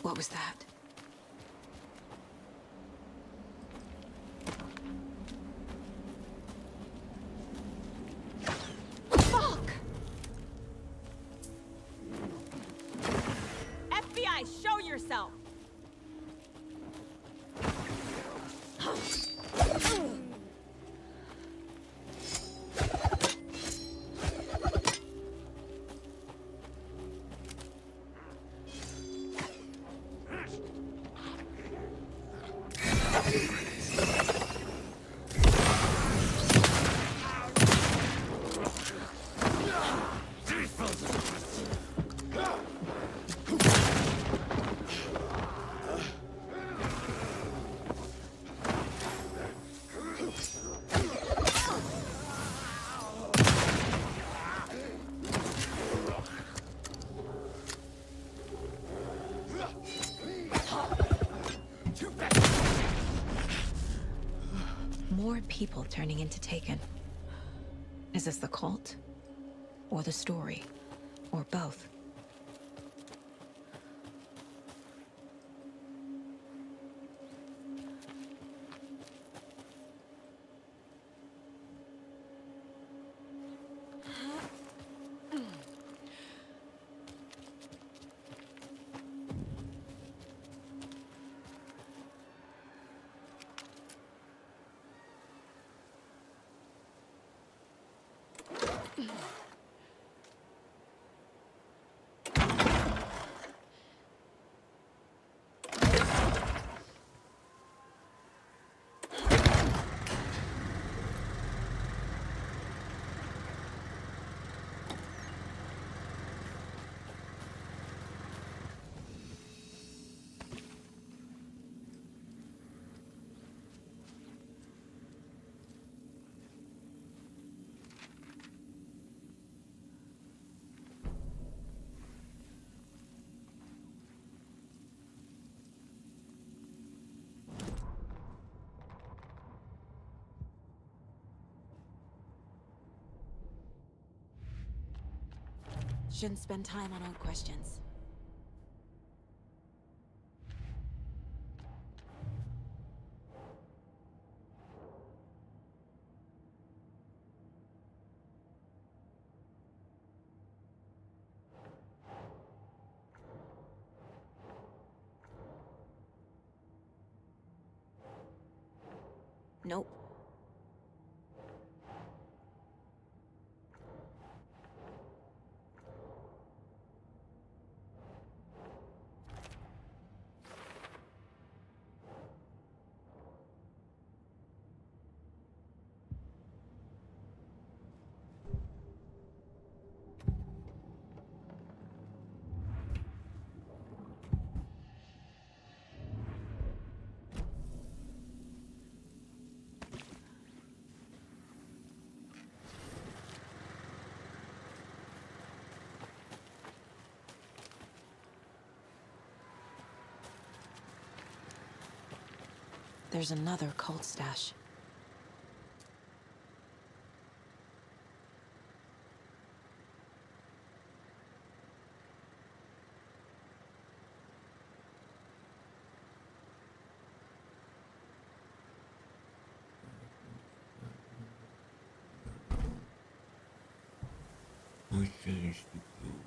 What was that? Fuck! FBI, show yourself! More people turning into Taken. Is this the cult? Or the story? Or both? Shouldn't spend time on old questions. Nope. There's another cult stash. What changed the code?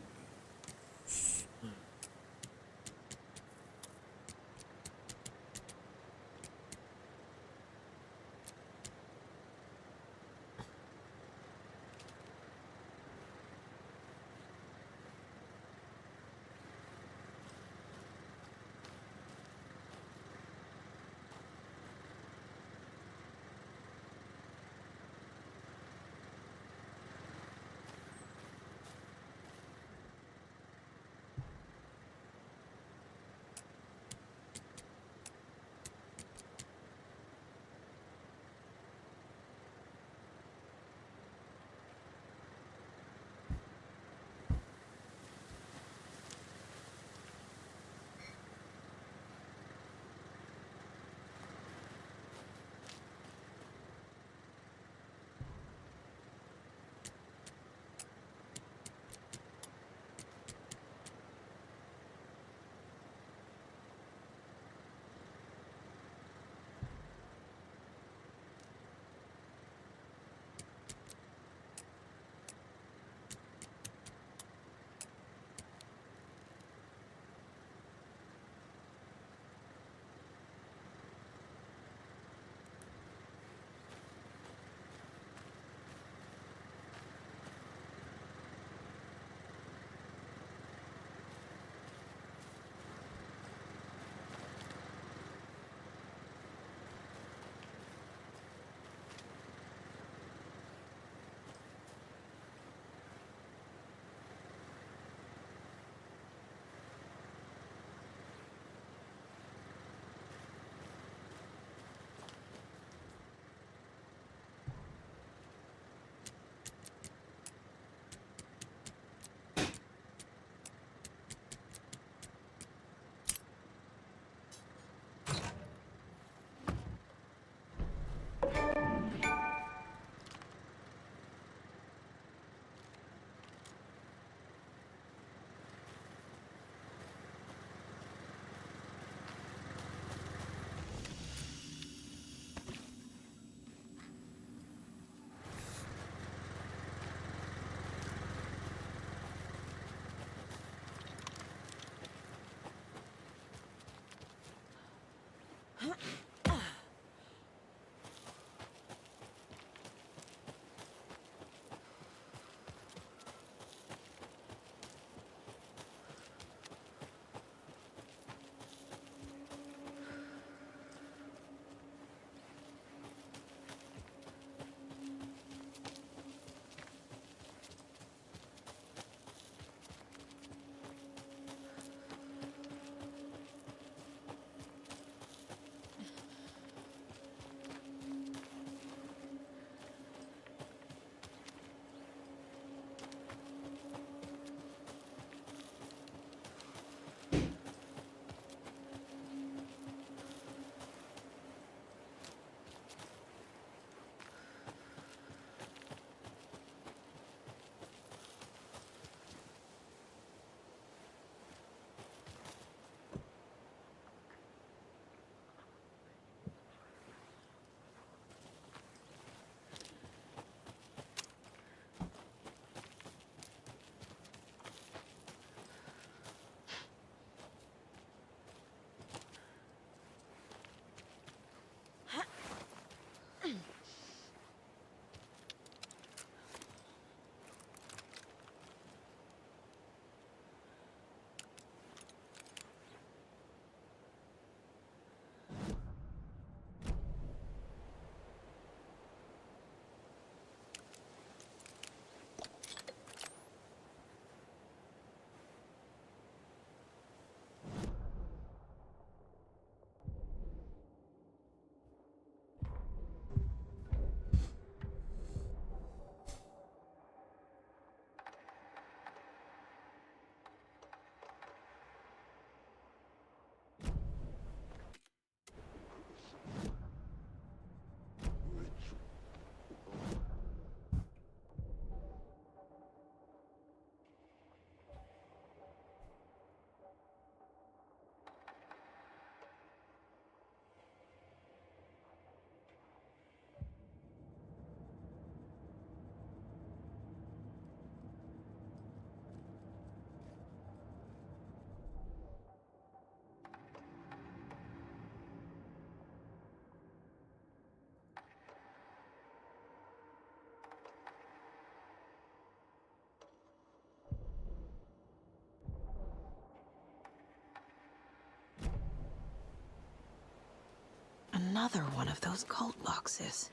Another one of those cult boxes.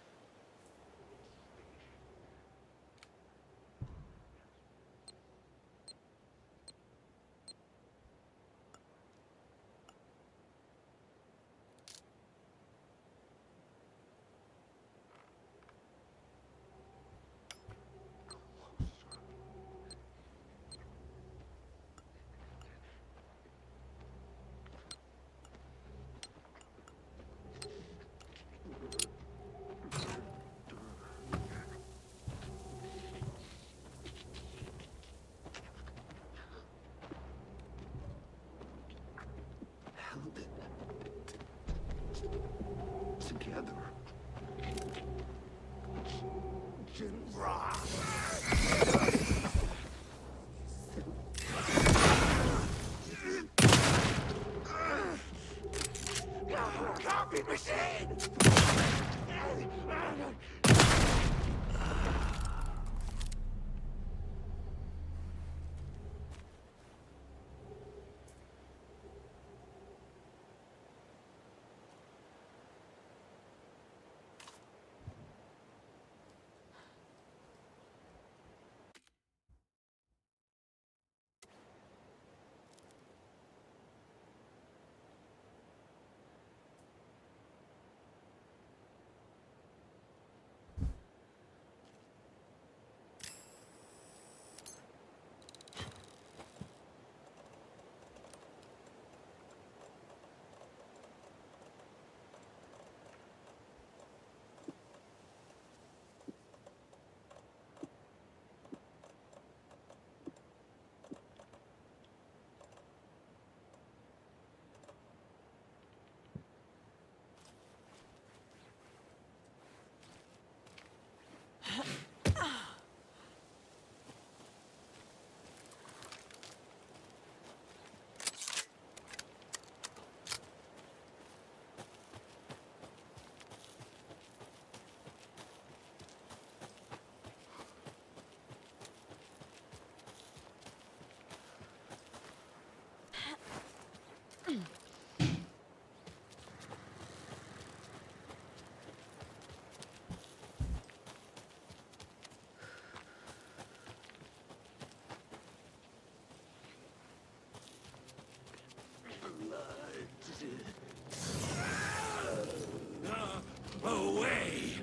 Held it together. Jinra! Copy machine! Away!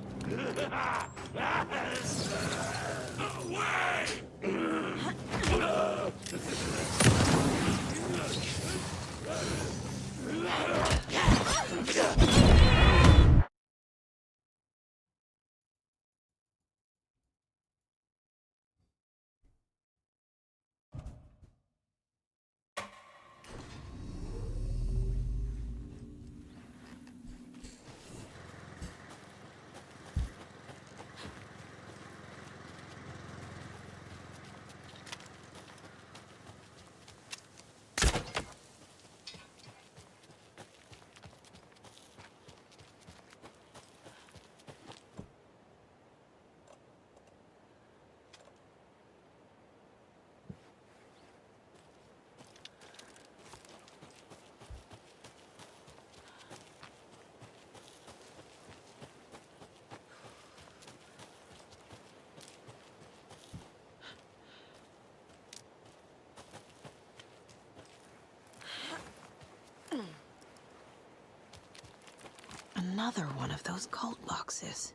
Another one of those cult boxes.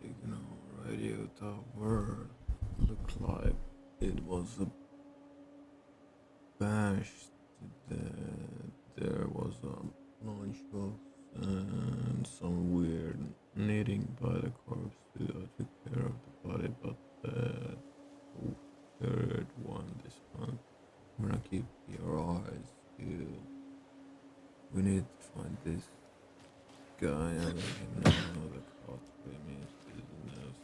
signal radio tower looked like it was bashed. There was a launch box and some weird knitting by the corpse. I took care of the body, but the third one, this one, I'm gonna keep your eyes peeled. We need to find this guy and let him know the cult means business.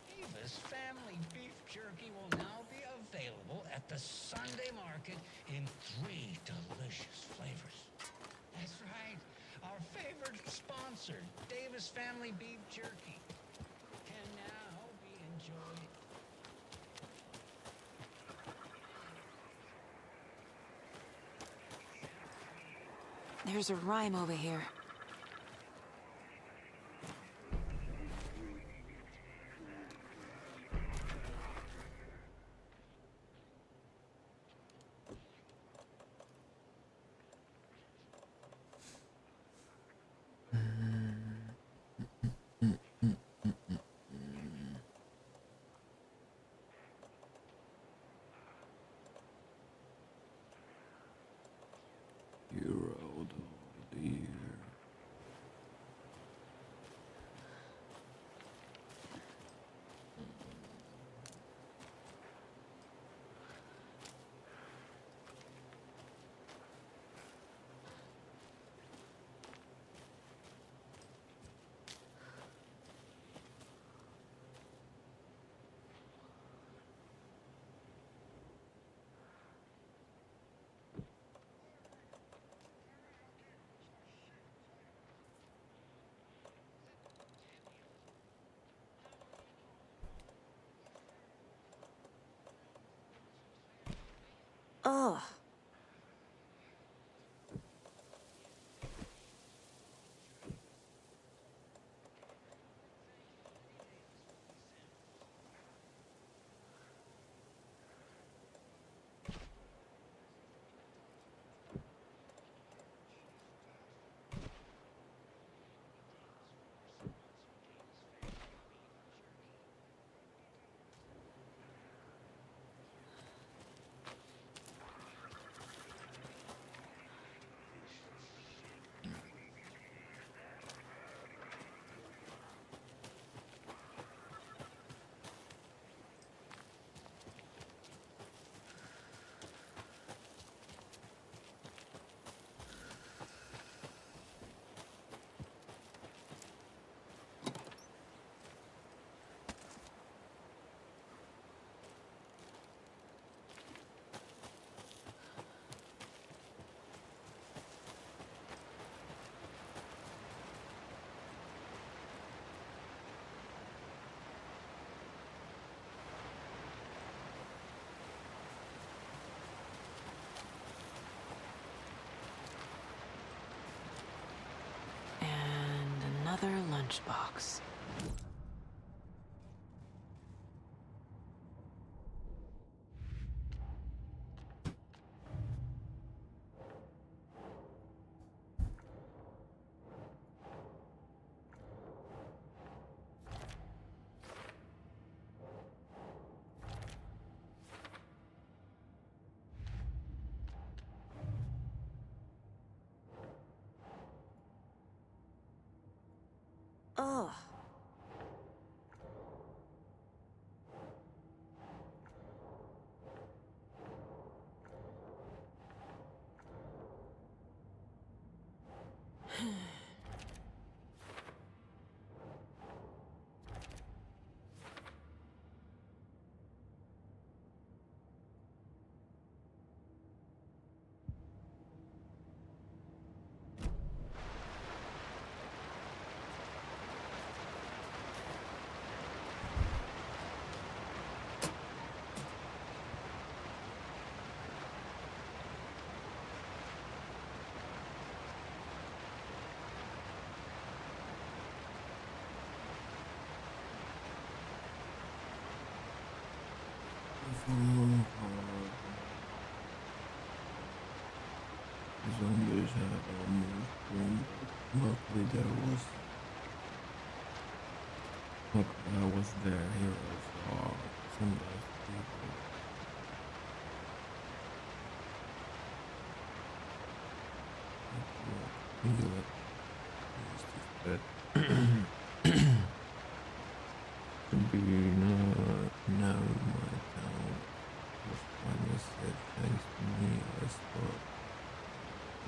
Davis Family Beef Jerky will now be available at the Sunday market in 3 delicious flavors. That's right, our favorite sponsor, Davis Family Beef Jerky, can now be enjoyed. There's a rhyme over here. You're out of the year. Ugh. Another lunchbox. Oh. Zombies had almost boomed. Luckily I was there. Heroes are some nice people. Feel it. It's just bad. To be now in my town was finally said thanks to me. I thought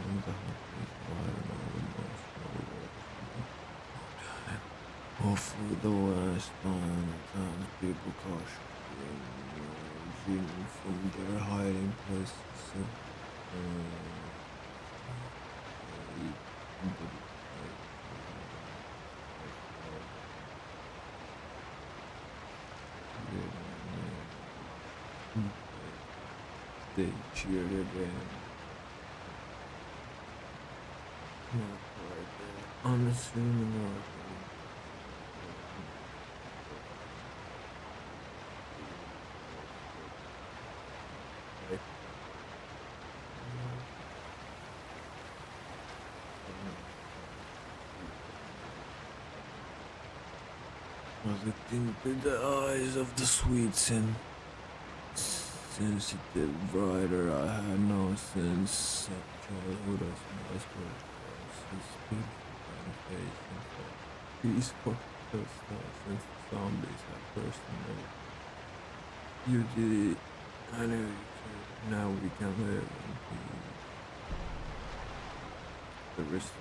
I'm the happiest rider on the most time. Hopefully the last time the townspeople cautiously emerging from their hiding places. They cheered again. Right there. I'm assuming I looked into the eyes of the sweet and sensitive rider. I had no sense of childhood as my spirit was his beautiful face and peaceful hostile since the zombies had first made. You did it. I knew you could. Now we can live in peace. The risk.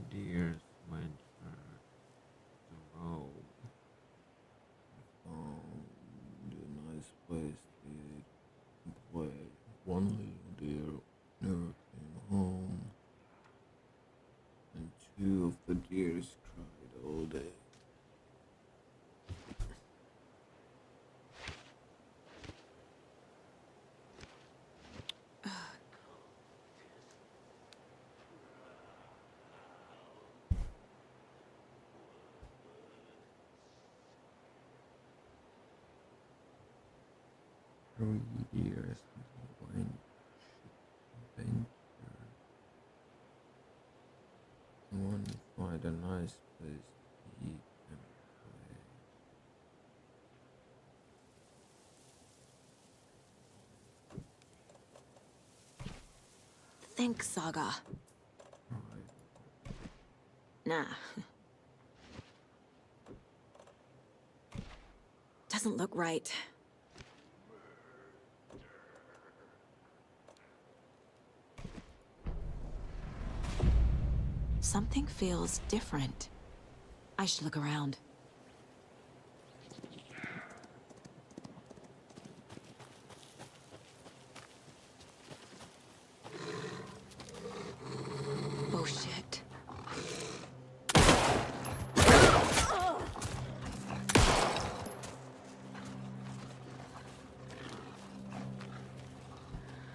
Deer's venture the road. I found a nice place to eat and play. One little deer never came home, and two of the deers cried all day. Years went venture. I want to find a nice place to eat and play. Think, Saga. Nah. Doesn't look right. something feels different. I should look around. Oh, shit.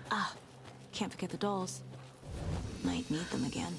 Ah, can't forget the dolls. Might need them again.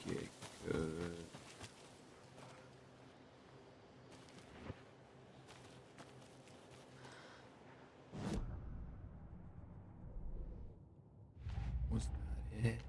Okay, good. Was that it?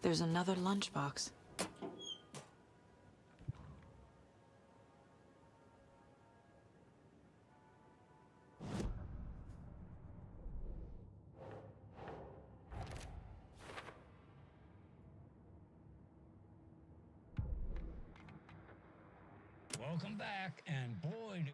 There's another lunchbox. Welcome back, and boy,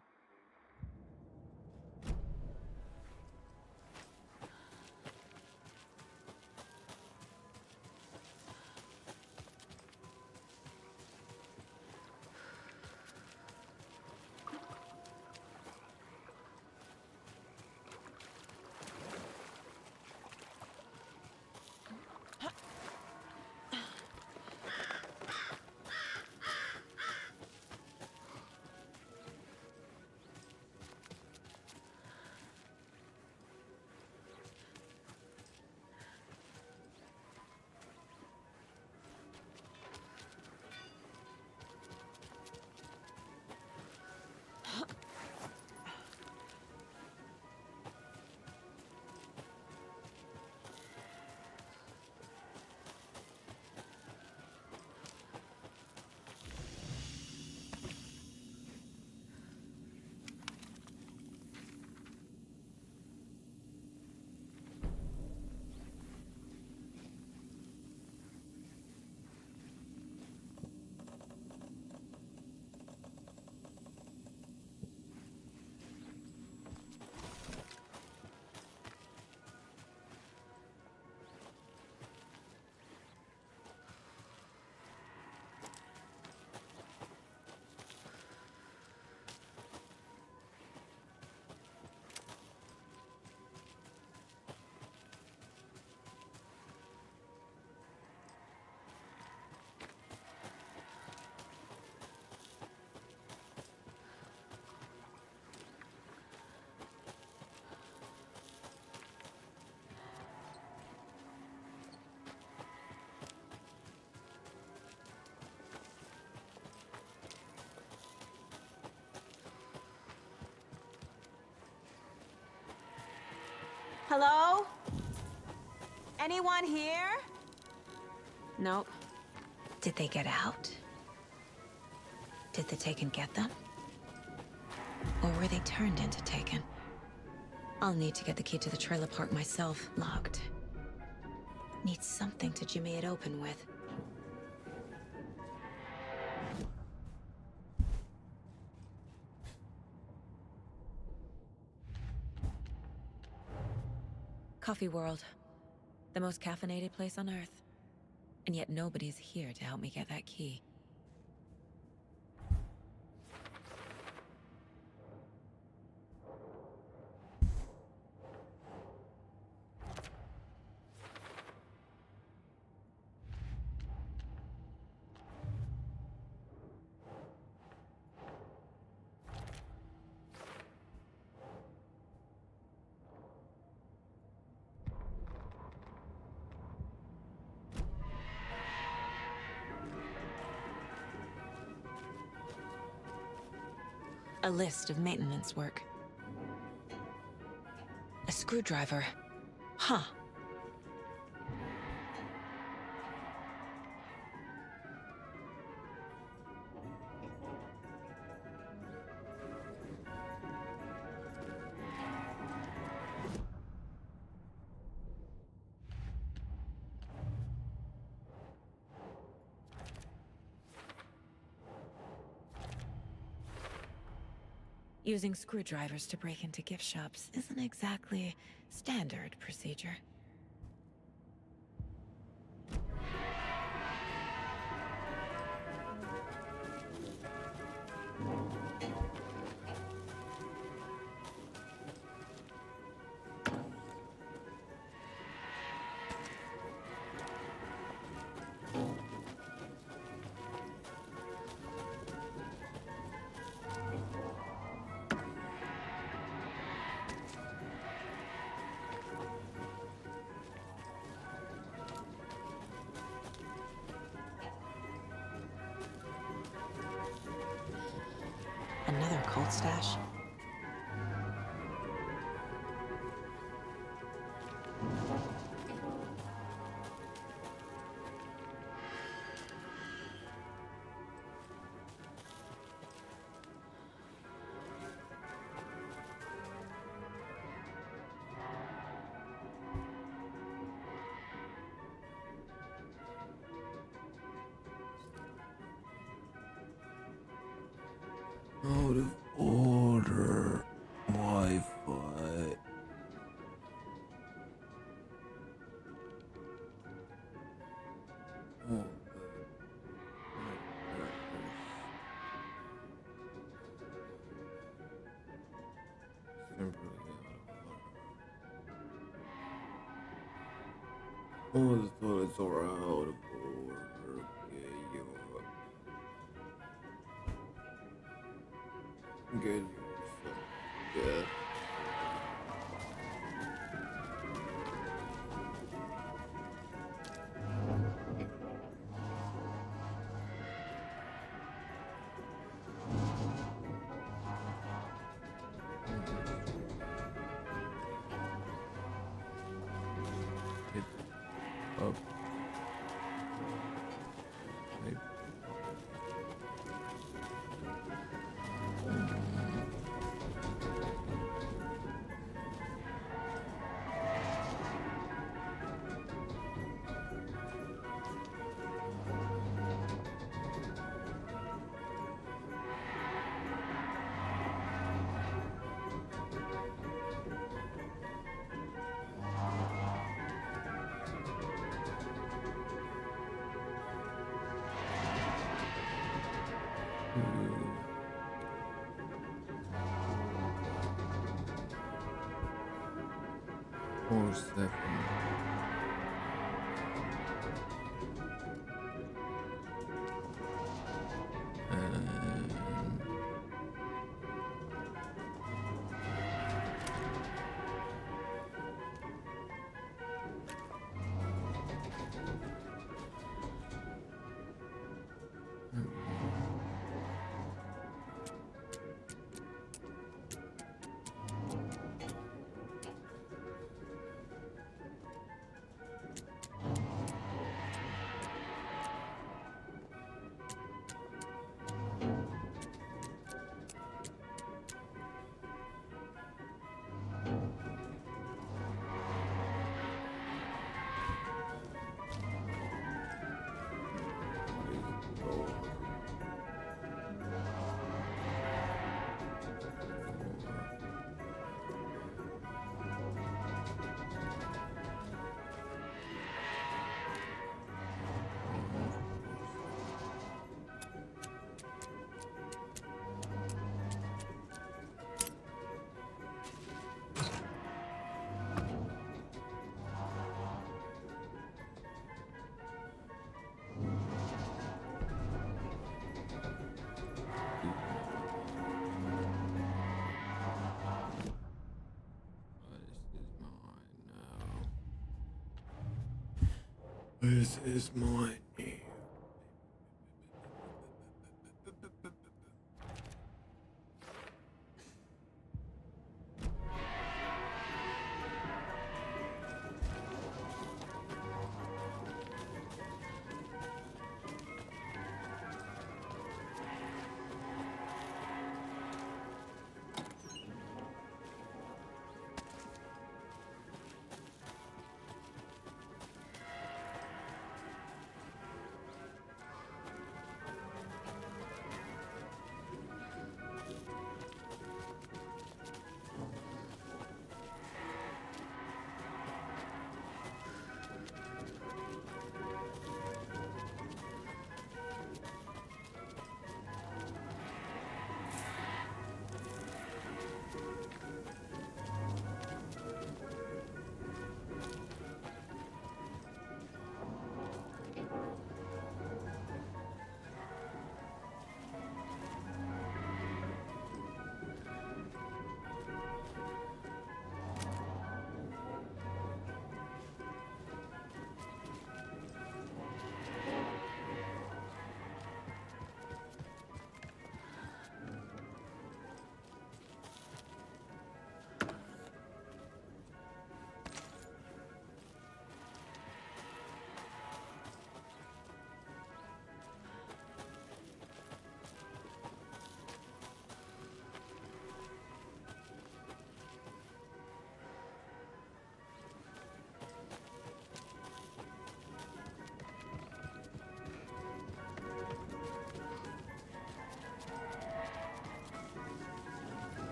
Hello? Anyone here? Nope. Did they get out? Did the Taken get them? Or were they turned into Taken? I'll need to get the key to the trailer park myself. Locked. Need something to jimmy it open with. Coffee World. The most caffeinated place on Earth. And yet nobody's here to help me get that key. A list of maintenance work. A screwdriver. Huh. Using screwdrivers to break into gift shops isn't exactly standard procedure. Another cult stash. Out of order. Wi-Fi. Oh. Oh, the toilets are out of order. Okay, you get yourself. Yeah. Up. Maybe. Or second. This is mine.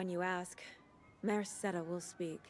when you ask. Merceda will speak.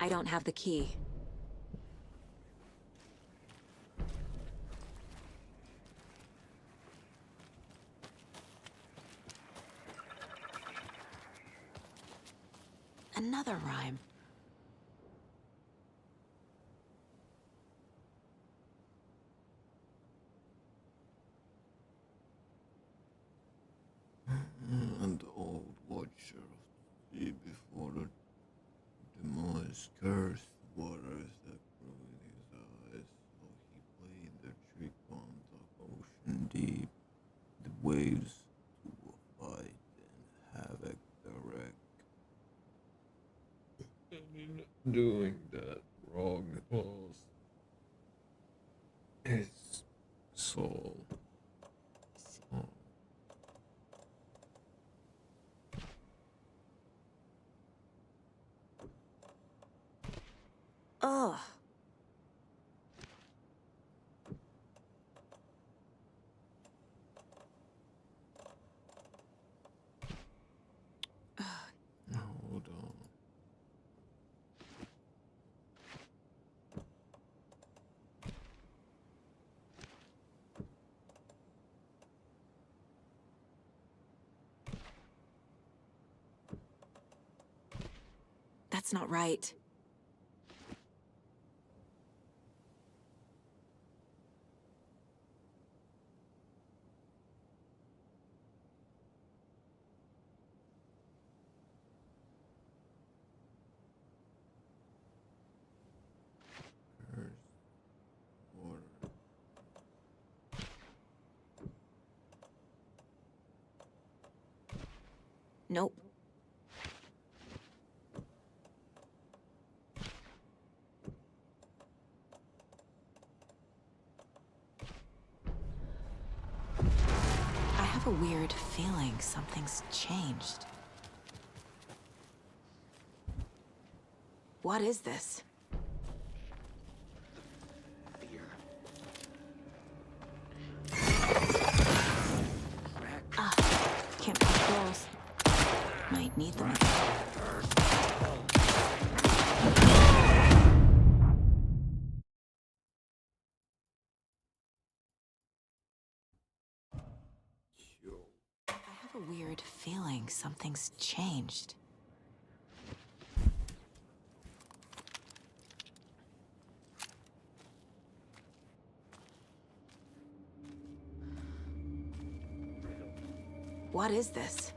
I don't have the key. Another rhyme. And the old watcher of the sea before the demise cursed the waters that grew in his eyes, so he played the trick on the ocean deep, the waves to a fight and havoc the wreck. Doing that wrong was his soul. Ugh. Hold on. That's not right. Nope. I have a weird feeling something's changed. What is this? Ah, can't pop pills. Might need them. I have a weird feeling something's changed. What is this?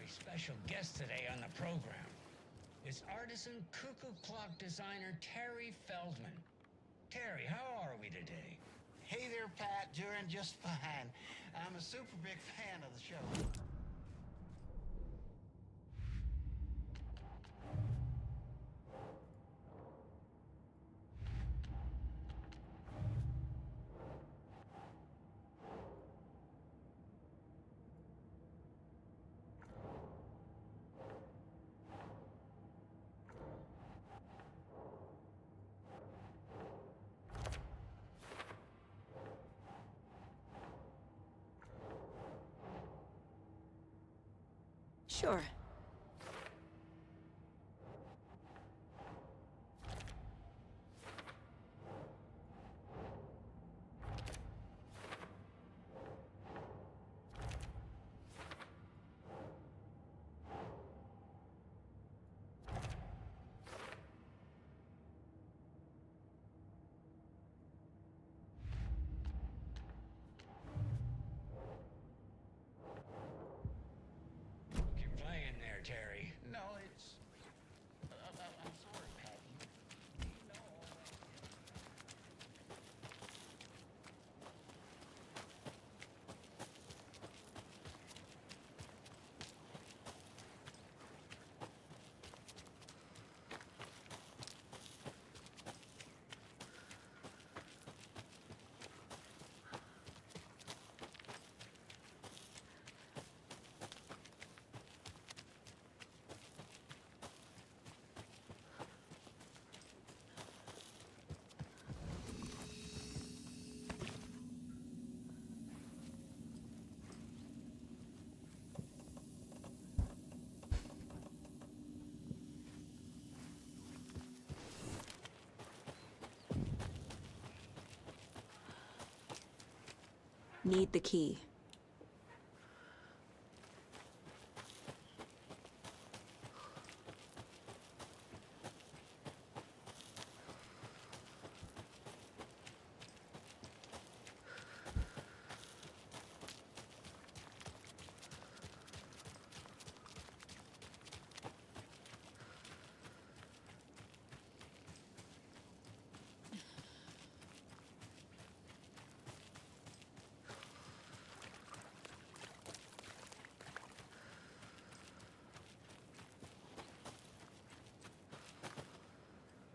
Special guest today on the program. It's artisan cuckoo clock designer Terry Feldman. Terry, how are we today? Hey there, Pat. Doing just fine. I'm a super big fan of the show. Sure. Terry. No, it's... I'm sorry, Pat. You know... Need the key.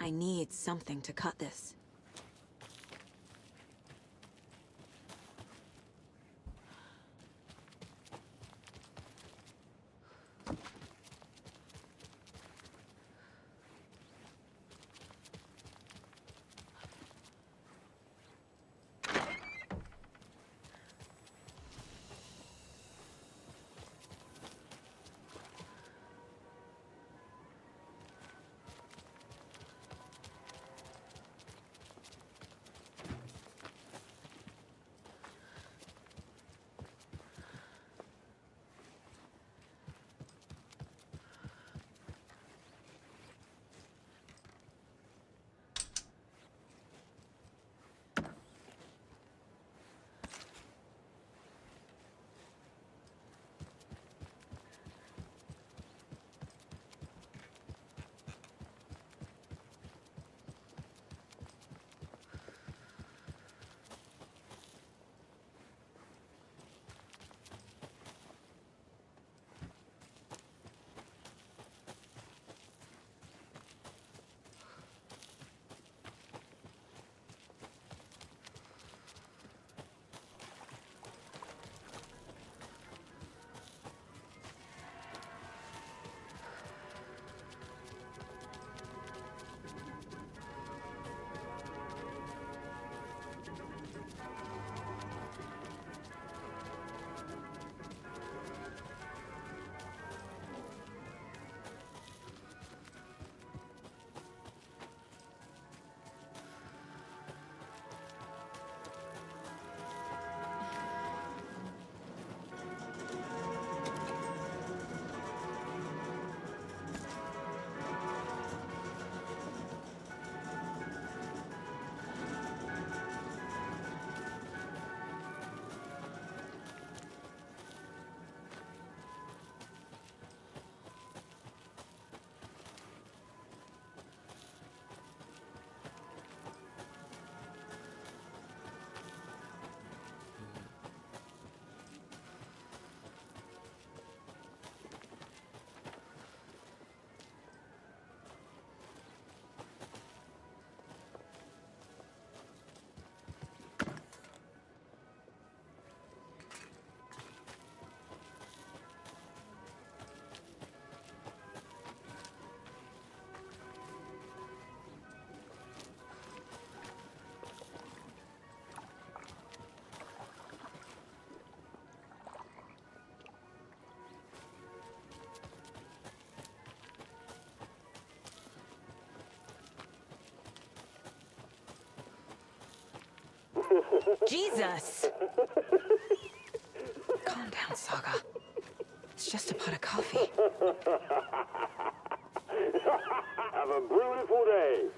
I need something to cut this. Jesus! Calm down, Saga. It's just a pot of coffee. Have a beautiful day.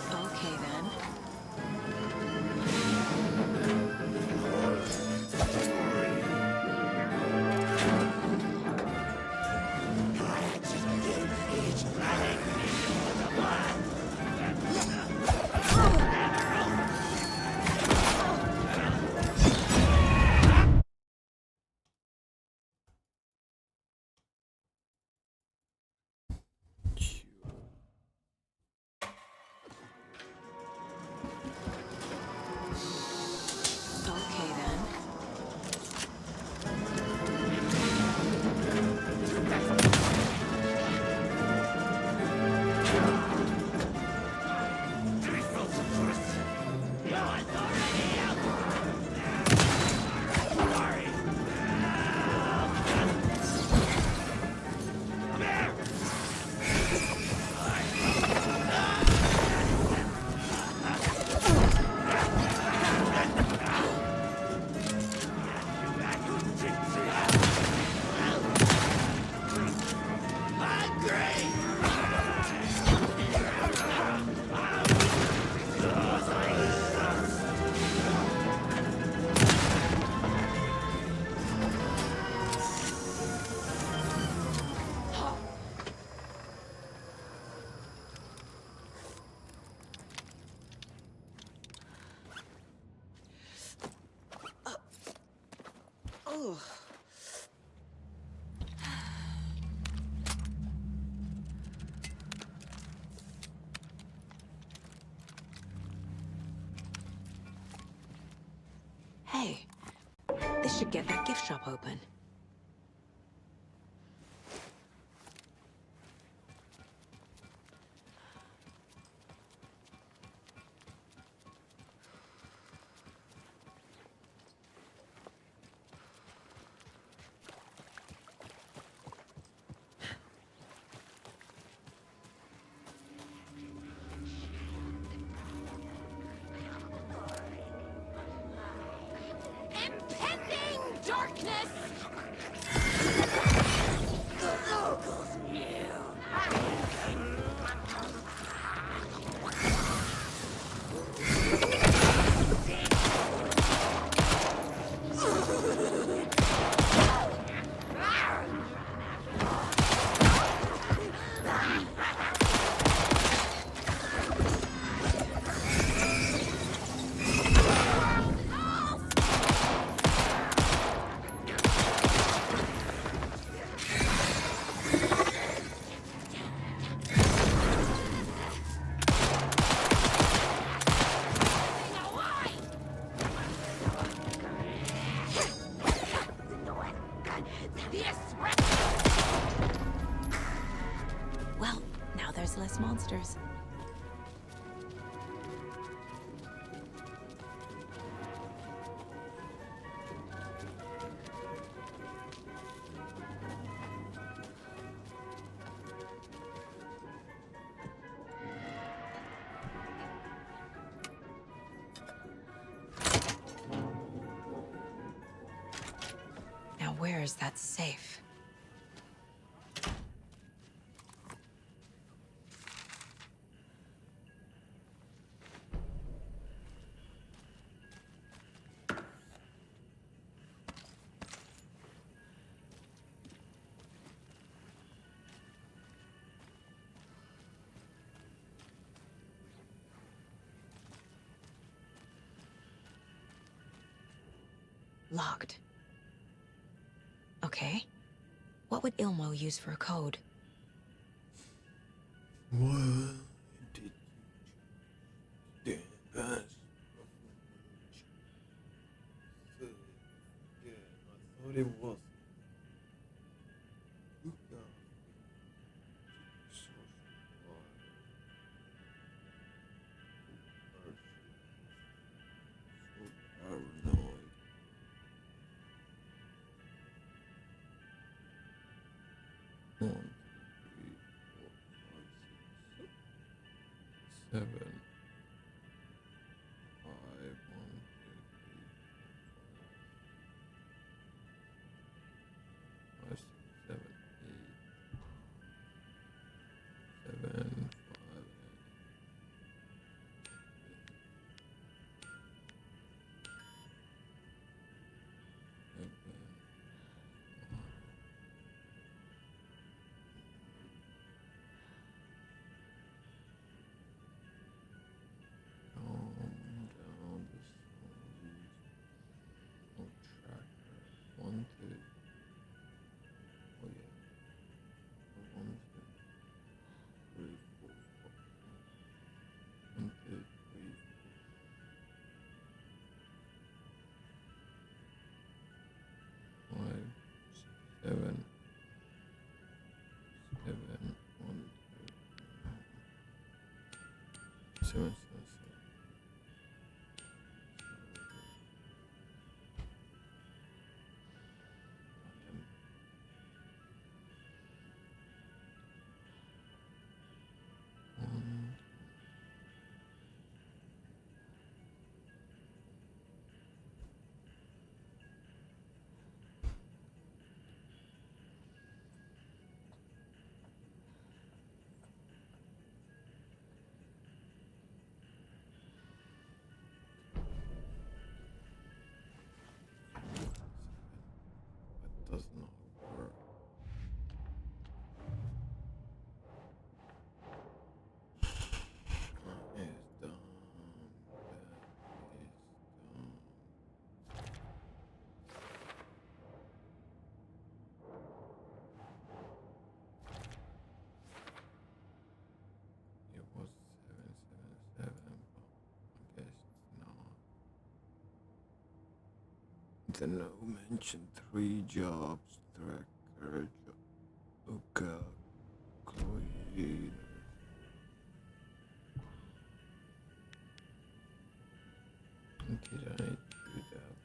Okay, then. Hey, this should get that gift shop open. Impending darkness! Well, now there's less monsters. Now where is that safe? Locked. Okay. What would Ilmo use for a code? Well, it did the best. Yeah, I thought it was. Paranoid. One, two, three, four, five, six, seven, 5, 1, 2, 3, 4, 5, 6, 7, 8, 7, 5, 8. One, two. Oh yeah. 1, 2, 3, 4, 1, 2, 3, 4, 5, 7, 7, 1, 2, 7, 7, 7. The no mentioned 3 jobs tracker. Okay, cleaner. Did I do that?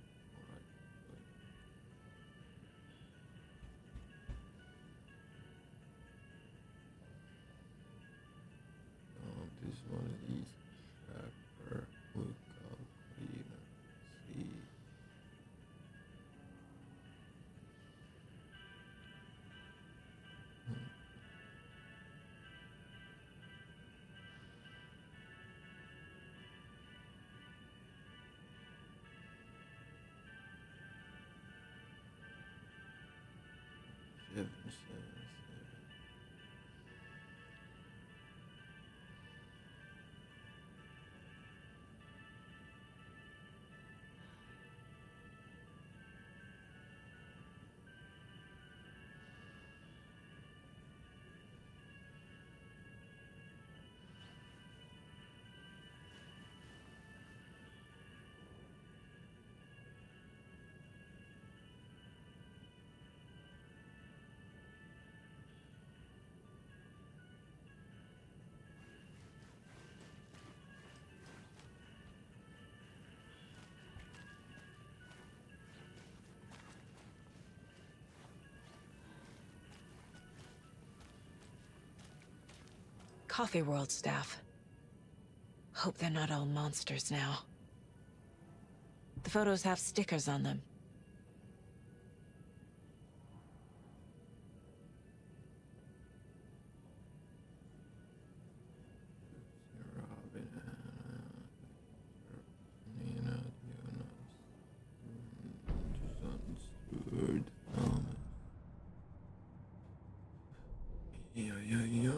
Oh, this one is tracker. Lookout cleaner. See. Seven, seven, seven. Coffee World staff. Hope they're not all monsters now. The photos have stickers on them. Robin, Nina, Jonas, Stewart, Thomas. Yeah.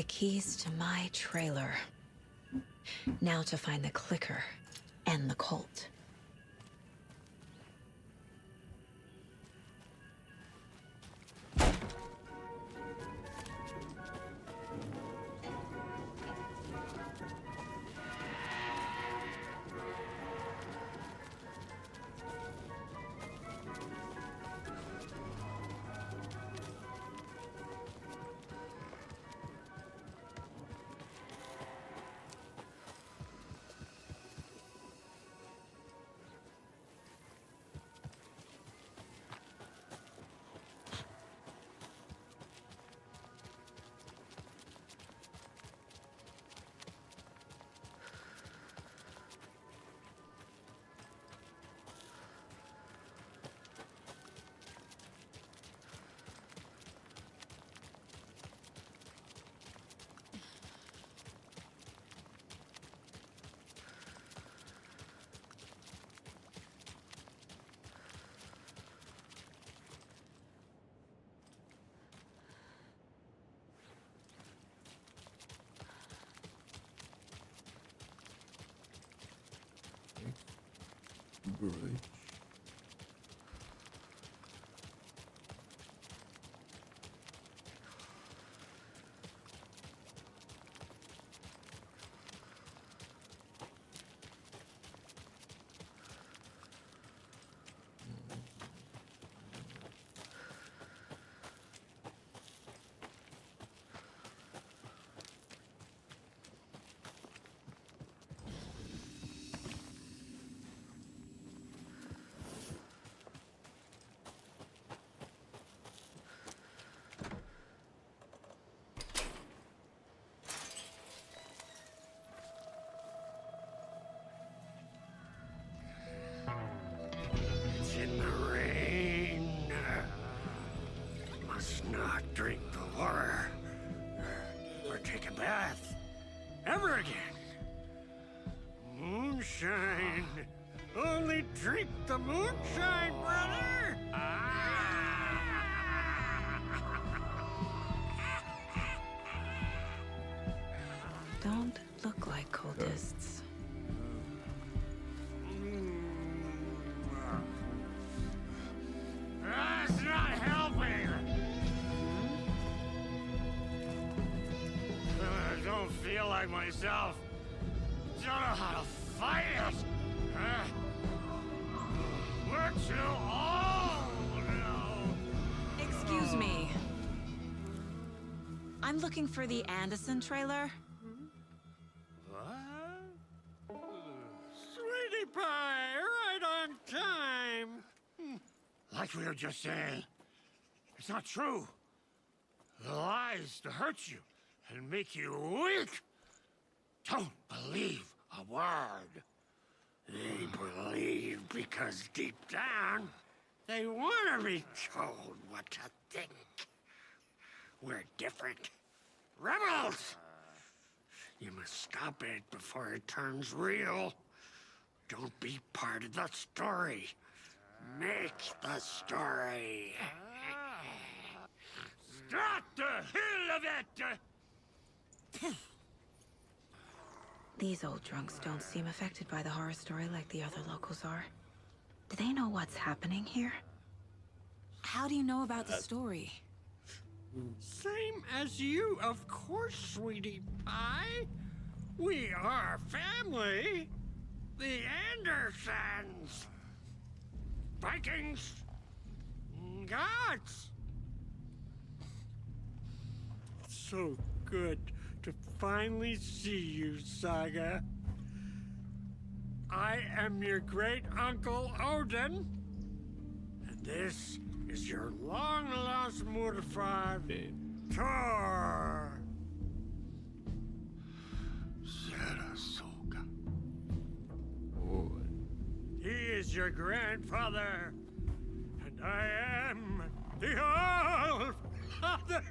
the keys to my trailer. Now to find the clicker and the Colt. Bridge. It's in the rain. Must not drink the water or take a bath ever again. Moonshine. Only drink the moonshine, brother. Don't look like cultists. That's not helping. I don't feel like myself. Don't know how to fight it. We're too old now. Excuse me. I'm looking for the Anderson trailer. What? Sweetie pie, right on time. Like we were just saying, it's not true. The lies to hurt you and make you weak. Don't believe a word. They believe because deep down, they want to be told what to think. We're different. Rebels! You must stop it before it turns real. Don't be part of the story. Make the story. Start the hell of it! These old drunks don't seem affected by the horror story like the other locals are. Do they know what's happening here? How do you know about the story? Same as you, of course, sweetie pie. We are family. The Andersons. Vikings. Gods. So good to finally see you, Saga. I am your great uncle Odin. And this is your long-lost Murfad, Thor. Sarasota. He is your grandfather, and I am the All-Father.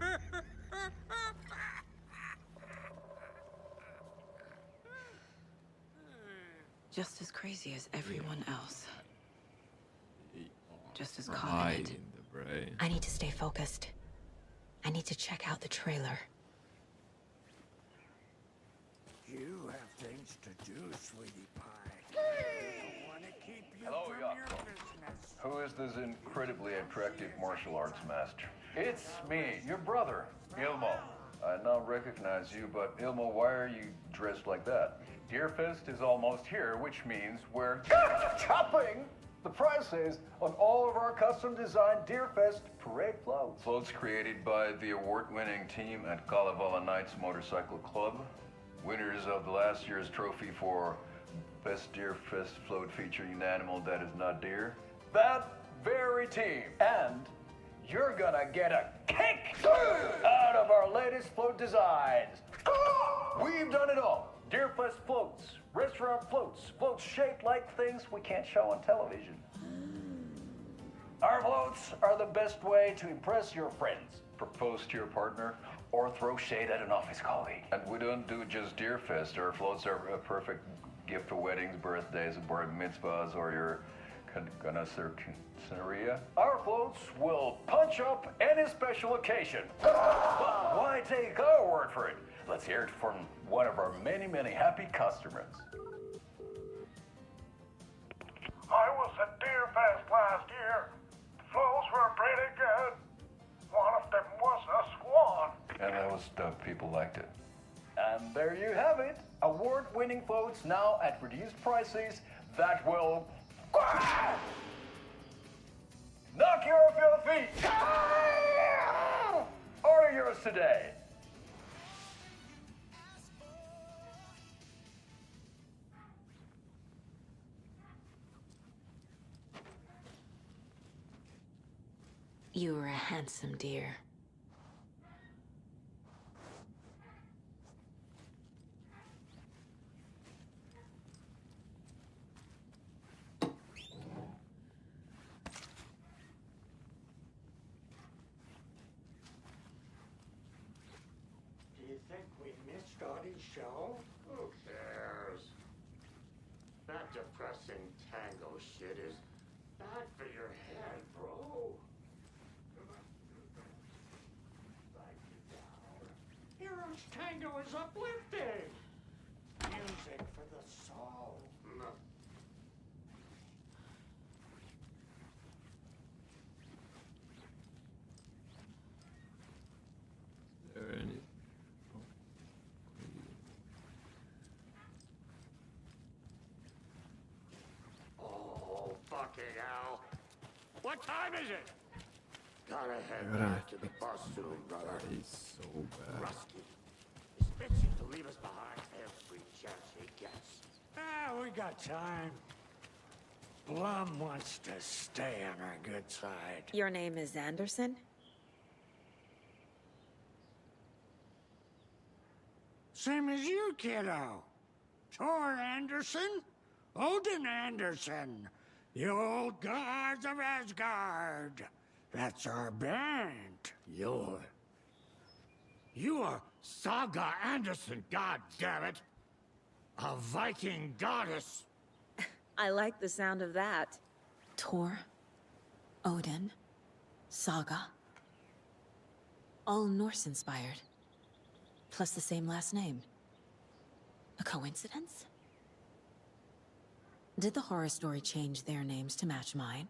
Just as crazy as everyone else. Just as caught Hide in it. in the brain. I need to stay focused. I need to check out the trailer. You have things to do, sweetie pie. I don't want to keep you from your business. Who is this incredibly attractive martial arts master? It's me, your brother, Ilmo. I now recognize you, but Ilmo, why are you dressed like that? Deerfest is almost here, which means we're chopping the prices on all of our custom-designed Deerfest parade floats. Floats created by the award-winning team at Kalevala Knights Motorcycle Club, winners of the last year's trophy for Best Deerfest float featuring an animal that is not deer. That very team. And you're gonna get a kick out of our latest float designs. We've done it all. Deerfest floats, restaurant floats, floats shaped like things we can't show on television. Our floats are the best way to impress your friends, propose to your partner, or throw shade at an office colleague. And we don't do just Deerfest. Our floats are a perfect gift for weddings, birthdays, bar mitzvahs, or your Scenaria. Our floats will punch up any special occasion. But why take our word for it? Let's hear it from one of our many, many happy customers. I was at Deerfest last year. The floats were pretty good. One of them was a swan. And those people liked it. And there you have it. Award-winning floats now at reduced prices that will knock you off your feet. Order yours today. You were a handsome deer. Do you think we missed Dottie's show? Who cares? That depressing tango shit is bad for your head, bro. Hero's tango is uplifting. Music for the soul. Is there any? Oh, fucking hell. What time is it? Gotta head Gotta back to the bus soon, brother. It's so bad. Rusky. He's bitching to leave us behind every chance he gets. Ah, we got time. Blum wants to stay on our good side. Your name is Anderson? Same as you, kiddo. Thor Anderson, Odin Anderson, the old gods of Asgard. That's our band. You are Saga Anderson, goddammit. A Viking goddess. I like the sound of that. Thor, Odin, Saga. All Norse-inspired. Plus the same last name. A coincidence? Did the horror story change their names to match mine?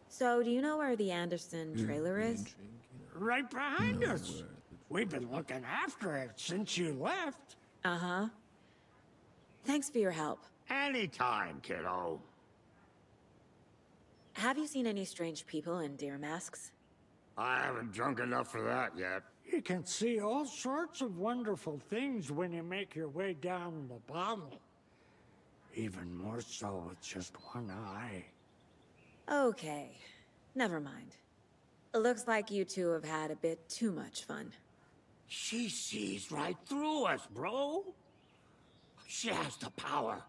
So, do you know where the Anderson trailer is? Right behind us. We've been looking after it since you left. Uh-huh. Thanks for your help. Anytime, kiddo. Have you seen any strange people in deer masks? I haven't drunk enough for that yet. You can see all sorts of wonderful things when you make your way down the bottle. Even more so with just one eye. Okay. Never mind. It looks like you two have had a bit too much fun. She sees right through us, bro. She has the power.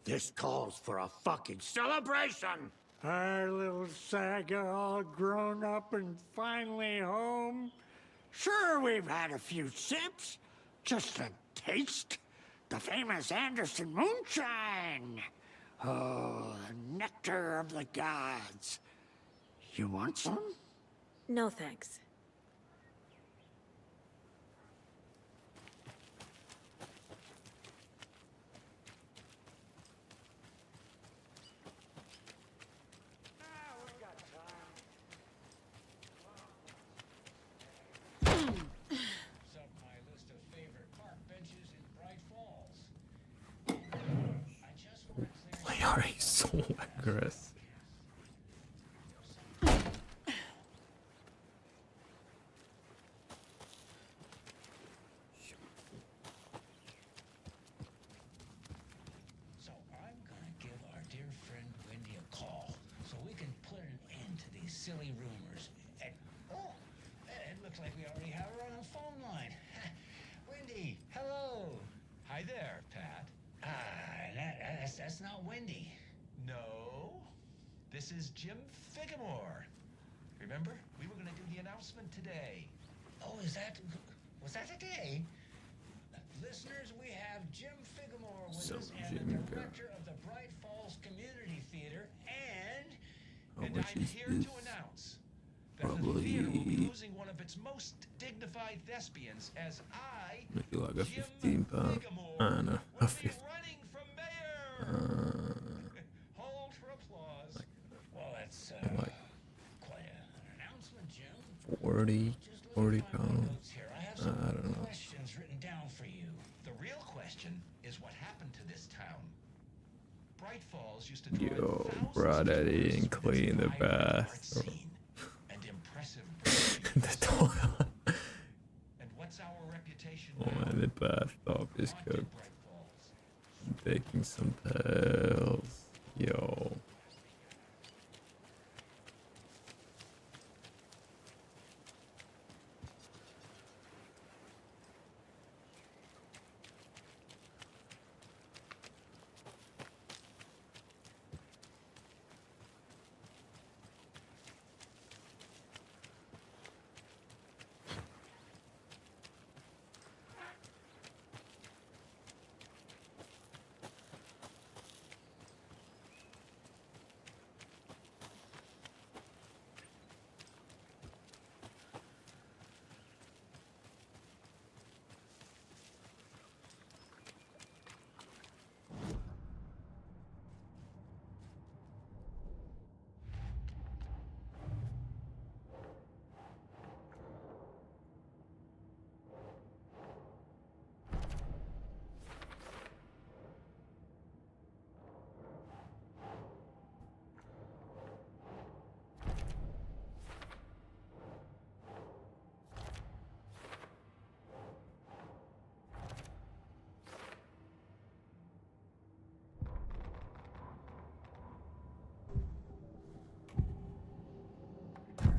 This calls for a fucking celebration. Our little Saga all grown up and finally home. Sure, we've had a few sips. Just a taste. The famous Anderson moonshine. Oh, the nectar of the gods. You want some? No thanks. Up my list of favorite park benches in Bright Falls. I just want to clear. Why are you so aggressive? So I'm gonna give our dear friend Wendy a call so we can put an end to these silly rumors. And oh, it looks like we already have her on the phone line. Wendy, hello. Hi there, Pat. That's not Wendy. No, this is Jim Figamore. Remember, we were gonna do the announcement today. Oh, was that today? Listeners, we have Jim Figamore with us, and the director of the Bright Falls Community Theater, and I'm here to announce that the theater will be losing one of its most dignified thespians as I, Maybe like a 15 pound. No, a 50. hold for applause. Well, that's Like quite an announcement, Jim. 40 pounds. Here, I have I some don't know. questions written down for you. The real question is what happened to this town. Bright Falls used to draw Yo, thousands bro, of that tourists didn't with clean its the vibrant art bathroom. scene and impressive The toilet. And what's our reputation Oh now? man, the bathtub is cooked. I'm taking some pills. Yo.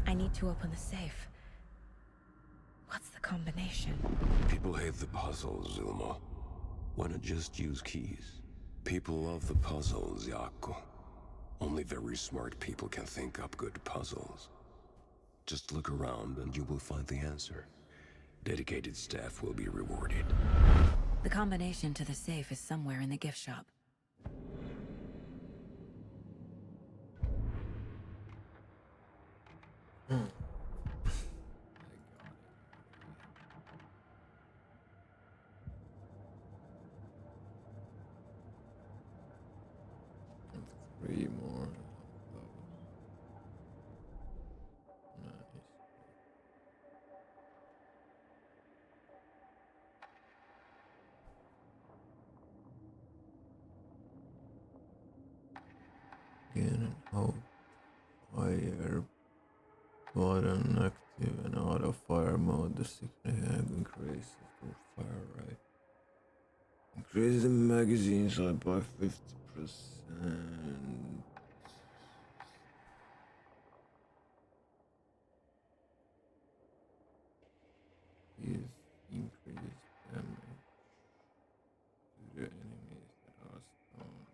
I need to open the safe. What's the combination? People hate the puzzles, Ilmo. Why not just use keys? People love the puzzles, Jaakko. Only very smart people can think up good puzzles. Just look around and you will find the answer. Dedicated staff will be rewarded. The combination to the safe is somewhere in the gift shop. Three more. Nice. Again and hold fire button active and auto fire mode. The signal increases for fire rate. Increase the magazine size by 50%. Is increased damage to the enemies that are spawned.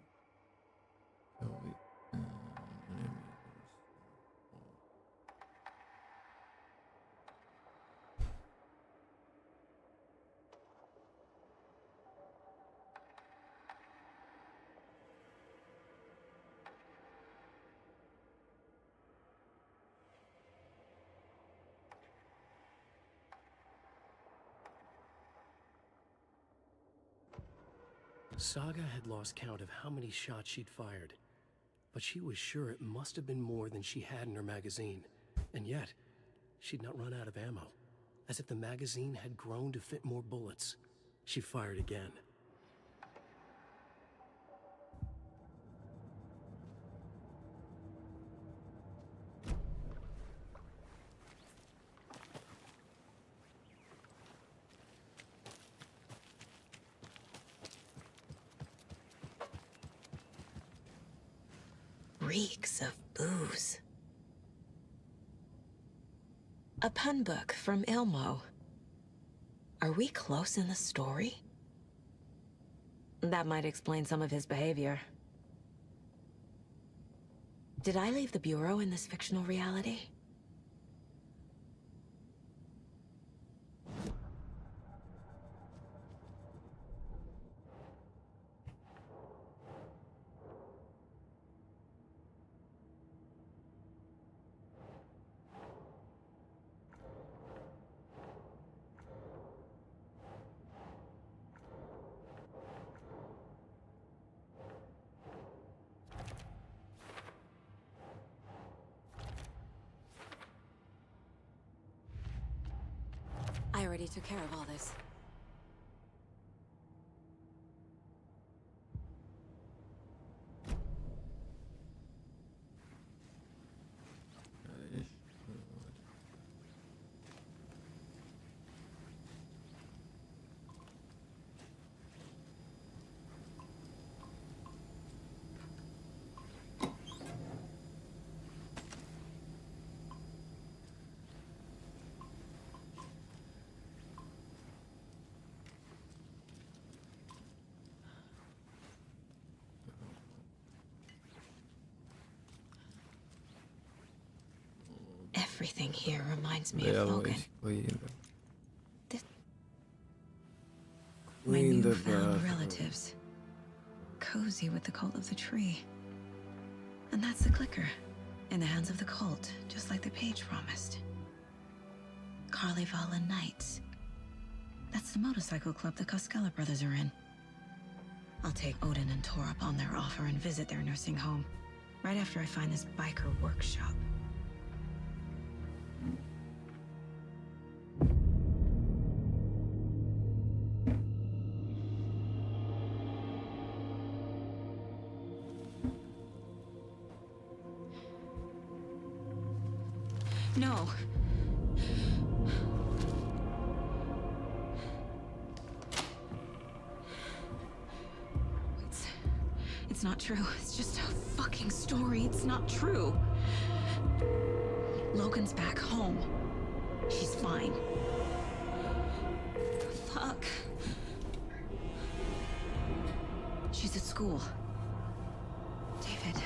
Kill the enemies that are spawned. Saga had lost count of how many shots she'd fired, but she was sure it must have been more than she had in her magazine. And yet, she'd not run out of ammo. As if the magazine had grown to fit more bullets. She fired again. Reeks of booze. A pun book from Ilmo. Are we close in the story? That might explain some of his behavior. Did I leave the Bureau in this fictional reality? I already took care of all this. Everything here reminds me of Logan. My newfound relatives. Cozy with the cult of the tree. And that's the clicker. In the hands of the cult, just like the page promised. Carlyvala Knights. That's the motorcycle club the Koskela brothers are in. I'll take Odin and Tor up on their offer and visit their nursing home. Right after I find this biker workshop. No. It's not true. It's just a fucking story. It's not true. Logan's back home. She's fine. Fuck. She's at school. David.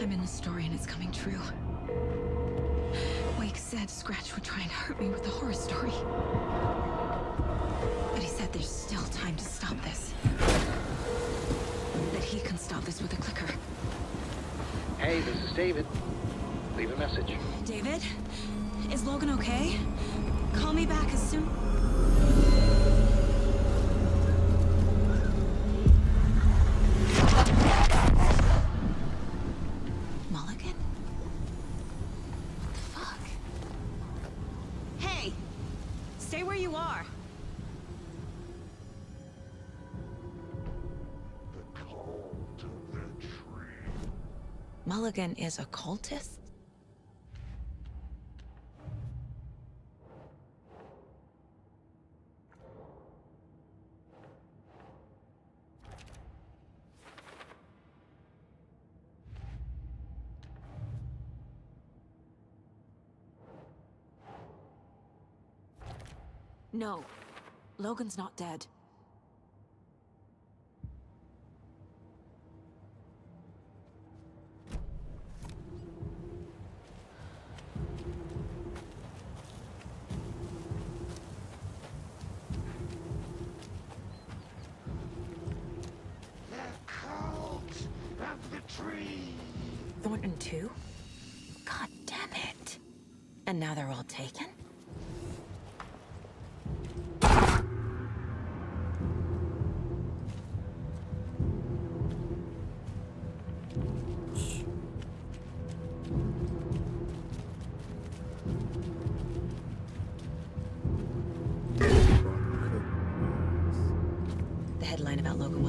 I'm in the story and it's coming true. Wake said Scratch would try and hurt me with the horror story. But he said there's still time to stop this. That he can stop this with a clicker. Hey, this is David. Leave a message. David? Is Logan okay? Call me back as soon... Mulligan? What the fuck? Hey! Stay where you are! Mulligan is a cultist? No. Logan's not dead. Thornton too? God damn it. And now they're all taken?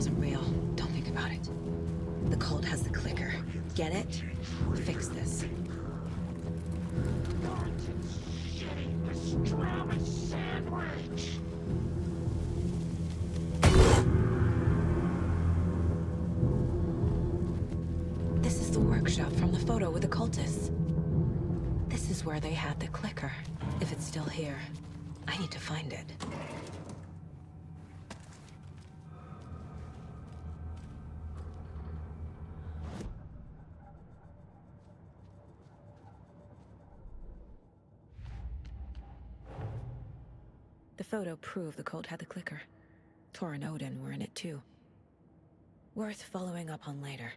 wasn't real. Don't think about it. The cult has the clicker. Get it? Fix this. This is the workshop from the photo with the cultists. This is where they had the clicker. If it's still here, I need to find it. The photo proved the cult had the clicker. Tor and Odin were in it too. Worth following up on later.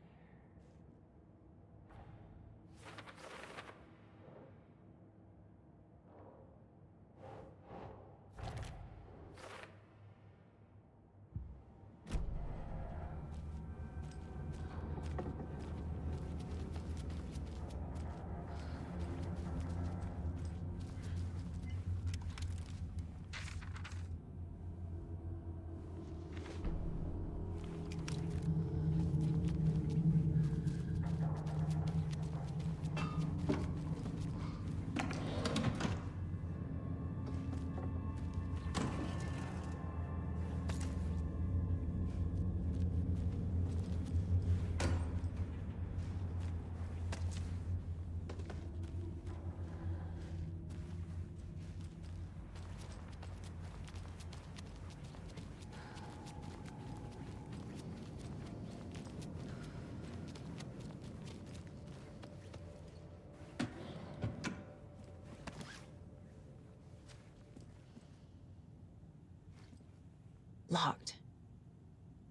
Locked.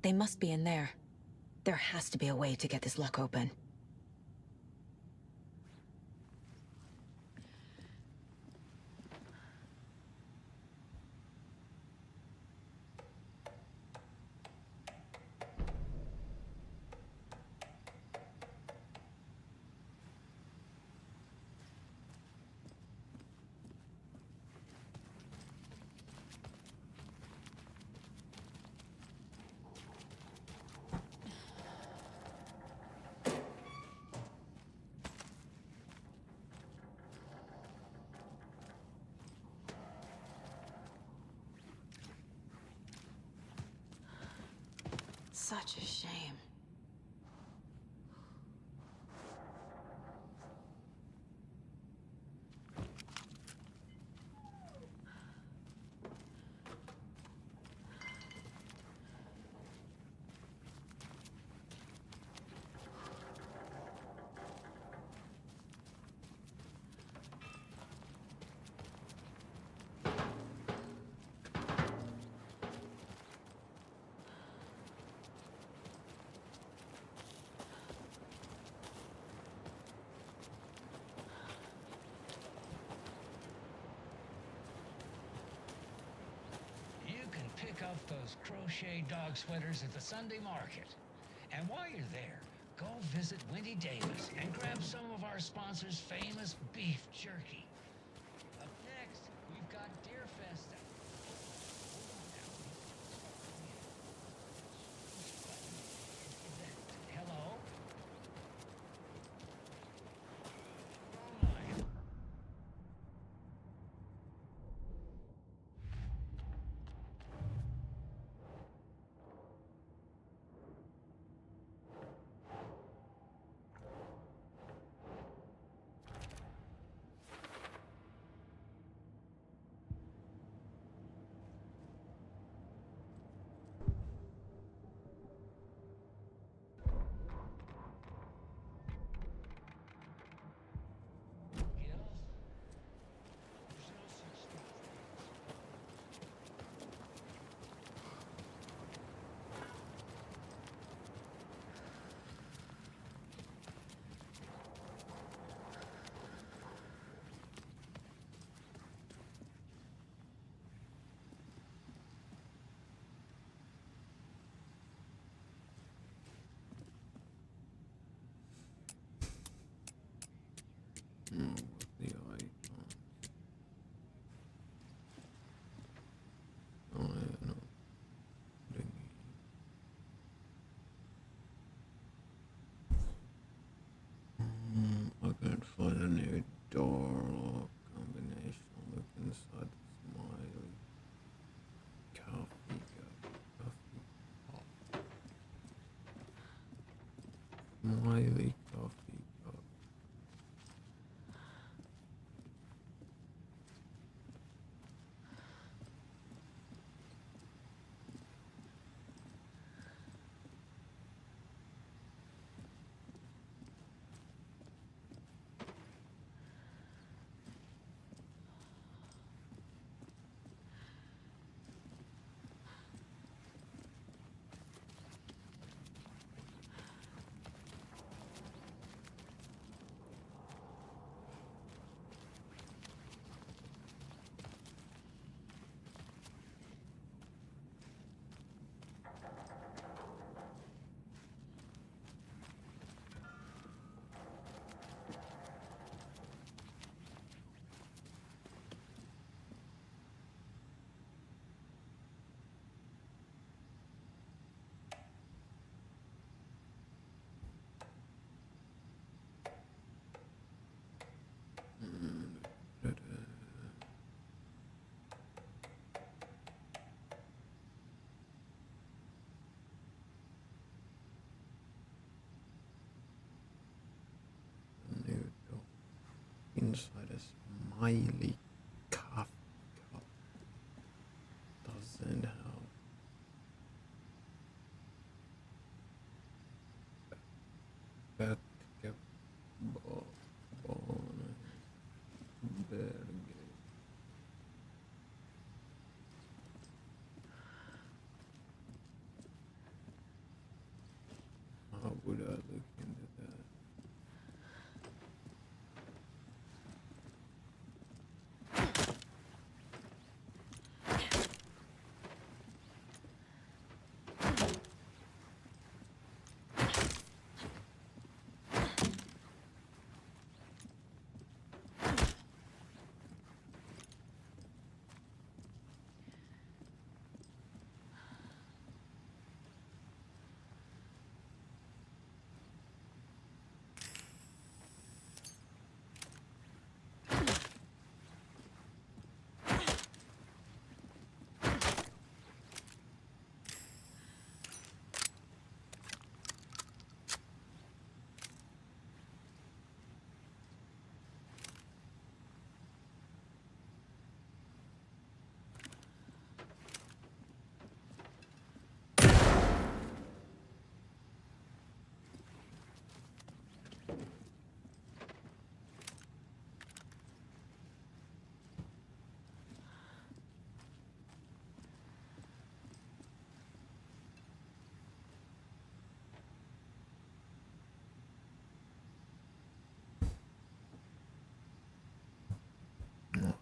They must be in there. There has to be a way to get this lock open. Such a shame. Pick up those crochet dog sweaters at the Sunday market. And while you're there, go visit Wendy Davis and grab some of our sponsor's famous beef jerky. Up next, we've got Deerfest. Hello? inside a smiley coffee cup doesn't have how would I look into that?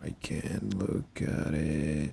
I can't look at it.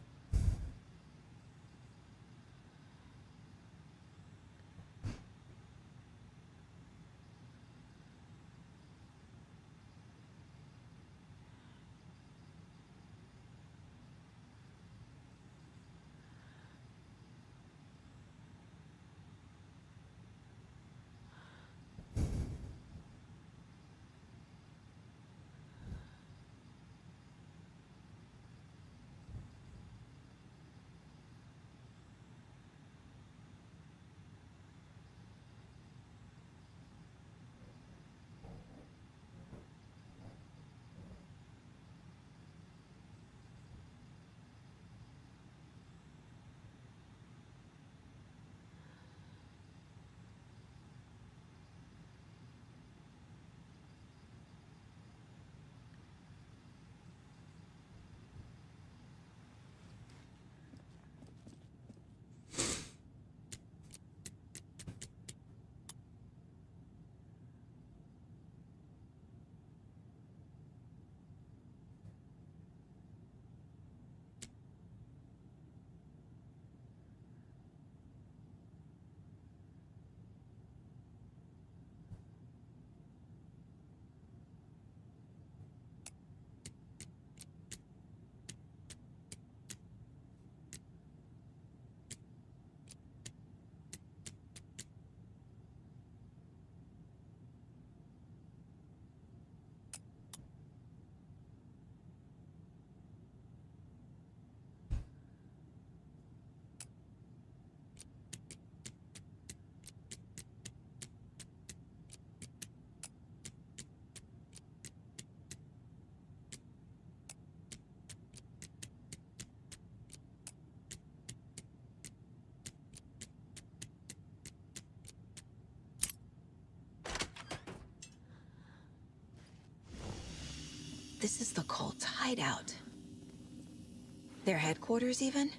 This is the cult's hideout. Their headquarters, even?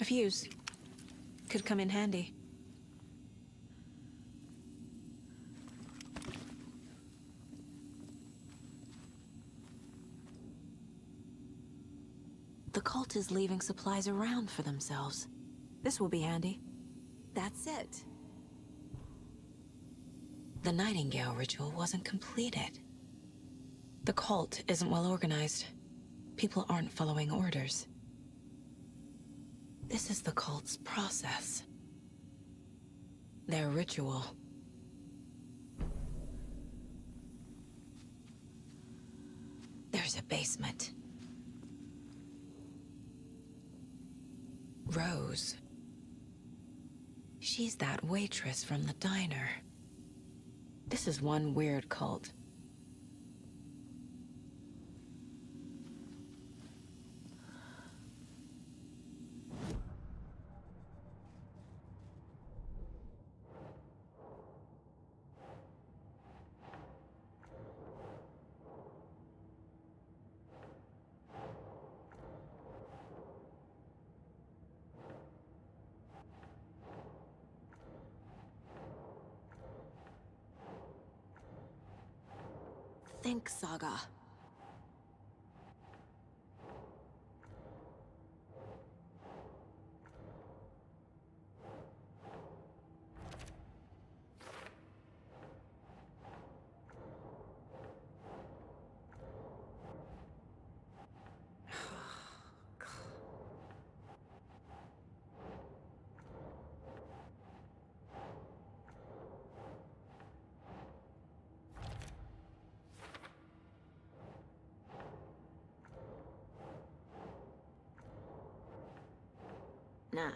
A fuse. Could come in handy. The cult is leaving supplies around for themselves. This will be handy. That's it. The Nightingale ritual wasn't completed. The cult isn't well organized. People aren't following orders. This is the cult's process. Their ritual. There's a basement. Rose. She's that waitress from the diner. This is one weird cult. Think, Saga. Nah.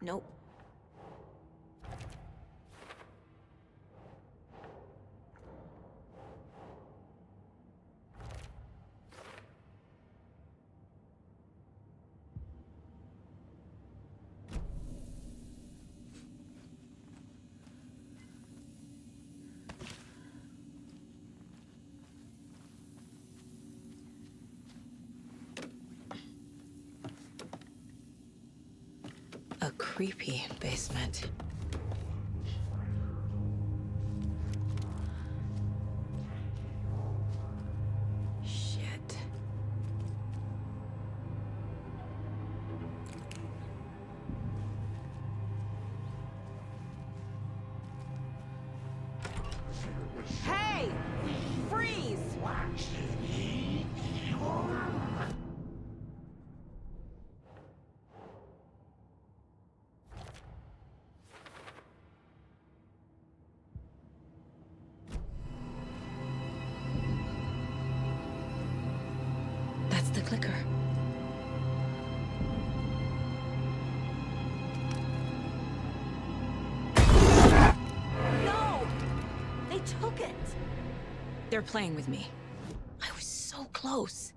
Nope. A creepy basement. Shit. Hey! Freeze! That's the clicker. No! They took it! They're playing with me. I was so close.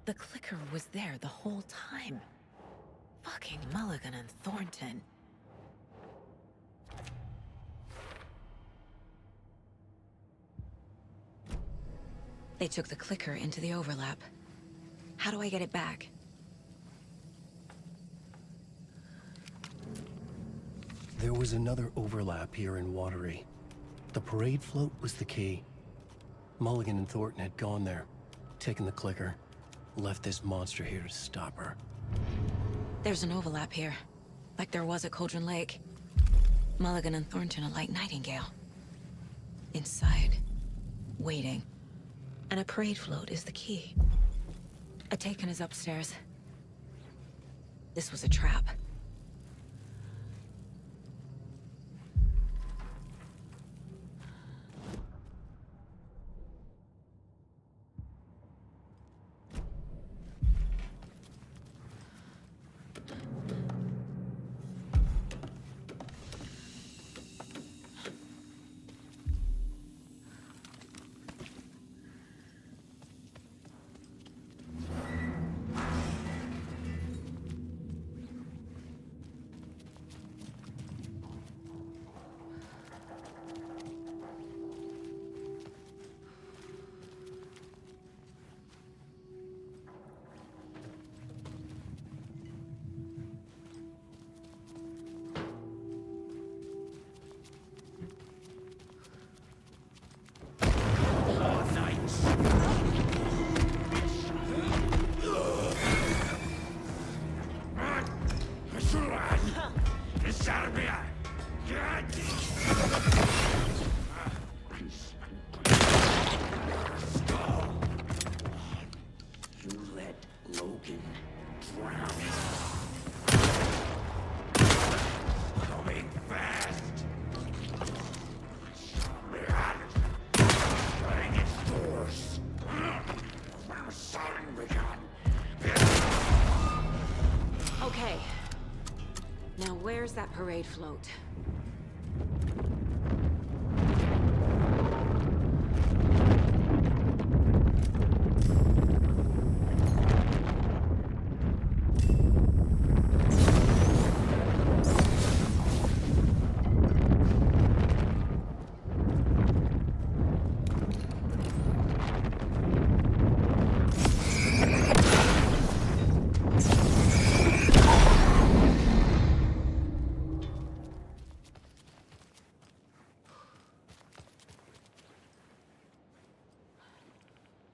The clicker was there the whole time. Fucking Mulligan and Thornton. They took the clicker into the overlap. How do I get it back? There was another overlap here in Watery. The parade float was the key. Mulligan and Thornton had gone there, taken the clicker, left this monster here to stop her. There's an overlap here, like there was at Cauldron Lake. Mulligan and Thornton are like Nightingale. Inside, waiting. And a parade float is the key. Atakan is upstairs. This was a trap. Okay. Now where's that parade float?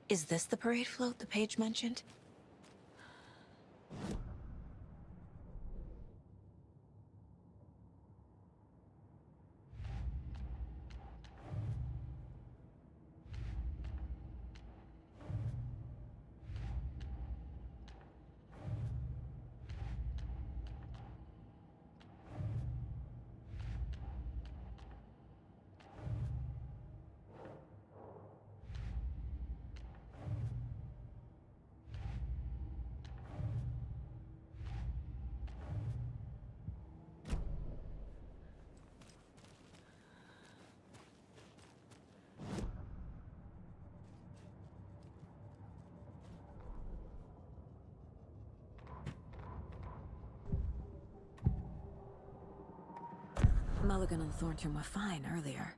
Is this the parade float the page mentioned? Mulligan and Thornton were fine earlier.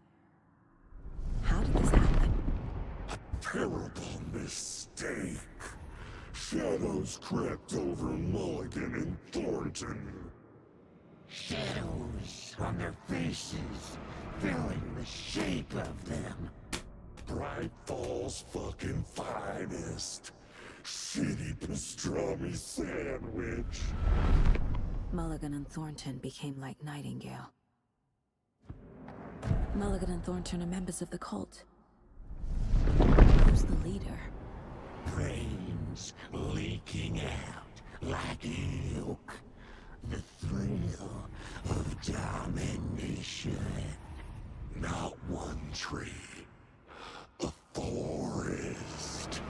How did this happen? Terrible mistake. Shadows crept over Mulligan and Thornton. Shadows on their faces, filling the shape of them. Bright Falls fucking finest. Shitty pastrami sandwich. Mulligan and Thornton became like Nightingale. Mulligan and Thornton are members of the cult. Who's the leader? Brains leaking out like milk. The thrill of domination. Not one tree. A forest.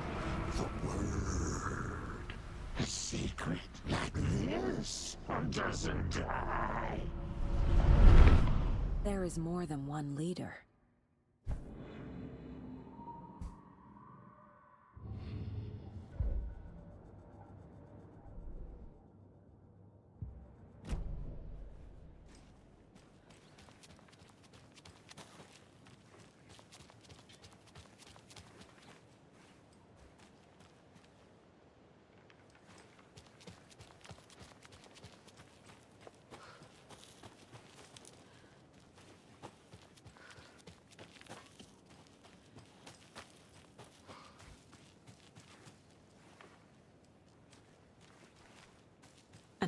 The word. A secret like this doesn't die. There is more than one leader.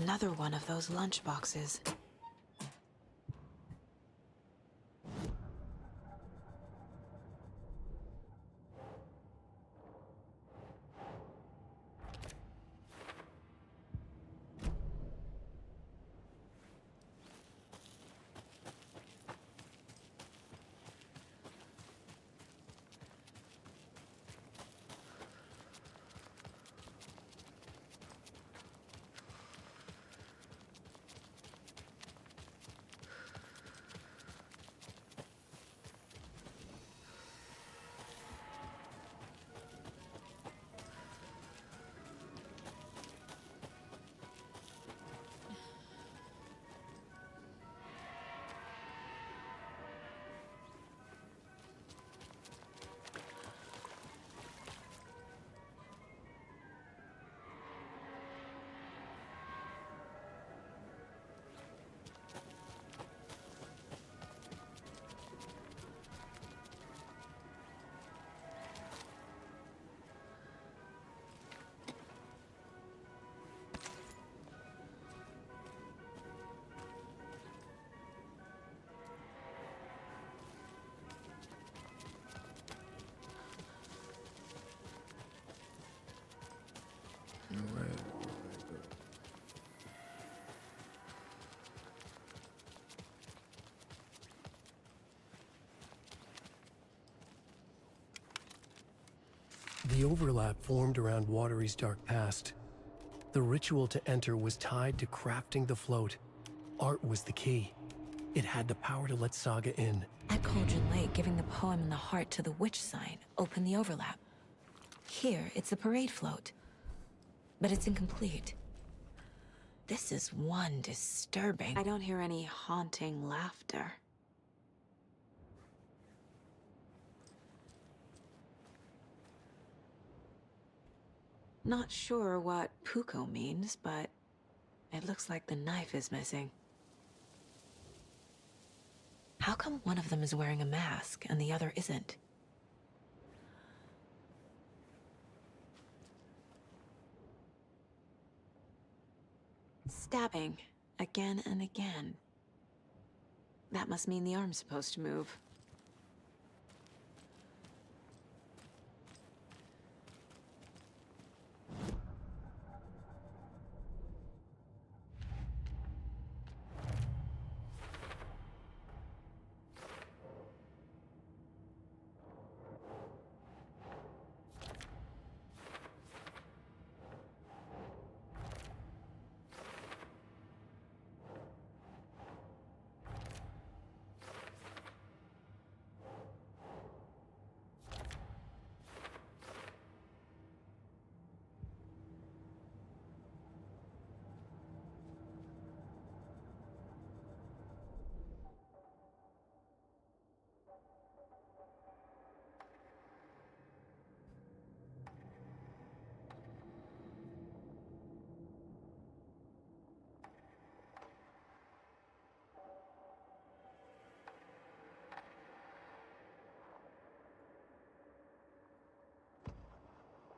Another one of those lunch boxes. The overlap formed around Watery's dark past. The ritual to enter was tied to crafting the float. Art was the key. It had the power to let Saga in. At Cauldron Lake, giving the poem and the heart to the witch sign opened the overlap. Here, it's the parade float. But it's incomplete. This is one disturbing. I don't hear any haunting laughter. Not sure what Puko means, but it looks like the knife is missing. How come one of them is wearing a mask and the other isn't? Stabbing again and again. That must mean the arm's supposed to move.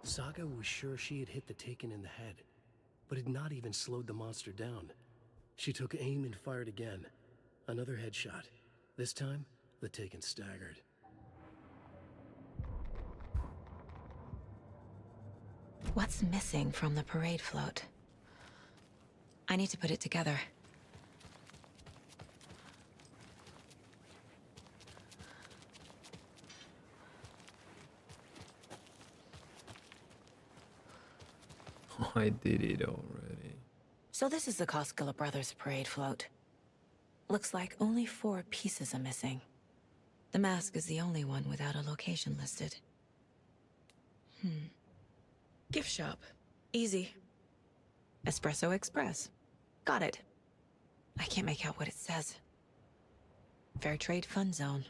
Saga was sure she had hit the Taken in the head, but had not even slowed the monster down. She took aim and fired again. Another headshot. This time, the Taken staggered. What's missing from the parade float? I need to put it together. I did it already. So this is the Koskela Brothers parade float. Looks like only 4 pieces are missing. The mask is the only one without a location listed. Gift shop. Easy. Espresso Express. Got it. I can't make out what it says. Fair Trade Fund Zone.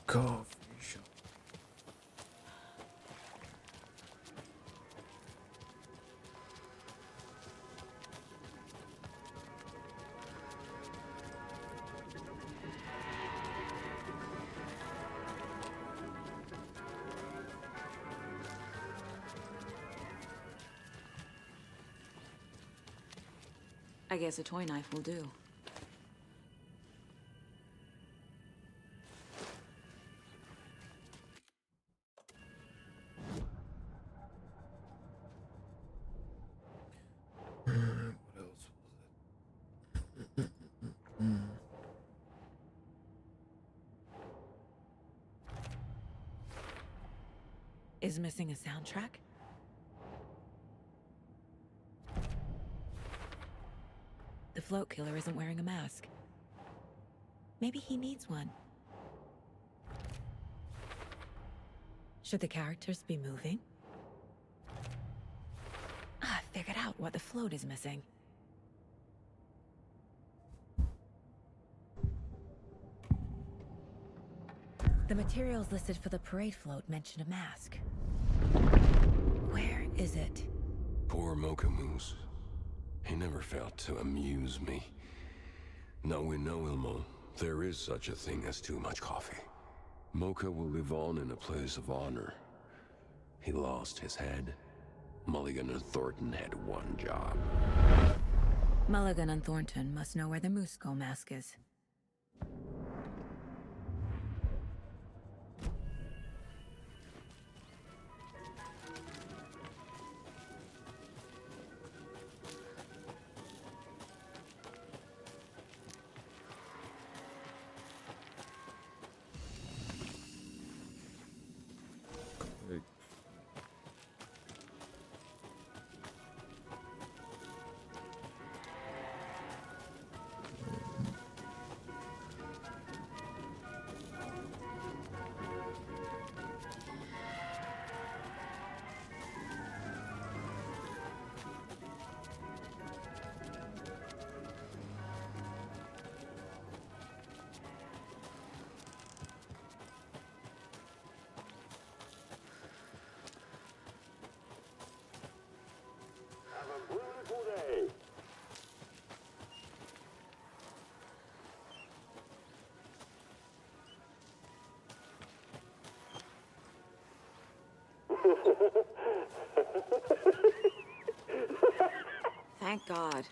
Coffee shop. I guess a toy knife will do. What else was it? Is missing a soundtrack? The float killer isn't wearing a mask. Maybe he needs one. Should the characters be moving? I figured out what the float is missing. The materials listed for the parade float mention a mask. Where is it? Poor Mocha Moose. He never failed to amuse me. Now we know, Ilmo, there is such a thing as too much coffee. Mocha will live on in a place of honor. He lost his head. Mulligan and Thornton had one job. Mulligan and Thornton must know where the Moose Skull mask is. Beautiful day. Thank God.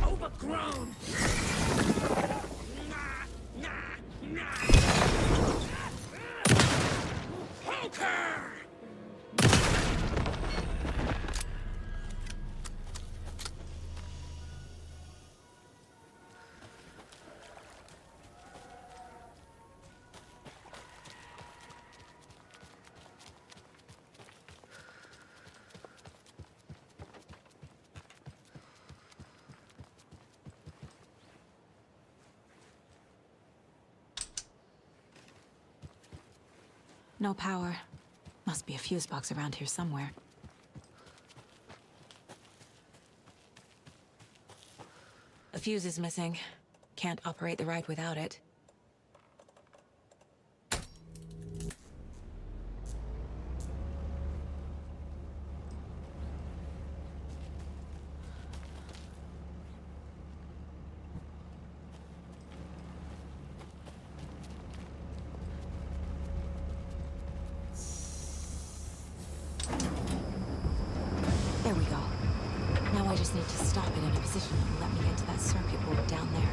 Overgrown! Poker! No power. Must be a fuse box around here somewhere. A fuse is missing. Can't operate the ride without it. There we go. Now I just need to stop it in a position that will let me into that circuit board down there.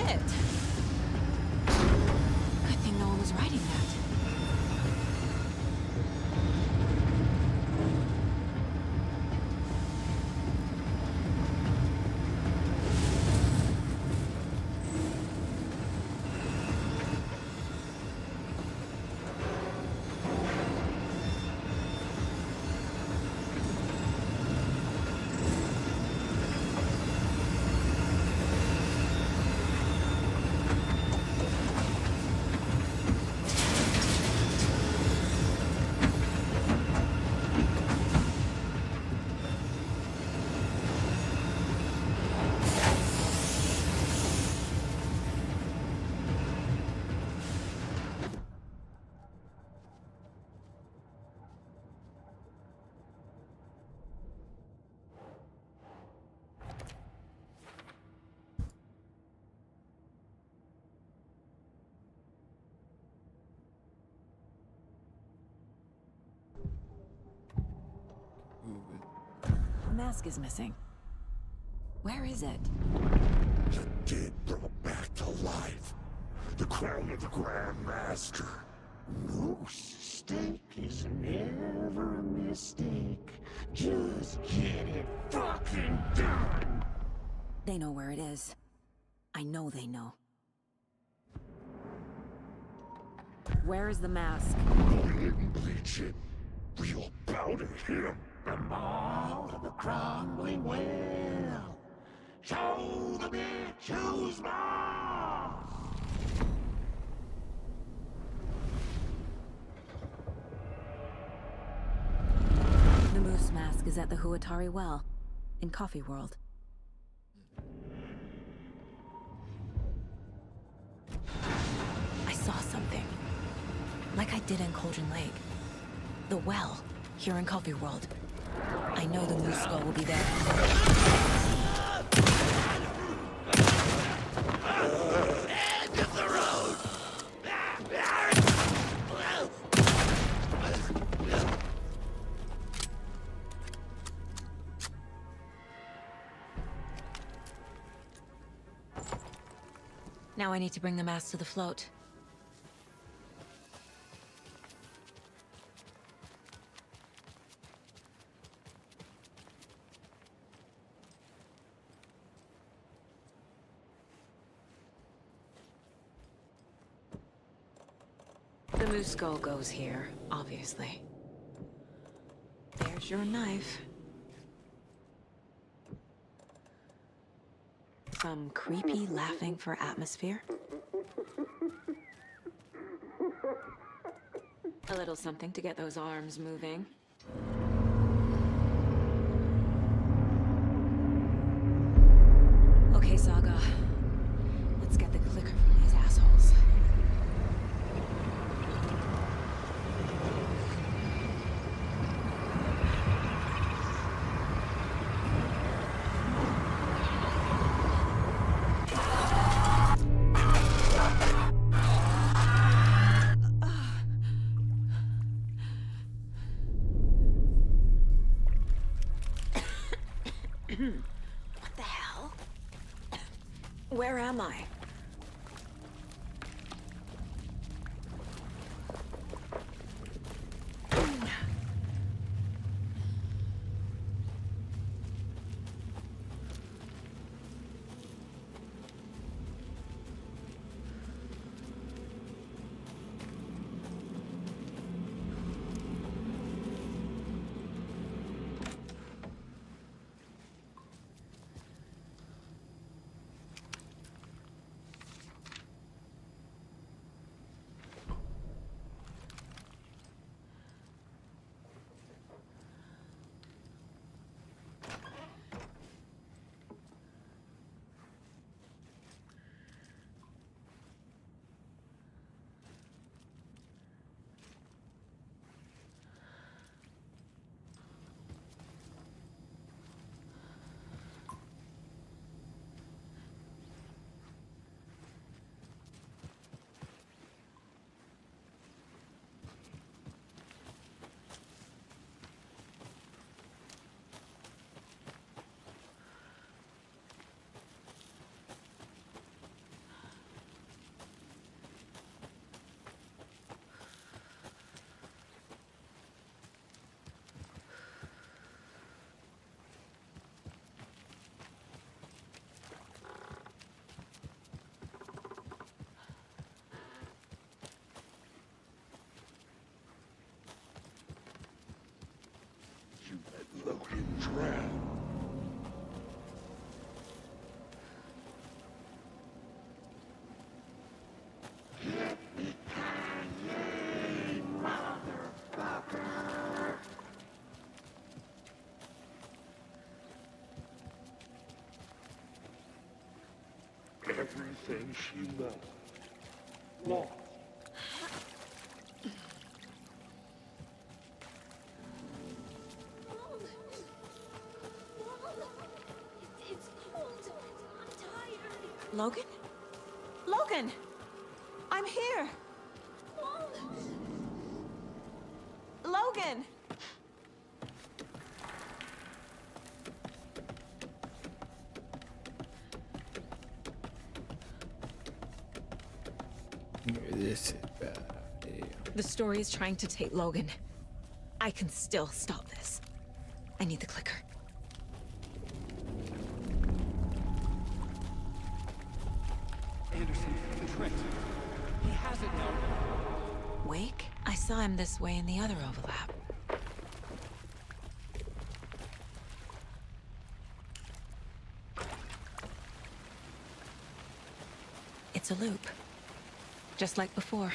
it. Good thing no one was writing that. The mask is missing. Where is it? The dead brought back to life. The crown of the Grand Master. Moose steak is never a mistake. Just get it fucking done. They know where it is. I know they know. Where is the mask? Go ahead and bleach it. Real powder him. The maw of the crumbling well. Show the bitch who's boss. The moose mask is at the Huatari Well, in Coffee World. I saw something. Like I did in Cauldron Lake. The well, here in Coffee World. I know the moose skull will be there. End of the road! Now I need to bring the mask to the float. The moose skull goes here, obviously. There's your knife. Some creepy laughing for atmosphere. A little something to get those arms moving. Okay, Saga. Let's get the clicker from these assholes. What the hell? Where am I? everything she loves. Lost. It's cold. I'm tired. Logan? Logan! I'm here! Logan! This is bad. The story is trying to take Logan. I can still stop this. I need the clicker. Anderson, the Trent. He has it now. Wake? I saw him this way in the other overlap. It's a loop. Just like before.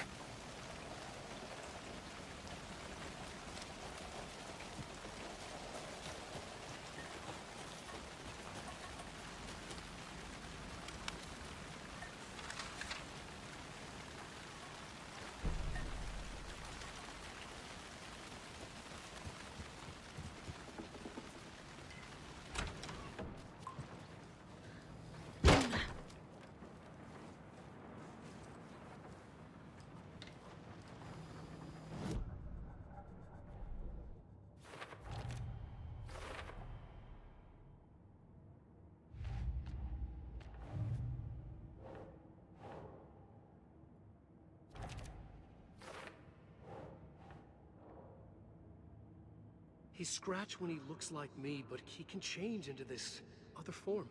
He's Scratch when he looks like me, but he can change into this other form.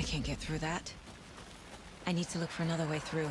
Can't get through that. I need to look for another way through.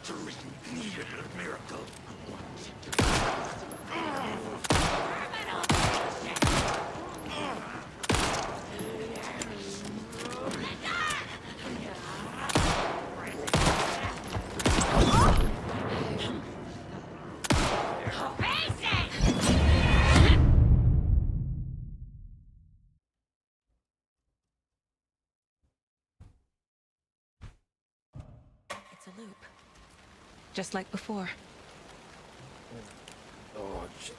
victory needed a miracle. It's a loop. Just like before. Oh, shit.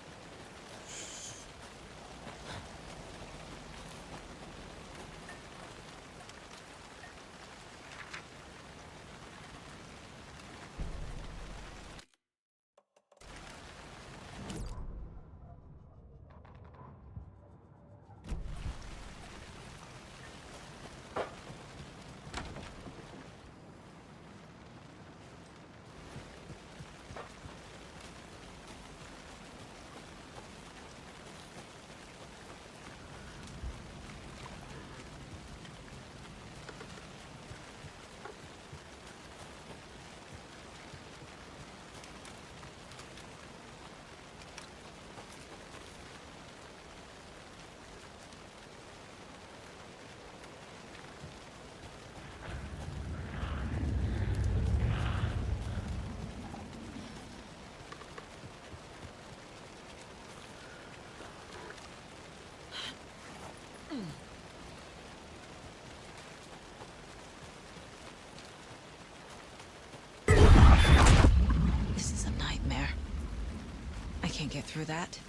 This is a nightmare. I can't get through that.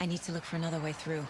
I need to look for another way through.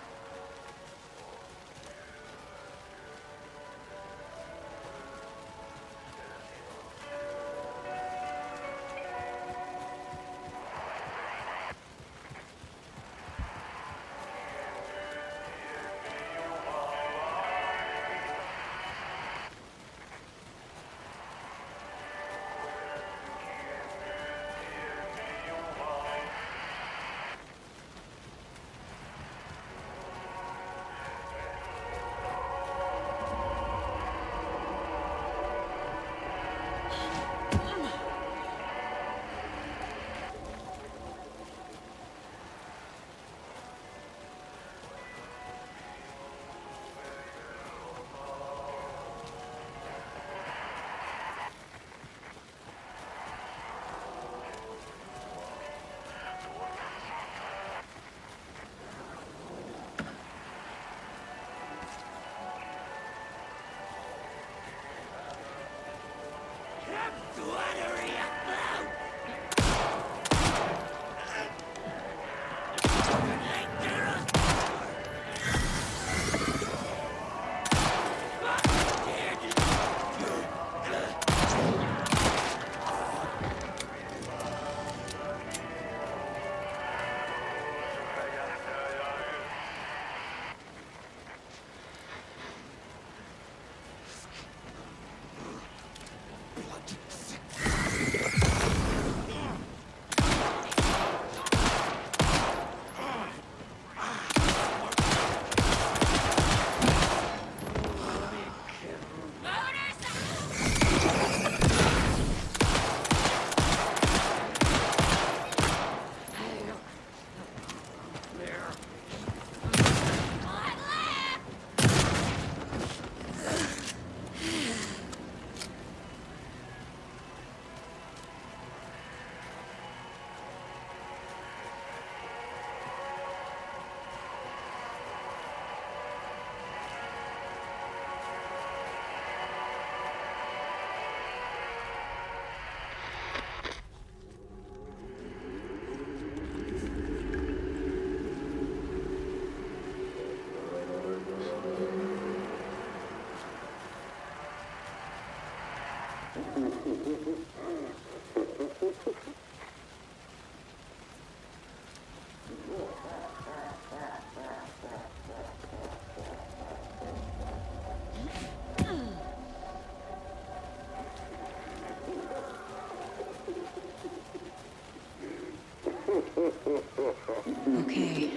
Okay.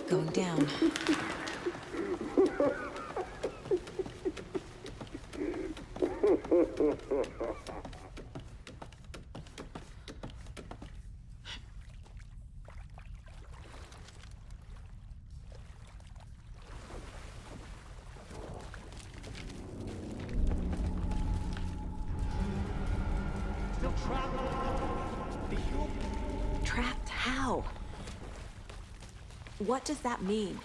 Going down. Trapped how? What does that mean?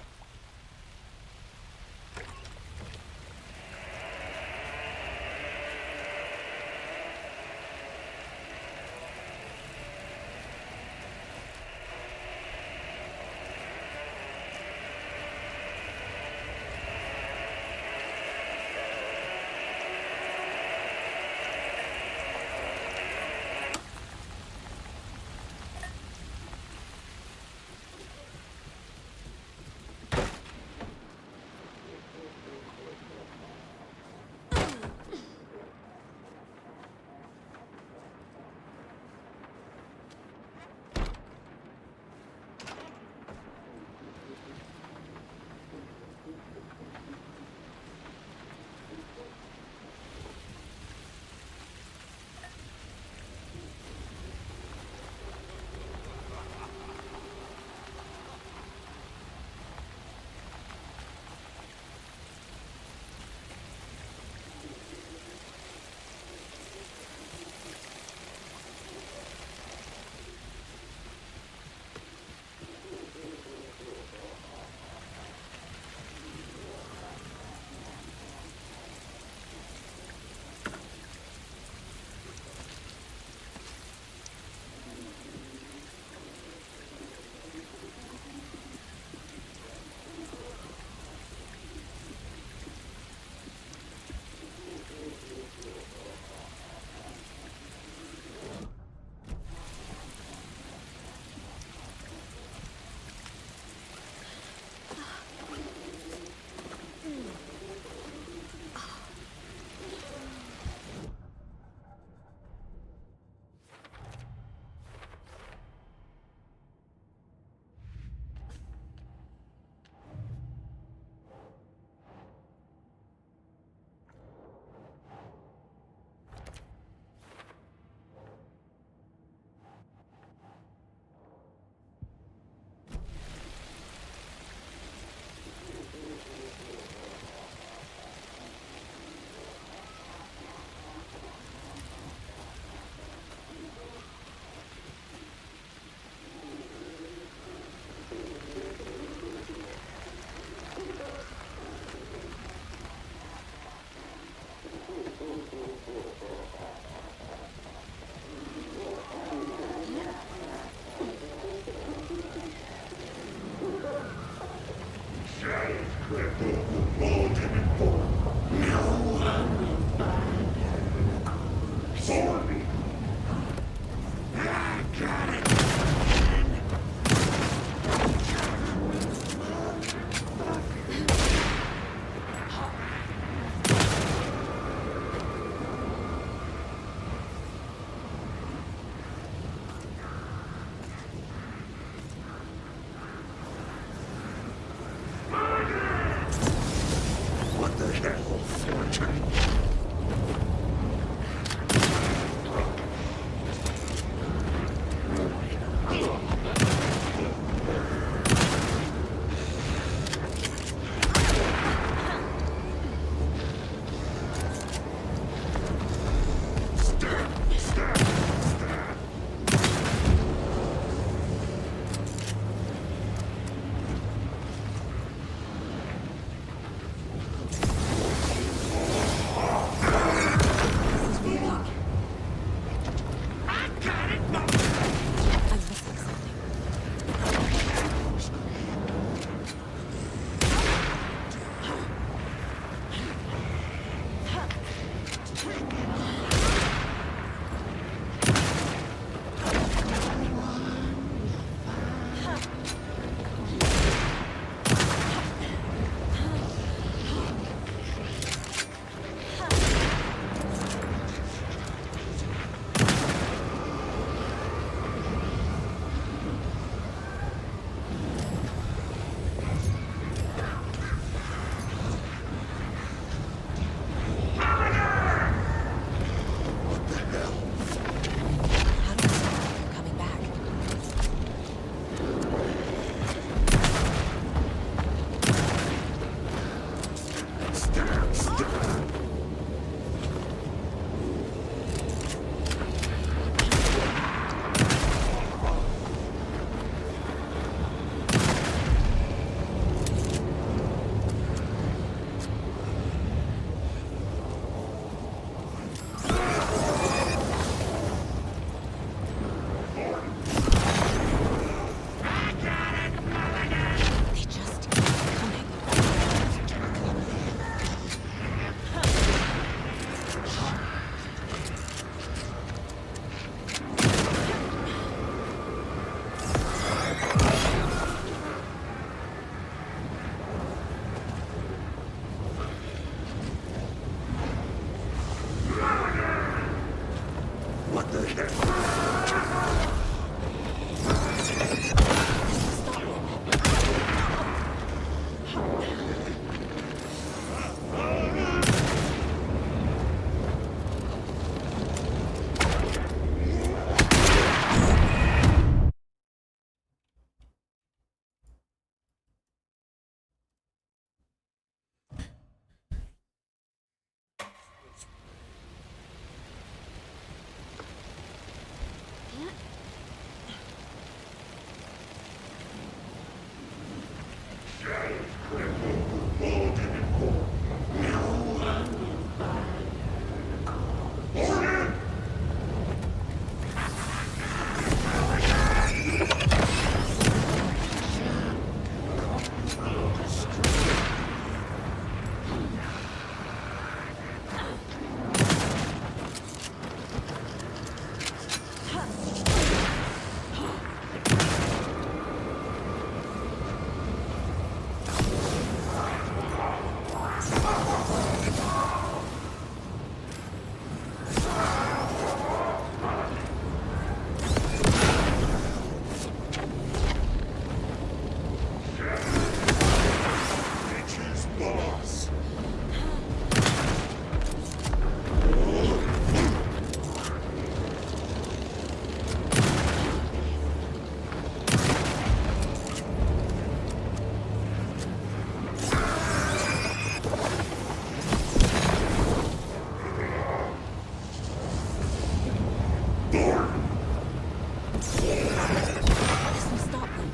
This will stop them.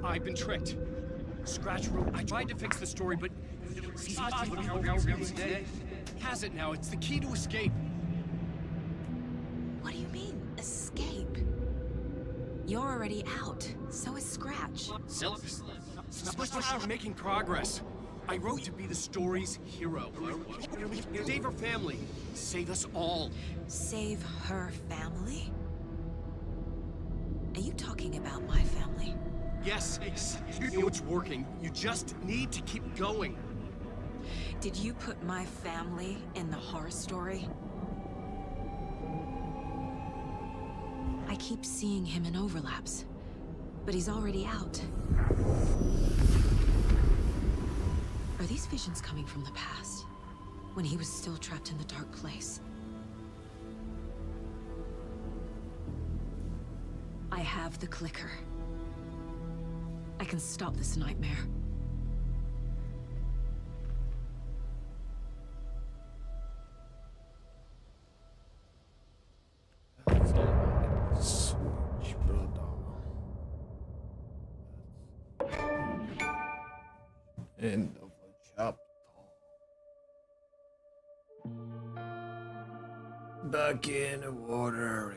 I've been tricked. Scratch Road. I tried to fix the story, but has it now. It's the key to escape. What do you mean, escape? You're already out. So is Scratch. We're making progress. I wrote to be the story's hero. Save her family. Save us all. Save her family? Are you talking about my family? Yes, you know it's working. You just need to keep going. Did you put my family in the horror story? I keep seeing him in overlaps, but he's already out. Are these visions coming from the past, when he was still trapped in the dark place? I have the clicker. I can stop this nightmare. Switch, brother. End of a chapter. Back in the water.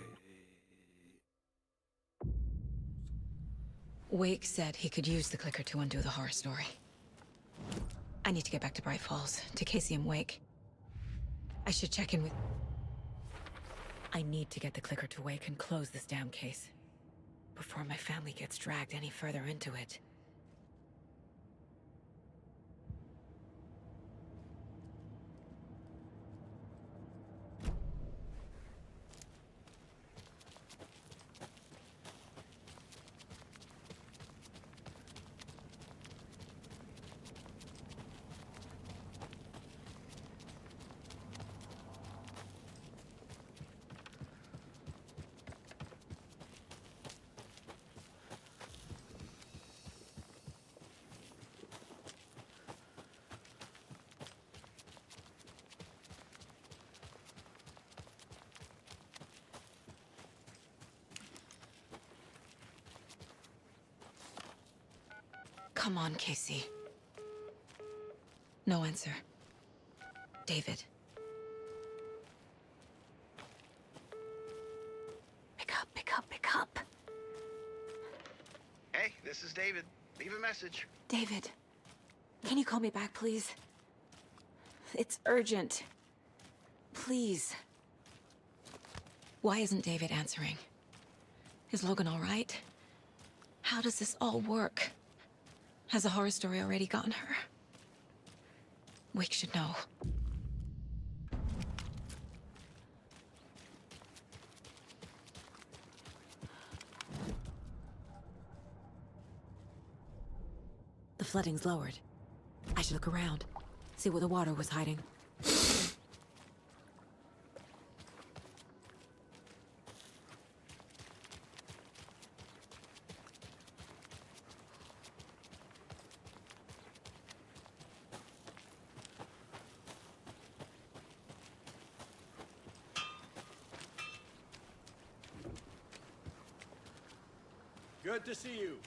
Wake said he could use the clicker to undo the horror story. I need to get back to Bright Falls, to Casey and Wake. I should check in with... I need to get the clicker to wake and close this damn case before my family gets dragged any further into it. Come on, Casey. No answer. David. Pick up, pick up, pick up. Hey, this is David. Leave a message. David, can you call me back, please? It's urgent. Please. Why isn't David answering? Is Logan all right? How does this all work? Has the horror story already gotten her? Wake should know. The flooding's lowered. I should look around, see where the water was hiding. Good to see you.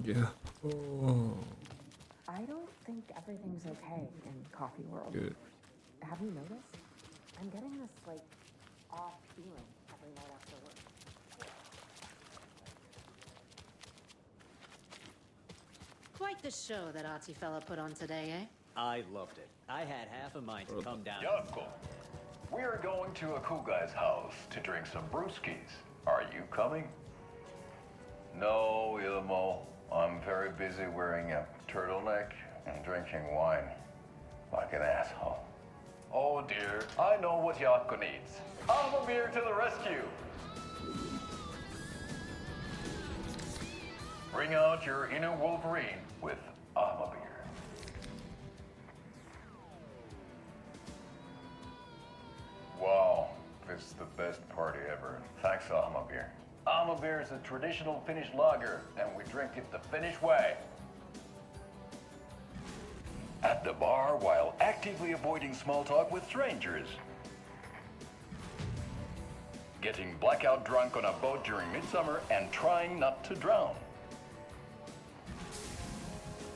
Yeah. Oh. I don't think everything's okay in Coffee World. Good. Have you noticed? I'm getting this, like, off feeling every night after work. Quite the show that Artie fella put on today, eh? I loved it. I had half a mind to come down. Yoko, we're going to a cool guy's house to drink some brewskis. Are you coming? No, Ilmo. I'm very busy wearing a turtleneck and drinking wine like an asshole. Oh dear, I know what Yako needs. I'm a beer to the rescue. Bring out your inner Wolverine with Armor Beer. Wow, this is the best party ever. Thanks, Armor Beer. Armor Beer is a traditional Finnish lager, and we drink it the Finnish way. At the bar while actively avoiding small talk with strangers. Getting blackout drunk on a boat during midsummer and trying not to drown.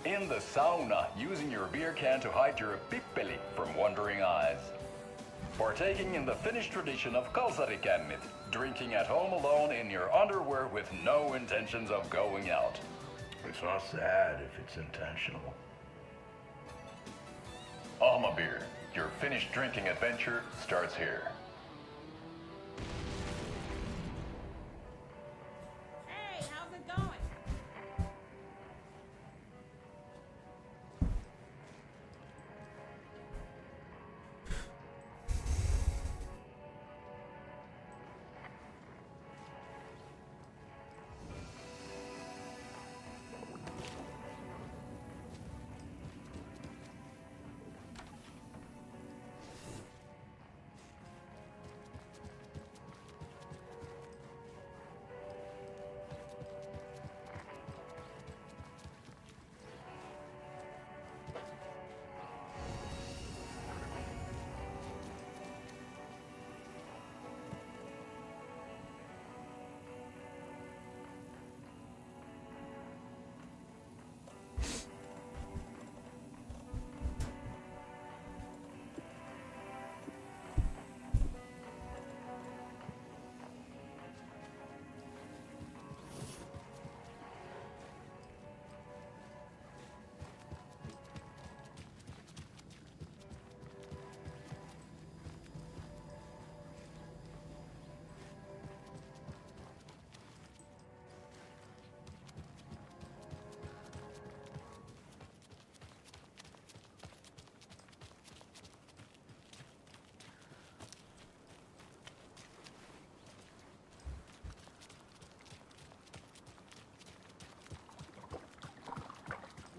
In the sauna, using your beer can to hide your pippeli from wandering eyes. Partaking in the Finnish tradition of kalsarikännit, drinking at home alone in your underwear with no intentions of going out. It's not sad if it's intentional. Alma Beer, your Finnish drinking adventure starts here. Hey, how's it going?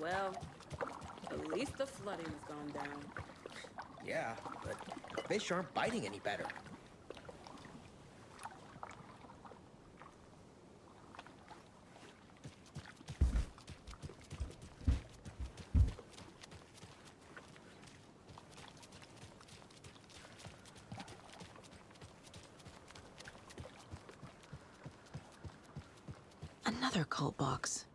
Well, at least the flooding's gone down. Yeah, but fish aren't biting any better. Another cult box.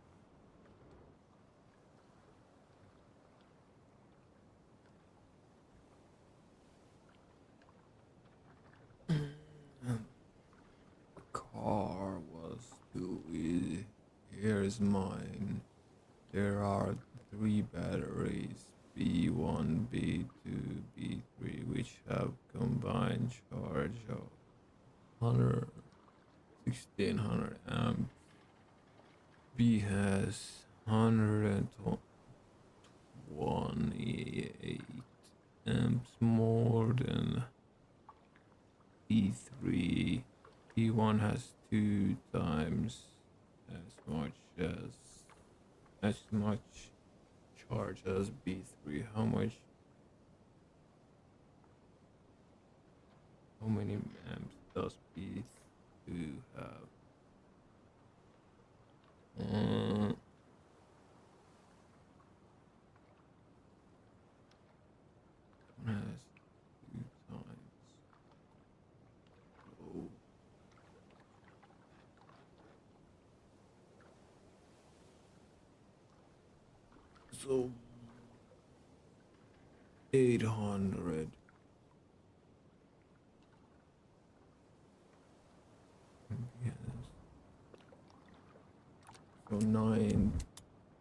Car was too easy. Here's mine. There are 3 batteries, B1, B2, B3, which have combined charge of 1600 amps. B has 128 amps more than B3. B1 has 2 times as much charge as B3. How many amps does B2 have? Has 2 times. So 800. Yes. So 9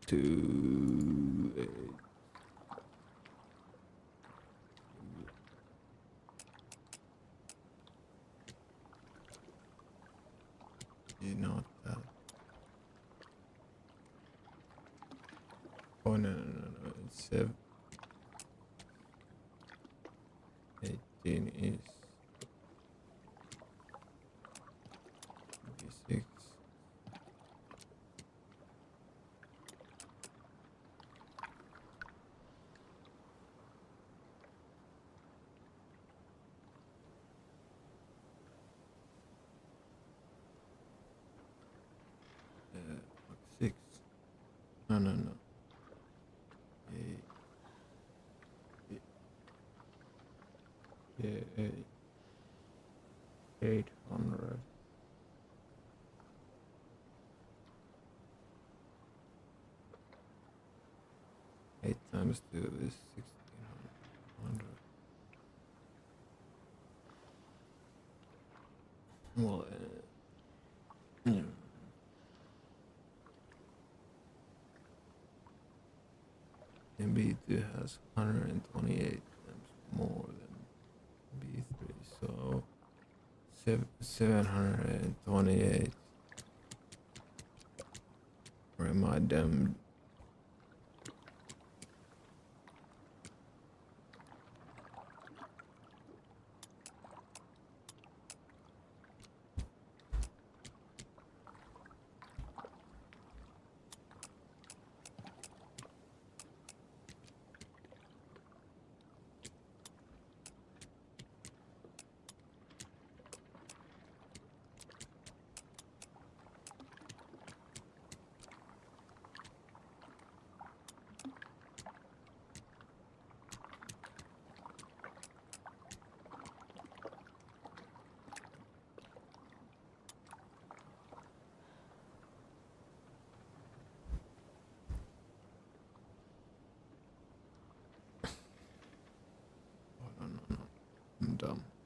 to 8. Not that. Oh no, it's 18 is 26. Six. No. 800. Eight times 2 is 1600. Well, yeah. And B2 has 128 times more than B3, so 728. Or am I dumb?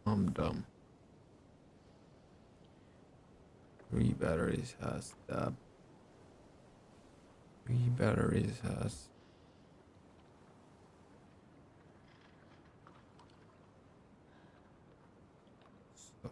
I'm dumb. 3 batteries has that. 3 batteries has. So.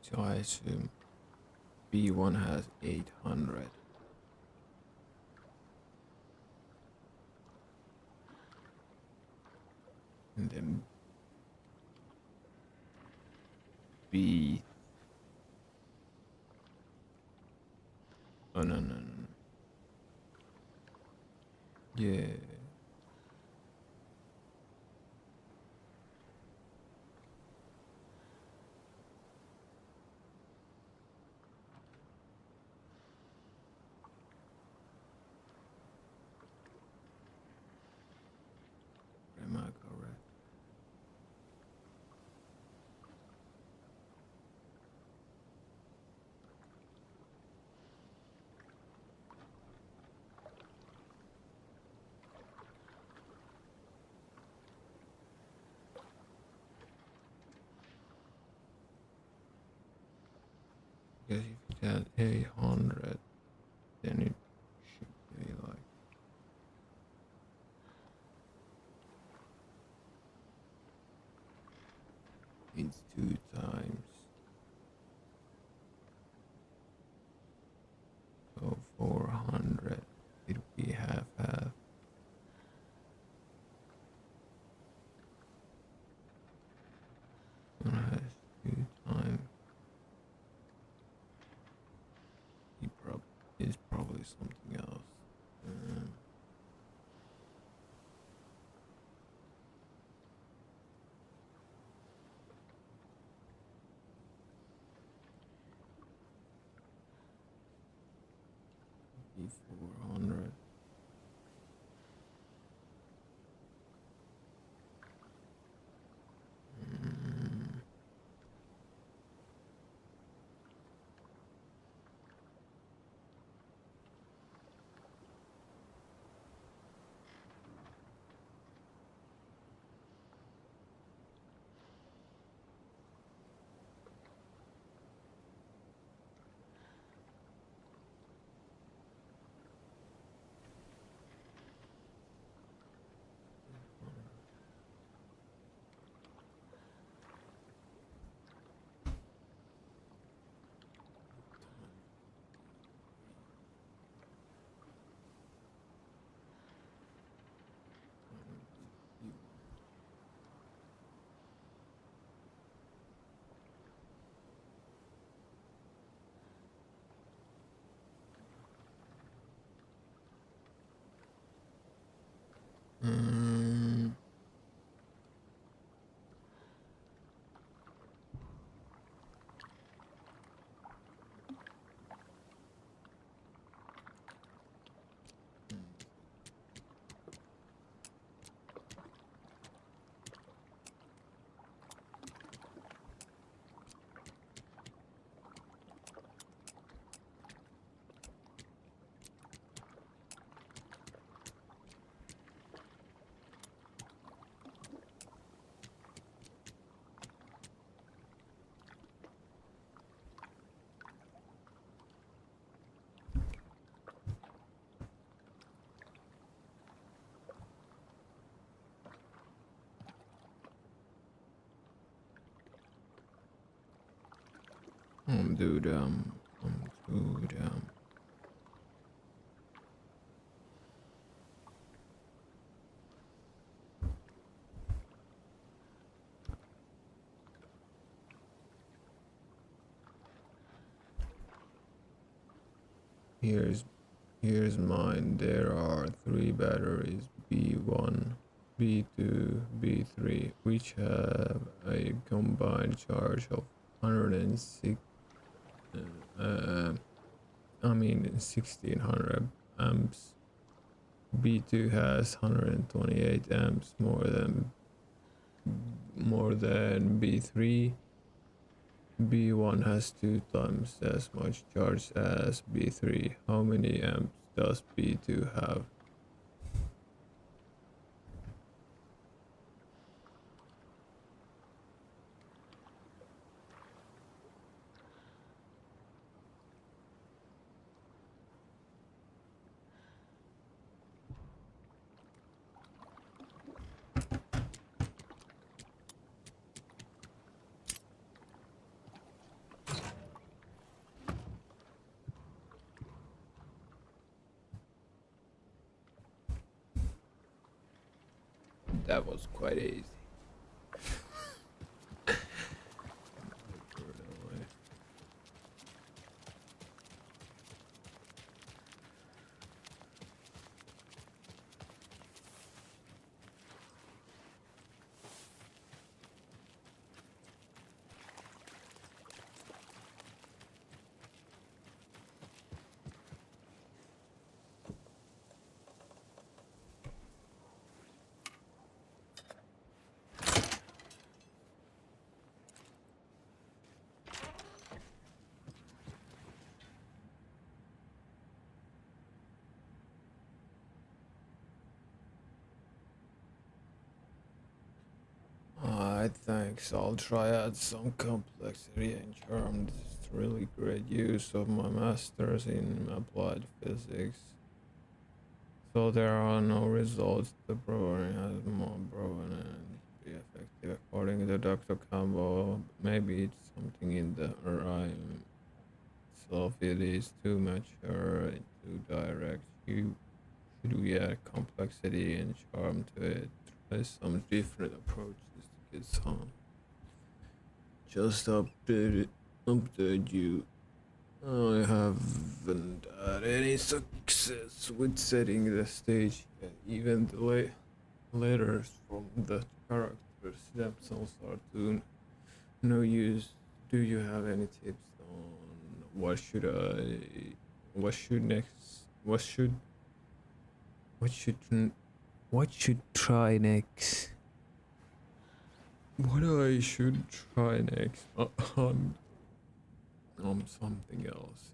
So I assume B1 has 800. And then B. Oh no. Yeah. Am I correct? Because if you had 800, then it should be like it's 2 times. So 400, it would be half. One has 2 times. Is probably something else. Be 400. Dude, here's mine. There are 3 batteries, B1, B2, B3, which have a combined charge of 106. 1600 amps. B2 has 128 amps more than B3. B1 has 2 times as much charge as B3. How many amps does B2 have? that was quite easy. I think so. I'll try add some complexity and charm. This is really great use of my masters in applied physics. So there are no results. The brewing has more brewing and be effective according to Dr. Campbell. Maybe it's something in the rhyme itself. It is too mature, too direct. Should we add complexity and charm to it? Try some different approaches. It's on. Just update you. I haven't had any success with setting the stage yet. Even the letters from the characters themselves are to no use. Do you have any tips on what should try next? What I should try next on something else.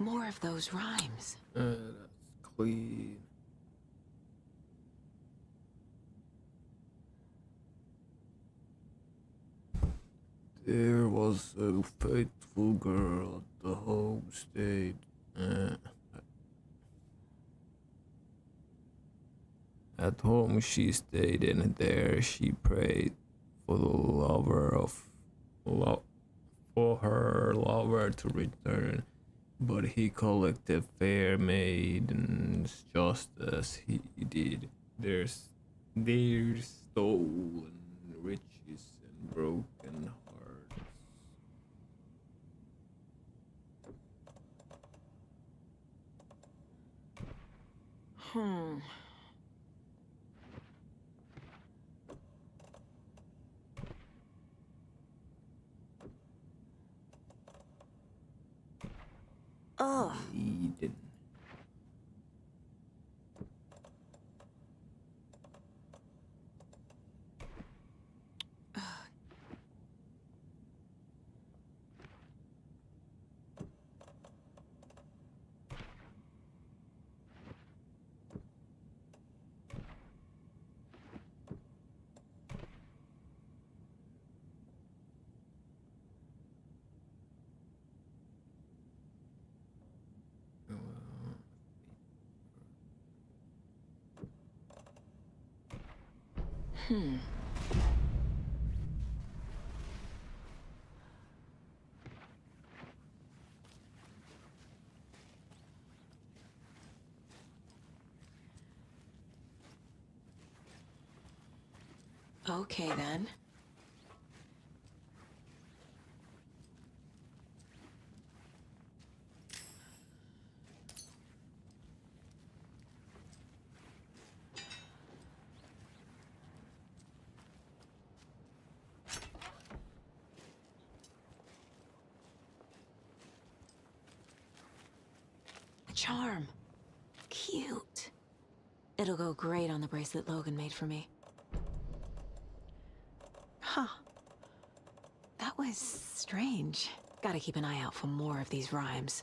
More of those rhymes. That's clean. There was a faithful girl at the homestead. At home she stayed, and there she prayed for the for her lover to return. But he collected fair maidens just as he did. There's stolen riches and broken hearts. Ugh. Eden. Okay then. A charm. Cute. It'll go great on the bracelet Logan made for me. Huh. That was strange. Gotta keep an eye out for more of these rhymes.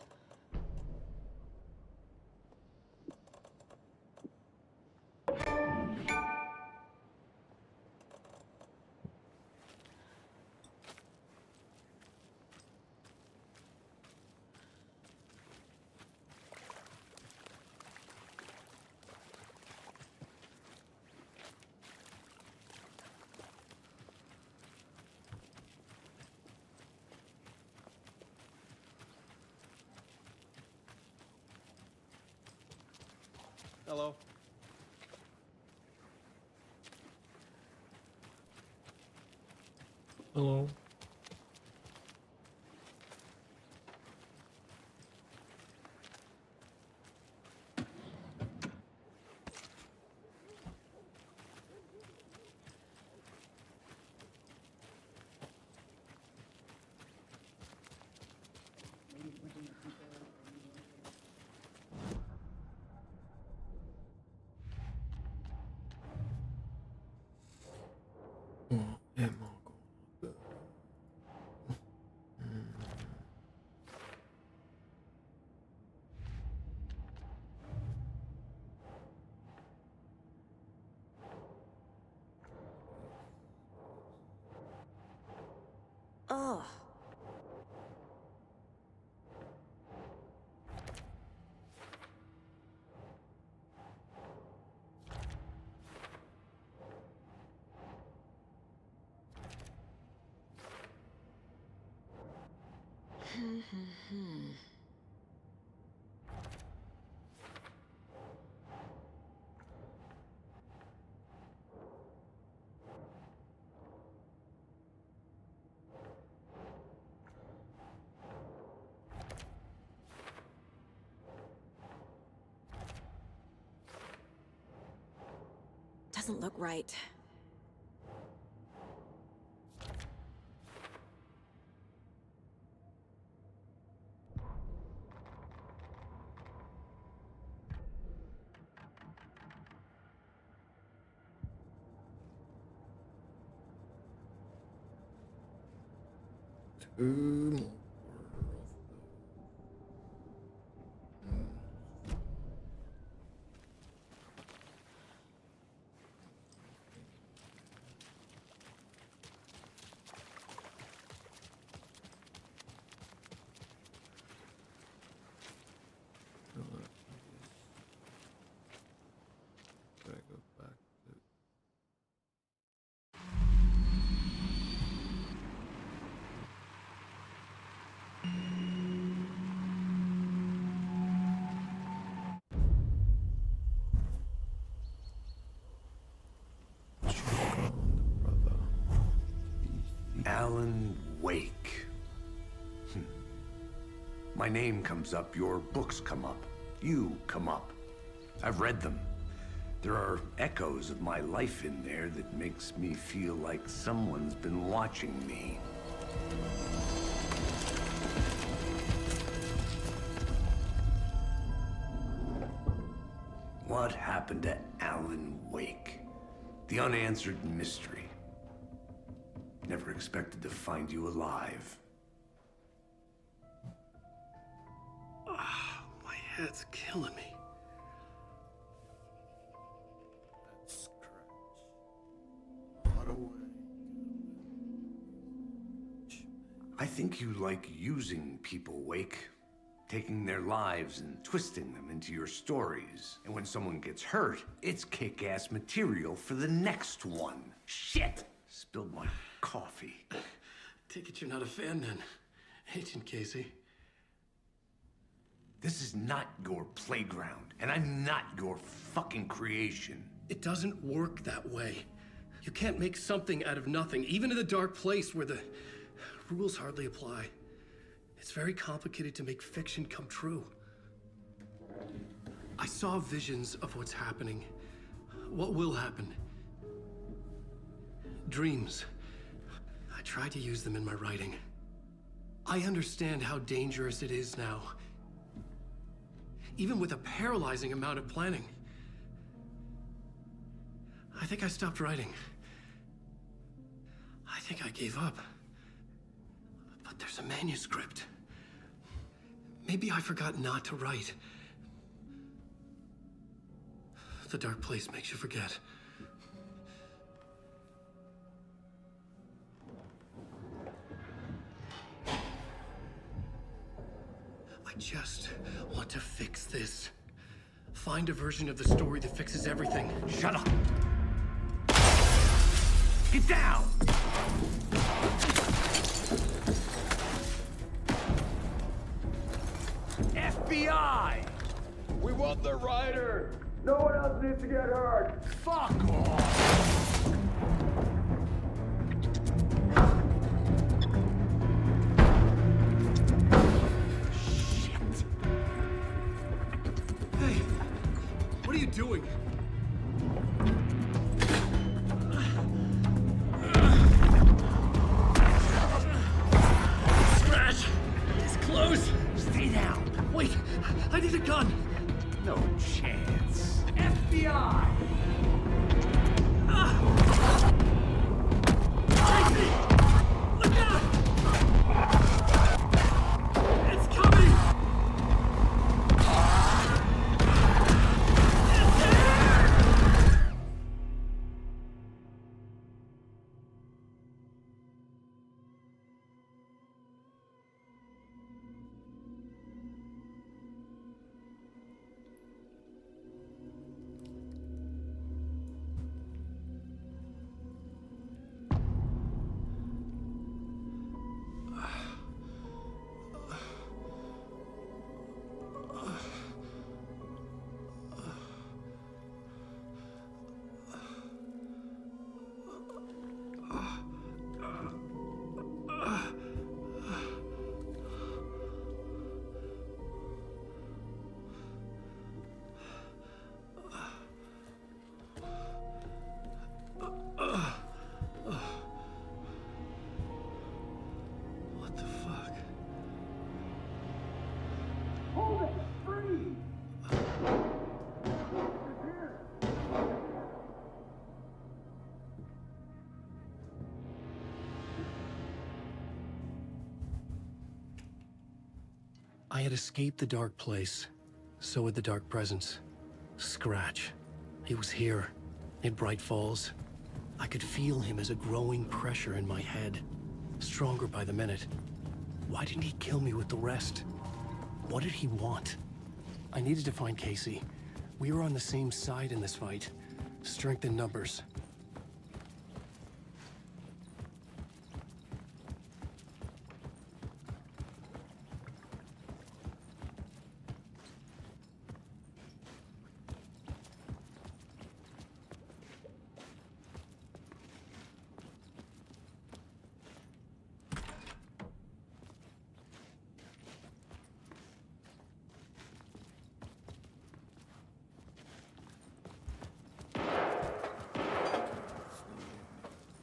Hello. Hello. Ugh. Doesn't look right. Two more. Alan Wake. My name comes up, your books come up, you come up. I've read them. There are echoes of my life in there that makes me feel like someone's been watching me. What happened to Alan Wake? The unanswered mystery. Never expected to find you alive. My head's killing me. I think you like using people, Wake. Taking their lives and twisting them into your stories. And when someone gets hurt, it's kick-ass material for the next one. Shit! Spilled my coffee. Take it you're not a fan then, Agent Casey. This is not your playground, and I'm not your fucking creation. It doesn't work that way. You can't make something out of nothing, even in the dark place where the rules hardly apply. It's very complicated to make fiction come true. I saw visions of what's happening, what will happen. Dreams. I tried to use them in my writing. I understand how dangerous it is now. Even with a paralyzing amount of planning. I think I stopped writing. I think I gave up. But there's a manuscript. Maybe I forgot not to write. The dark place makes you forget. I just want to fix this. Find a version of the story that fixes everything. Shut up! Get down! FBI! We want the rider! No one else needs to get hurt! Fuck off! Hey, what are you doing? Scratch! He's close! Stay down! Wait, I need a gun! No chance. FBI! Tracy! Look out! It's coming! It's here! What the fuck? Hold it! Free! I had escaped the dark place. So had the dark presence. Scratch. He was here, in Bright Falls. I could feel him as a growing pressure in my head. Stronger by the minute. Why didn't he kill me with the rest? What did he want? I needed to find Casey. We were on the same side in this fight. Strength in numbers.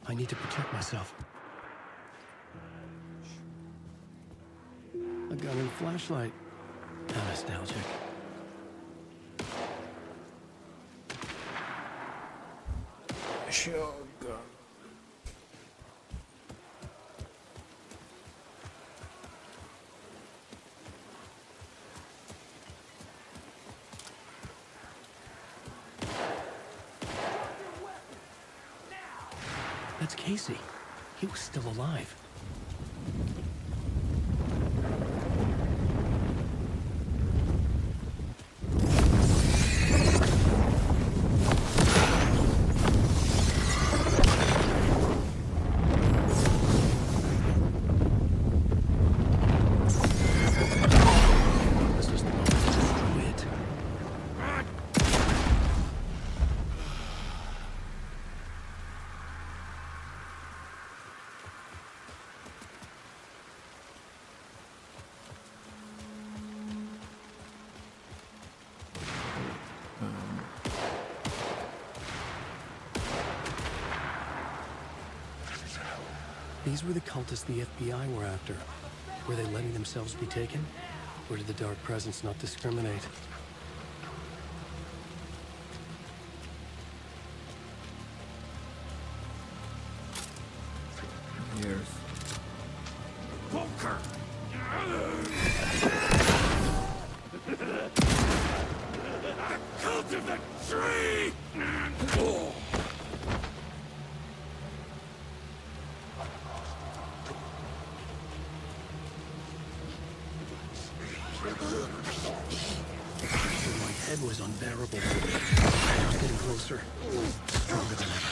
I need to protect myself. A gun and flashlight. How nostalgic. Shotgun. That's Casey. He was still alive. This was the moment to destroy it. These were the cultists the FBI were after. Were they letting themselves be taken? Or did the Dark Presence not discriminate? head was unbearable. I was getting closer, stronger than ever.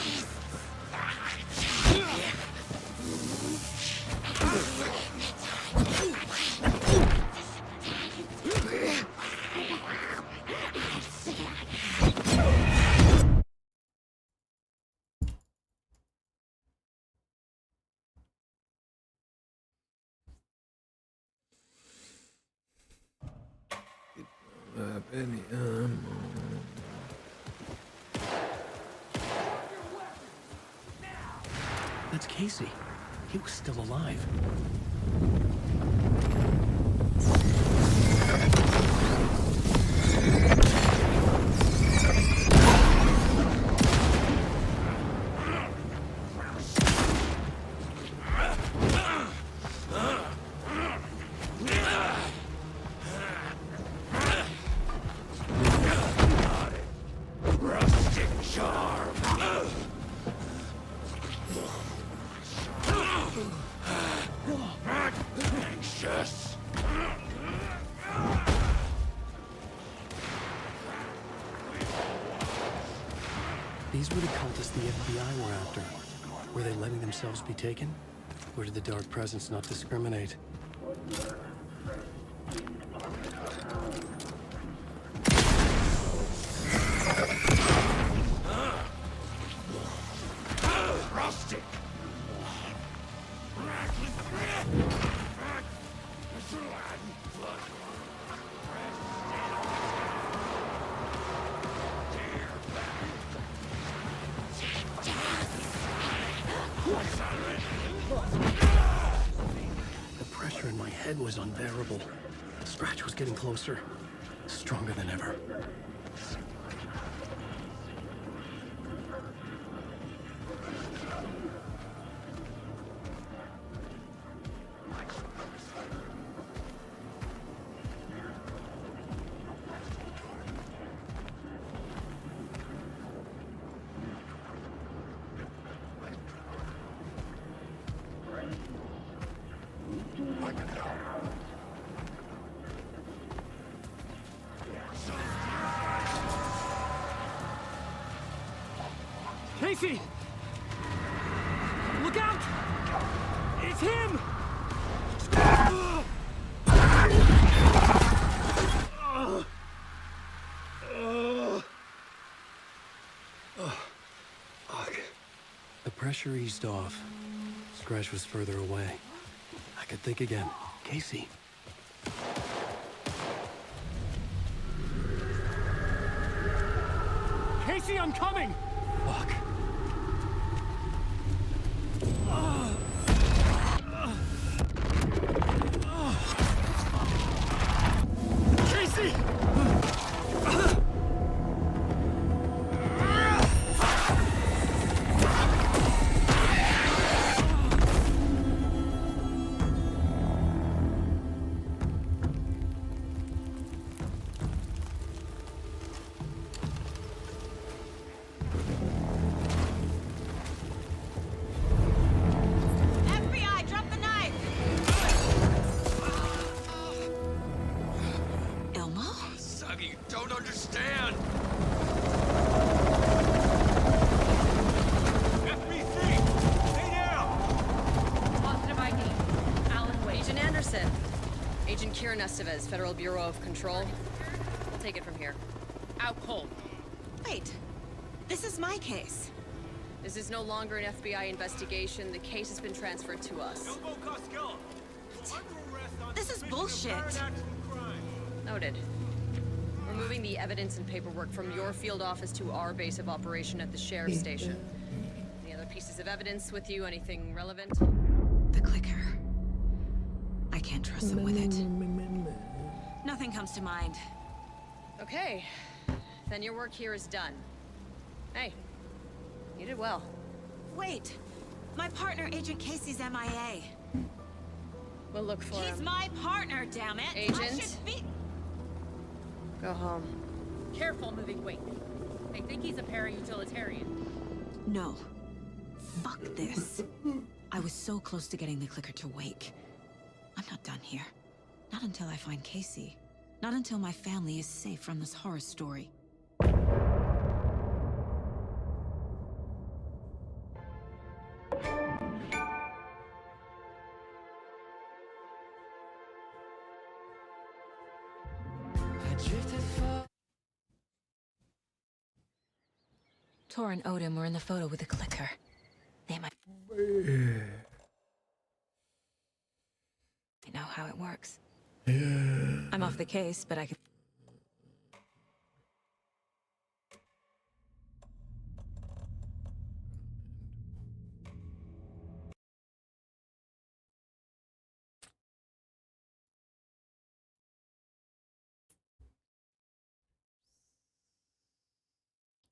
Have any ammo? That's Casey. He was still alive. These were the cultists the FBI were after. Were they letting themselves be taken? Or did the Dark Presence not discriminate? Rustic! The pressure in my head was unbearable. Scratch was getting closer, stronger than ever. Casey! Look out! It's him! Fuck. The pressure eased off. Scratch was further away. I could think again. Casey. Casey, I'm coming! Fuck. Casey! FBI, drop the knife! Elmo? Suggy, you don't understand! FBC! Stay down! Positive ID. Alan Wade. Agent Anderson. Agent Kieran Estevez, Federal Bureau of Control. We'll take it from here. Out cold. Wait. This is my case. This is no longer an FBI investigation. The case has been transferred to us. This is bullshit. Noted. We're moving the evidence and paperwork from your field office to our base of operation at the sheriff's station. Any other pieces of evidence with you? Anything relevant? The clicker. I can't trust them with it. Nothing comes to mind. Okay. Then your work here is done. Hey, you did well. Wait! My partner, Agent Casey's MIA. We'll look for He's him. my partner, damn it! I Agent? should be... Go home. Careful moving weight. They think he's a para-utilitarian. No. Fuck this. I was so close to getting the clicker to wake. I'm not done here. Not until I find Casey. Not until my family is safe from this horror story. Tor and Odin were in the photo with the clicker. They might know how it works. I'm off the case, but I can...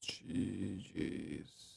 GG's.